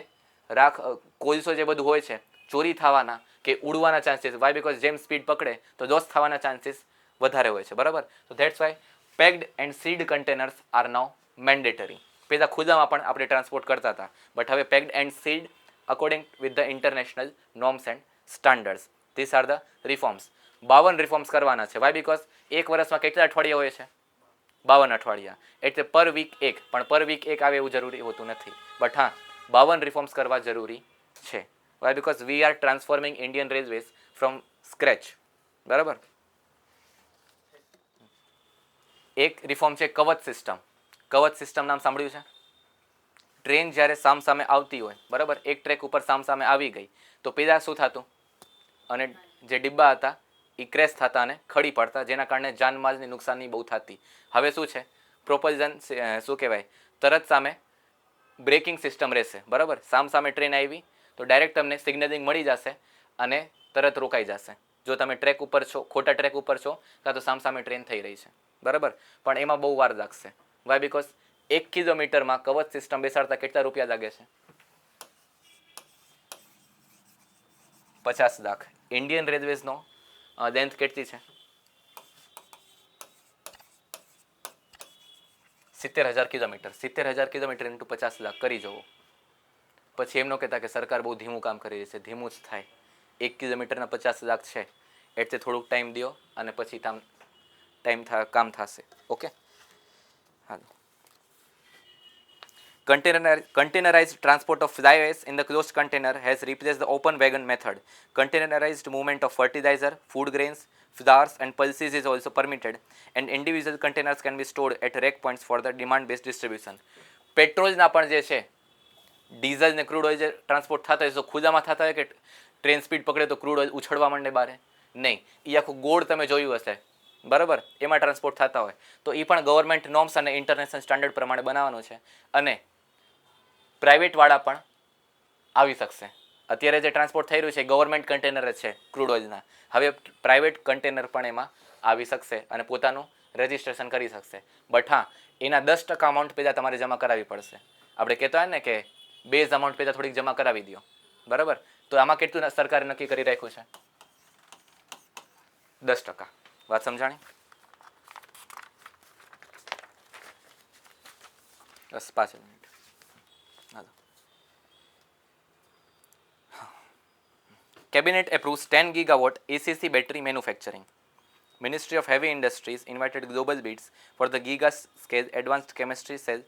કોલસો જે બધું હોય છે ચોરી થવાના કે ઉડવાના ચાન્સીસ. વાય બિકોઝ જેમ સ્પીડ પકડે તો લોસ થવાના ચાન્સીસ વધારે હોય છે. બરાબર. તો that's why packed and seed containers are now mandatory. પહેલાં ખુલ્લામાં પણ આપણે ટ્રાન્સપોર્ટ કરતા હતા, બટ હવે packed and seed according with the international norms and standards. This are the reforms. 52 reforms કરવાના છે. વાય બિકોઝ એક વર્ષમાં કેટલા અઠવાડિયા હોય છે? 52 અઠવાડિયા. એટલે પર વીક એક, પણ પર વીક એક આવે એવું જરૂરી હોતું નથી. બટ હા, 52 રિફોર્મ્સ કરવા જરૂરી છે. Why because we are transforming Indian railways from scratch. બરાબર. એક રિફોર્મ છે કવચ સિસ્ટમ. કવચ સિસ્ટમ નામ સાંભળ્યું છે? ટ્રેન જ્યારે સામસામે આવતી હોય, બરાબર, એક ટ્રેક ઉપર સામસામે આવી ગઈ તો પહેલાં શું થતું? અને જે ડિબ્બા હતા એ ક્રેશ થતા અને ખડી પડતા, જેના કારણે જાનમાલની નુકસાની બહુ થતી. હવે શું છે? પ્રોપલ્ઝન શું કહેવાય, તરત સામે બ્રેકિંગ સિસ્ટમ રહેશે. બરાબર. સામે ટ્રેન આવી તો ડાયરેક્ટ તમને સિગ્નલિંગ મળી જશે અને તરત રોકાઈ જશે. જો તમે ટ્રેક ઉપર છો, ખોટા ટ્રેક ઉપર છો, કાં તો સામે ટ્રેન થઈ રહી છે. બરાબર. પણ એમાં બહુ વાર લાગશે. વાય બિકોઝ 1 કિલોમીટરમાં કવચ સિસ્ટમ બેસાડતા કેટલા રૂપિયા લાગે છે? 50 લાખ. ઇન્ડિયન રેલવેઝનો લેન્થ કેટલી છે? 70,000 કિલોમીટર. 70,000 કિલોમીટર ઇન્ટુ 50 લાખ કરી જવો. પછી એમ ન કહેતા કે સરકાર બહુ ધીમું કામ કરી રહી છે. ધીમું જ થાય. 1 કિલોમીટરના 50 લાખ છે એટલે થોડુંક ટાઈમ દો અને પછી કામ થશે. Okay. Hello. Containerized transport of fly ash in the closed container has replaced the open wagon method. Containerized movement of fertilizer, food grains, flowers and pulses is also permitted, and individual containers can be stored at rack points for the demand-based distribution. પેટ્રોલના પણ જે છે, diesel ને crude oil જે transport થતા હોય તો ખુલ્લામાં થતા હોય કે ટ્રેન સ્પીડ પકડે તો ક્રૂડ ઓઇલ ઉછળવા માંડે બારે? નહીં. એ આખું ગોળ તમે જોયું હશે. બરાબર. એમાં ટ્રાન્સપોર્ટ થતા હોય તો એ પણ ગવર્મેન્ટ નોર્મ્સ અને ઇન્ટરનેશનલ સ્ટાન્ડર્ડ પ્રમાણે બનાવવાનું છે. અને પ્રાઇવેટવાળા પણ આવી શકશે. અત્યારે જે ટ્રાન્સપોર્ટ થઈ રહ્યું છે ગવર્મેન્ટ કન્ટેનર જ છે ક્રૂડ ઓઇલના. હવે પ્રાઇવેટ કન્ટેનર પણ એમાં આવી શકશે અને પોતાનું રજિસ્ટ્રેશન કરી શકશે. બટ હા, એના 10% અમાઉન્ટ પહેલાં તમારે જમા કરાવવી પડશે. આપણે કહેતા હોય ને કે બેઝ અમાઉન્ટ પહેલાં થોડીક જમા કરાવી દો. બરાબર. તો આમાં કેટલું સરકારે નક્કી કરી રાખ્યું છે? 10%. વાત સમજાણી? બસ 5 minute. Hello. Cabinet approves 10 gigawatt ACC battery manufacturing. Ministry of Heavy Industries invited global bids for the giga-scale advanced chemistry cell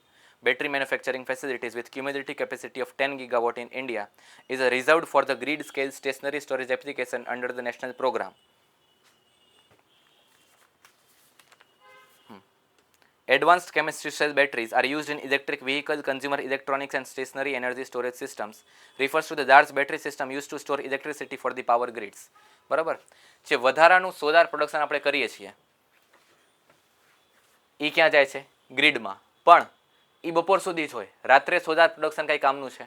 battery manufacturing facilities with cumulative capacity of 10 gigawatt in India is reserved for the grid-scale stationary storage application under the national program. Advanced chemistry cell batteries are used in electric vehicle, consumer electronics and stationary energy storage systems. Refers to the large battery system used to store electricity for the power grids. બરાબર. જે વધારાનું solar production આપણે કરીએ છીએ એ ક્યાં જાય છે? ગ્રીડમાં. પણ એ બપોર સુધી જ હોય. રાત્રે સોલાર પ્રોડક્શન કંઈ કામનું છે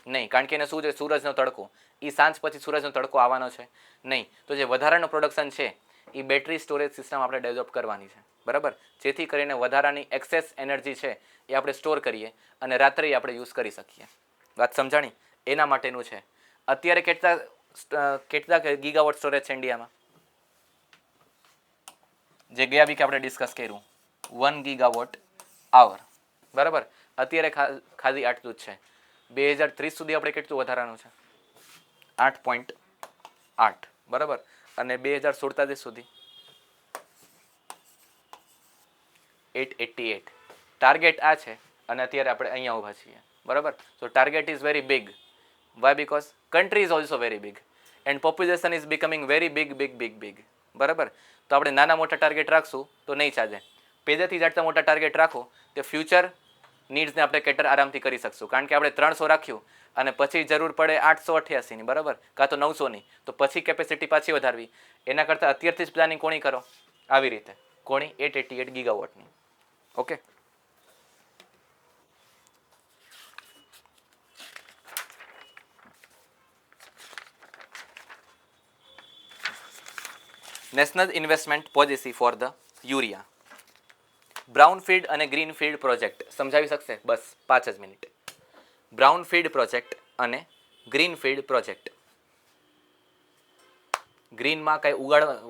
નહીં, કારણ કે એને શું છે? સૂરજનો તડકો. એ સાંજ પછી સૂરજનો તડકો આવવાનો છે નહીં. તો જે વધારાનું પ્રોડક્શન છે એ બેટરી સ્ટોરેજ સિસ્ટમ આપણે ડેવલપ કરવાની છે. બરાબર. જેથી કરીને વધારાની એક્સેસ એનર્જી છે એ આપણે સ્ટોર કરીએ અને રાત્રે આપણે યુઝ કરી શકીએ. વાત સમજાણી? એના માટેનું છે. અત્યારે કેટલા ગીગાવોટ સ્ટોરેજ છે ઇન્ડિયામાં? જે ગયા વીકે આપણે ડિસ્કસ કર્યું 1 ગીગાવોટ આવર. બરાબર. અત્યારે ખાલી આટલું જ છે. 2030 સુધી આપણે કેટલું વધારાનું છે? 8.8. બરાબર. અને 2047 સુધી 888. ટાર્ગેટ આ છે અને અત્યારે આપણે અહીંયા ઊભા છીએ. બરાબર. So target is very big. Why? Because country is also very big and population is becoming very big. બરાબર. તો આપણે નાના મોટા ટાર્ગેટ રાખશું તો નહીં ચાલે. પહેલેથી જ આટલા મોટા ટાર્ગેટ રાખો તો ફ્યુચર નીડ્સને આપણે કેટર આરામથી કરી શકશું. કારણ કે આપણે 300 રાખ્યું અને પછી જરૂર પડે 888ની, બરાબર, કાં તો 900ની, તો પછી કેપેસિટી પાછી વધારવી. એના કરતાં અત્યારથી જ પ્લાનિંગ કોણી કરો આવી રીતે, કોણી 888 ગીગાવોટની. Okay. National investment policy for the urea. Brownfield અને ગ્રીનફિલ્ડ પ્રોજેક્ટ સમજાવી શકશે? બસ 5 જ મિનિટ. બ્રાઉનફિલ્ડ પ્રોજેક્ટ અને ગ્રીનફિલ્ડ પ્રોજેક્ટ. ગ્રીનમાં કઈ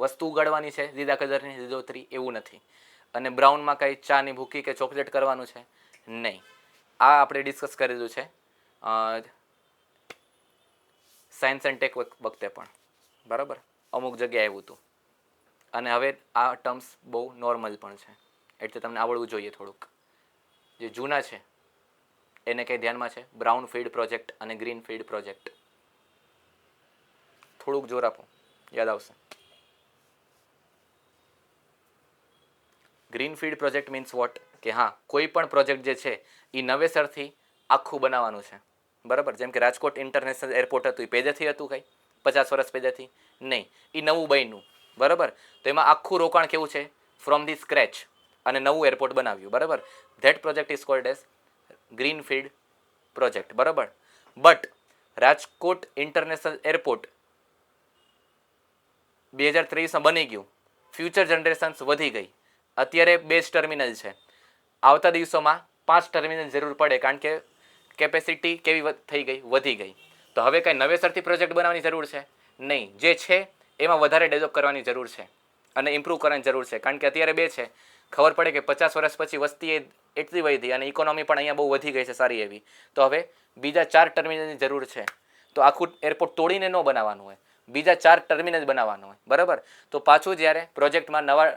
વસ્તુ ઉગાડવાની છે, લીલા કલરની લીલોતરી, એવું નથી. અને બ્રાઉનમાં કઈ ચાની ભૂકી કે ચોકલેટ કરવાનું છે, નહીં. આ આપણે ડિસ્કસ કરેલું છે સાયન્સ એન્ડ ટેક વખતે પણ, બરાબર, અમુક જગ્યાએ આવ્યું હતું. અને હવે આ ટર્મ્સ બહુ નોર્મલ પણ છે, એટલે તમને આવડવું જોઈએ થોડુંક. જે જૂના છે એને કંઈ ધ્યાનમાં છે? બ્રાઉન ફિલ્ડ પ્રોજેક્ટ અને ગ્રીન ફિલ્ડ પ્રોજેક્ટ. થોડુંક જોર આપો, યાદ આવશે. Green field project means what? કે હા, કોઈ પણ પ્રોજેક્ટ જે છે એ નવેસરથી આખું બનાવવાનું છે, બરાબર. જેમ કે રાજકોટ ઇન્ટરનેશનલ એરપોર્ટ હતું, એ પહેલેથી હતું કંઈ 50 વર્ષ પહેલેથી? નહીં, એ નવું બન્યું, બરાબર. તો એમાં આખું રોકાણ કેવું છે? ફ્રોમ ધી સ્ક્રેચ, અને નવું એરપોર્ટ બનાવ્યું, બરાબર. That project is called as green field project, બરાબર. બટ રાજકોટ ઇન્ટરનેશનલ એરપોર્ટ 2023માં બની ગયું, ફ્યુચર જનરેશન્સ વધી ગઈ, અત્યારે 2 જ ટર્મિનલ છે. આવતા દિવસોમાં 5 ટર્મિનલ જરૂર પડે, કારણ કે કેપેસિટી કેવી થઈ ગઈ? વધી ગઈ. તો હવે કંઈ નવેસરથી પ્રોજેક્ટ બનાવવાની જરૂર છે નહીં. જે છે એમાં વધારે ડેવલપ કરવાની જરૂર છે અને ઇમ્પ્રૂવ કરવાની જરૂર છે. કારણ કે અત્યારે 2 છે, ખબર પડે કે 50 વર્ષ પછી વસ્તી એટલી વધી અને ઇકોનોમી પણ અહીંયા બહુ વધી ગઈ છે સારી એવી. તો હવે બીજા 4 ટર્મિનલની જરૂર છે. તો આખું એરપોર્ટ તોડીને ન બનાવવાનું હોય, બીજા 4 ટર્મિનલ બનાવવાનું હોય, બરાબર. તો પાછું જ્યારે પ્રોજેક્ટમાં નવા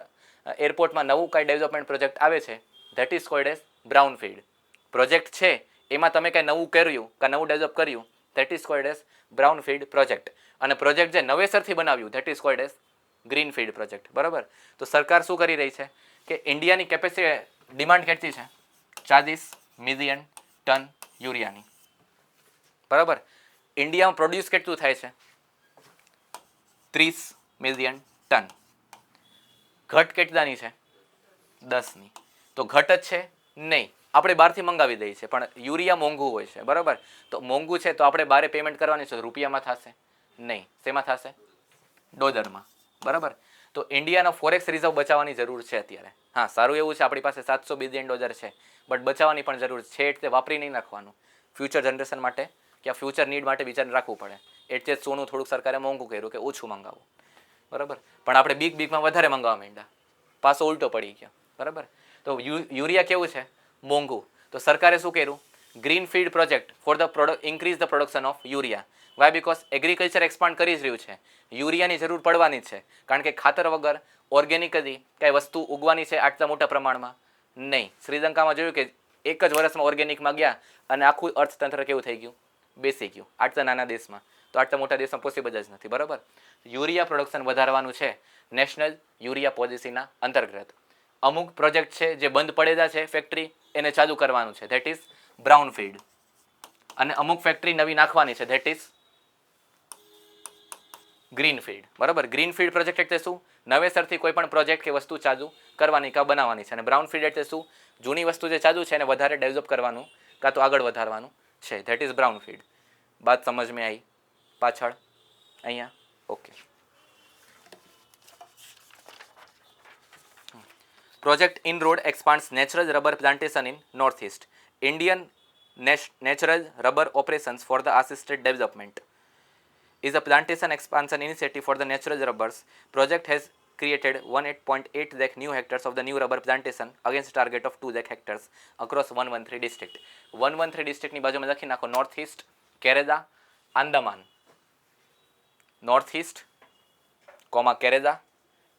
એરપોર્ટમાં નવું કાંઈ ડેવલપમેન્ટ પ્રોજેક્ટ આવે છે, that is called as brownfield project છે. એમાં તમે કાંઈ નવું કર્યું કે નવું ડેવલપ કર્યું, that is called as brownfield project. અને પ્રોજેક્ટ જે નવેસરથી બનાવ્યું, that is called as greenfield project, બરાબર. તો સરકાર શું કરી રહી છે કે ઇન્ડિયાની કેપેસિટી ડિમાન્ડ કેટલી છે? 40 મિલિયન ટન યુરિયાની, બરાબર. ઇન્ડિયામાં પ્રોડ્યુસ કેટલું થાય છે? 30 મિલિયન ટન. ઘટ કેટલાની છે? 10ની. તો ઘટ જ છે? નહીં, આપણે બહારથી મંગાવી દઈએ છીએ, પણ યુરિયા મોંઘું હોય છે, બરાબર. તો મોંઘું છે તો આપણે બહાર પેમેન્ટ કરવાની છે, રૂપિયામાં થશે નહીં. શેમાં થશે? ડોલરમાં, બરાબર. તો ઇન્ડિયાનો ફોરેક્સ રિઝર્વ બચાવવાની જરૂર છે અત્યારે. હા, સારું એવું છે, આપણી પાસે $700 બિલિયન છે, બટ બચાવવાની પણ જરૂર છે. એટલે વાપરી નહીં નાખવાનું, ફ્યુચર જનરેશન માટે કે ફ્યુચર નીડ માટે વિચાર રાખવું પડે. એટલે જ સોનું થોડુંક સરકારે મોંઘું કર્યું કે ઓછું મંગાવવું, બરાબર. પણ આપણે બીગમાં વધારે મંગાવવા માંડ્યા, પાછો ઉલટો પડી ગયો, બરાબર. તો યુરિયા કેવું છે? મોંઘું. તો સરકારે શું કર્યું? Greenfield project for the increase the production of urea. Why? Because agriculture expand કરી જ રહ્યું છે, યુરિયાની જરૂર પડવાની જ છે. કારણ કે ખાતર વગર ઓર્ગેનિકલી કાંઈ વસ્તુ ઉગવાની છે આટલા મોટા પ્રમાણમાં? નહીં. શ્રીલંકામાં જોયું કે એક જ વર્ષમાં ઓર્ગેનિકમાં ગયા અને આખું અર્થતંત્ર કેવું થઈ ગયું? બેસી ગયું. આટલા નાના દેશમાં. તો આટલા મોટા દેશમાં પોસિબલ જ નથી, બરાબર. યુરિયા પ્રોડક્શન વધારવાનું છે નેશનલ યુરિયા પોલિસીના અંતર્ગત. અમુક પ્રોજેક્ટ છે જે બંધ પડેલા છે ફેક્ટરી, એને ચાલુ કરવાનું છે, ધેટ ઇઝ બ્રાઉનફિલ્ડ. અને અમુક ફેક્ટરી નવી નાખવાની છે, ધેટ ઇઝ ગ્રીનફિલ્ડ, બરાબર. ગ્રીનફિલ્ડ પ્રોજેક્ટ એટલે શું? નવેસરથી કોઈ પણ પ્રોજેક્ટ કે વસ્તુ ચાલુ કરવાની કાં બનાવવાની છે. અને બ્રાઉનફિલ્ડ એટલે શું? જૂની વસ્તુ જે ચાલુ છે એને વધારે ડેવલપ કરવાનું કાં તો આગળ વધારવાનું છે, ધેટ ઇઝ બ્રાઉનફિલ્ડ. બાત સમજ મેં આવી પાછળ અહીંયા? Okay. Project InRoad expands natural rubber plantation in Northeast. Indian Natural Rubber Operations for the Assisted Development is a plantation expansion initiative for the natural rubbers. Project has created 18.8 lakh new hectares of the new rubber plantation against target of 2 lakh hectares across 113 district. 113 district ની બાજુમાં લખી નાખો north east, Kerala, Andaman. North east comma Kerala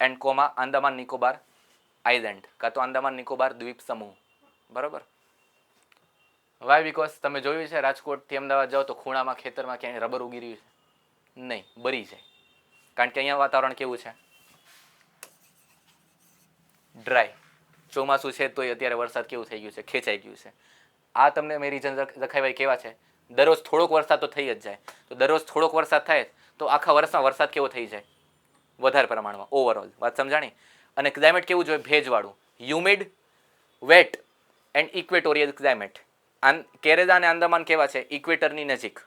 and comma Andaman Nicobar island કાં તો આંદામાન નિકોબાર દ્વીપ સમૂહ, બરાબર. Y? Because તમે જોયું છે રાજકોટથી અમદાવાદ જાઓ તો ખૂણામાં ખેતરમાં ક્યાંય રબર ઉગી રહ્યું છે? નહીં, બરી જાય. કારણ કે અહીંયા વાતાવરણ કેવું છે? ડ્રાય. ચોમાસું છે તોય અત્યારે વરસાદ કેવું થઈ ગયું છે? ખેંચાઈ ગયું છે. આ તમને મેં રીઝન લખાવ્યા કેવા છે, દરરોજ થોડોક વરસાદ તો થઈ જ જાય. તો દરરોજ થોડોક વરસાદ થાય તો આખા વર્ષમાં વરસાદ કેવો થઈ જાય, વધારે પ્રમાણમાં ઓવરઓલ. વાત સમજાણી. અને ક્લાઇમેટ કેવું જોઈએ, ભેજવાળું, humid, wet and equatorial climate. Kerala અને આંદામાન કેવા છે, ઇક્વેટરની નજીક,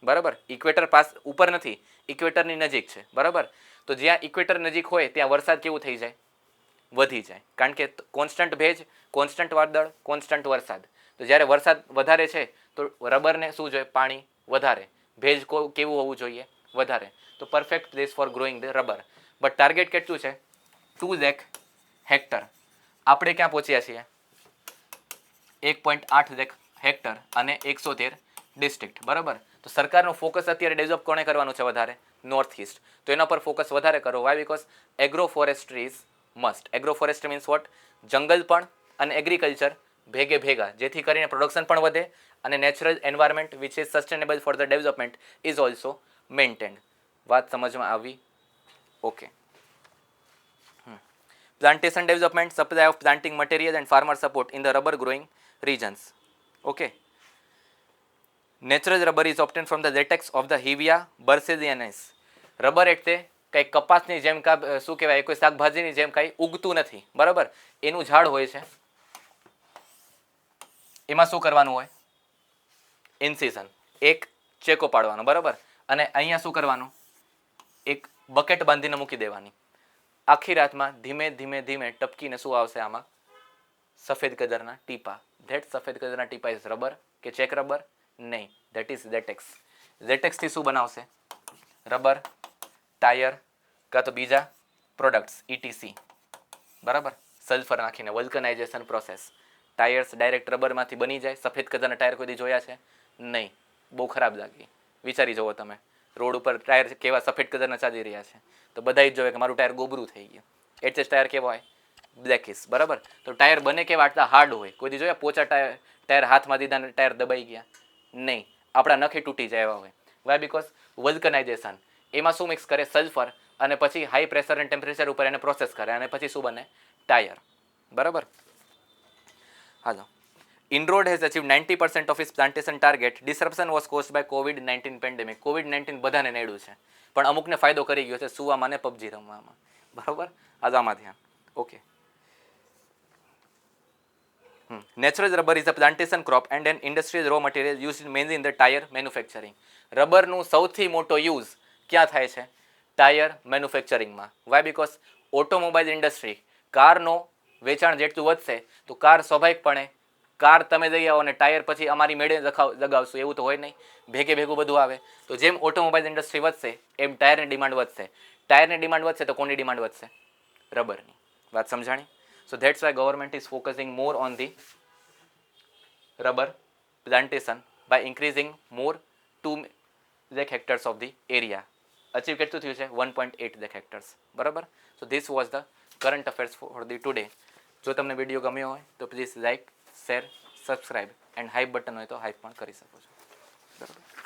બરાબર. ઇક્વેટર પાસ ઉપર નથી, ઇક્વેટરની નજીક છે, બરાબર. તો જ્યાં ઇક્વેટર નજીક હોય ત્યાં વરસાદ કેવું થઈ જાય, વધી જાય, કારણ કે કોન્સ્ટન્ટ ભેજ, કોન્સ્ટન્ટ વાદળ, કોન્સ્ટન્ટ વરસાદ. તો જ્યારે વરસાદ વધારે છે તો રબરને શું જોઈએ, પાણી વધારે, ભેજ કેવું હોવું જોઈએ, વધારે. તો perfect place four growing the rubber. But target કેટલું છે, 2 લાખ હેક્ટર. આપણે ક્યાં પહોંચ્યા છીએ, 1.8 લાખ હેક્ટર અને 113 ડિસ્ટ્રિક્ટ, બરાબર. તો સરકારનું ફોકસ અત્યારે ડેવલપ કોણે કરવાનું છે, વધારે નોર્થ ઇસ્ટ. તો એના પર ફોકસ વધારે કરો. Why? Because agro forestry is must. Agro forestry means what, જંગલ પણ અને એગ્રીકલ્ચર ભેગે ભેગા, જેથી કરીને પ્રોડક્શન પણ વધે અને natural environment which is sustainable for the development is also maintained. વાત સમજમાં આવી? Okay. Plantation development, supply of planting material and farmer support in the rubber growing regions. Okay. Natural rubber is obtained from the latex of the Hevea berzelianus. Rubber એટલે કંઈ કપાસની જેમ શું કહેવાય, કોઈ શાકભાજીની જેમ કંઈ ઉગતું નથી, બરાબર. એનું ઝાડ હોય છે, એમાં શું કરવાનું હોય, ઇન્સિઝન, એક ચેકો પાડવાનો, બરાબર. અને અહીંયા શું કરવાનું, એક બકેટ બાંધીને મૂકી દેવાની. આખી રાતમાં ધીમે ધીમે ધીમે ટપકીને શું આવશે આમાં, સફેદ કલરના ટીપા. ધેટ સફેદ કલરના ટીપા ઇઝ રબર કે ચેક રબર? નહીં, ધેટ ઇઝ લેટેક્સ. લેટેક્સથી શું બનાવશે, રબર, ટાયર, કાં તો બીજા પ્રોડક્ટ્સ, ઇટીસી, બરાબર. સલ્ફર નાખીને વલ્કનાઇઝેશન પ્રોસેસ, ટાયર્સ ડાયરેક્ટ રબરમાંથી બની જાય. સફેદ કલરના ટાયર કોઈ દી જોયા છે? નહીં, બહુ ખરાબ લાગે. વિચારી જુઓ તમે, રોડ ઉપર ટાયર કેવા સફેદ કલરના ચાલી રહ્યા છે, તો બધા જ જોવે કે મારું ટાયર ગોબરું થઈ ગયું. એટલે જ ટાયર કેવો હોય, બ્લેકિશ, બરાબર. તો ટાયર બને કેવા, આટલા હાર્ડ હોય. કોઈ દી જોયા પોચા ટાયર હાથમાં દીધા ને ટાયર દબાઈ ગયા? નહીં, આપણા નખે તૂટી જાય એવા હોય. વાય? બીકોઝ વલ્કનાઇઝેશન. એમાં શું મિક્સ કરે, સલ્ફર, અને પછી હાઈ પ્રેશર અને ટેમ્પરેચર ઉપર એને પ્રોસેસ કરે અને પછી શું બને, ટાયર, બરાબર. હાલો. Inroad has achieved 90% of its plantation target. Disruption was caused by COVID-19 pandemic. COVID-19 બધાને નડ્યું છે, પણ અમુકને ફાયદો કરી ગયો છે, સુવામાં ને પબજી રમવામાં, બરાબર. આમાં ધ્યાન. Okay. Natural rubber is a plantation crop and an industrial raw material used mainly in the tire manufacturing. રબરનું સૌથી મોટો યુઝ ક્યાં થાય છે, ટાયર મેન્યુફેક્ચરિંગમાં. વાય? બીકોઝ ઓટોમોબાઈલ ઇન્ડસ્ટ્રી, કારનો વેચાણ જેટલું વધશે તો કાર સ્વાભાવિકપણે, કાર તમે લઈ આવો અને ટાયર પછી અમારી મેળે લગાવશું એવું તો હોય નહીં, ભેગે ભેગું બધું આવે. તો જેમ ઓટોમોબાઈલ ઇન્ડસ્ટ્રી વધશે એમ ટાયરની ડિમાન્ડ વધશે. ટાયરની ડિમાન્ડ વધશે તો કોની ડિમાન્ડ વધશે, રબરની. વાત સમજાણી? So that's why government is focusing more on the rubber plantation by increasing more 2 lakh hectares of the area. Achieve કેટલું થયું છે, 1.8 lakh hectares, બરાબર. So this was the current affairs for the today. જો તમને video ગમ્યો હોય તો please like, share, subscribe and hype button હોય તો હાઈપ પણ કરી શકો છો, બરાબર.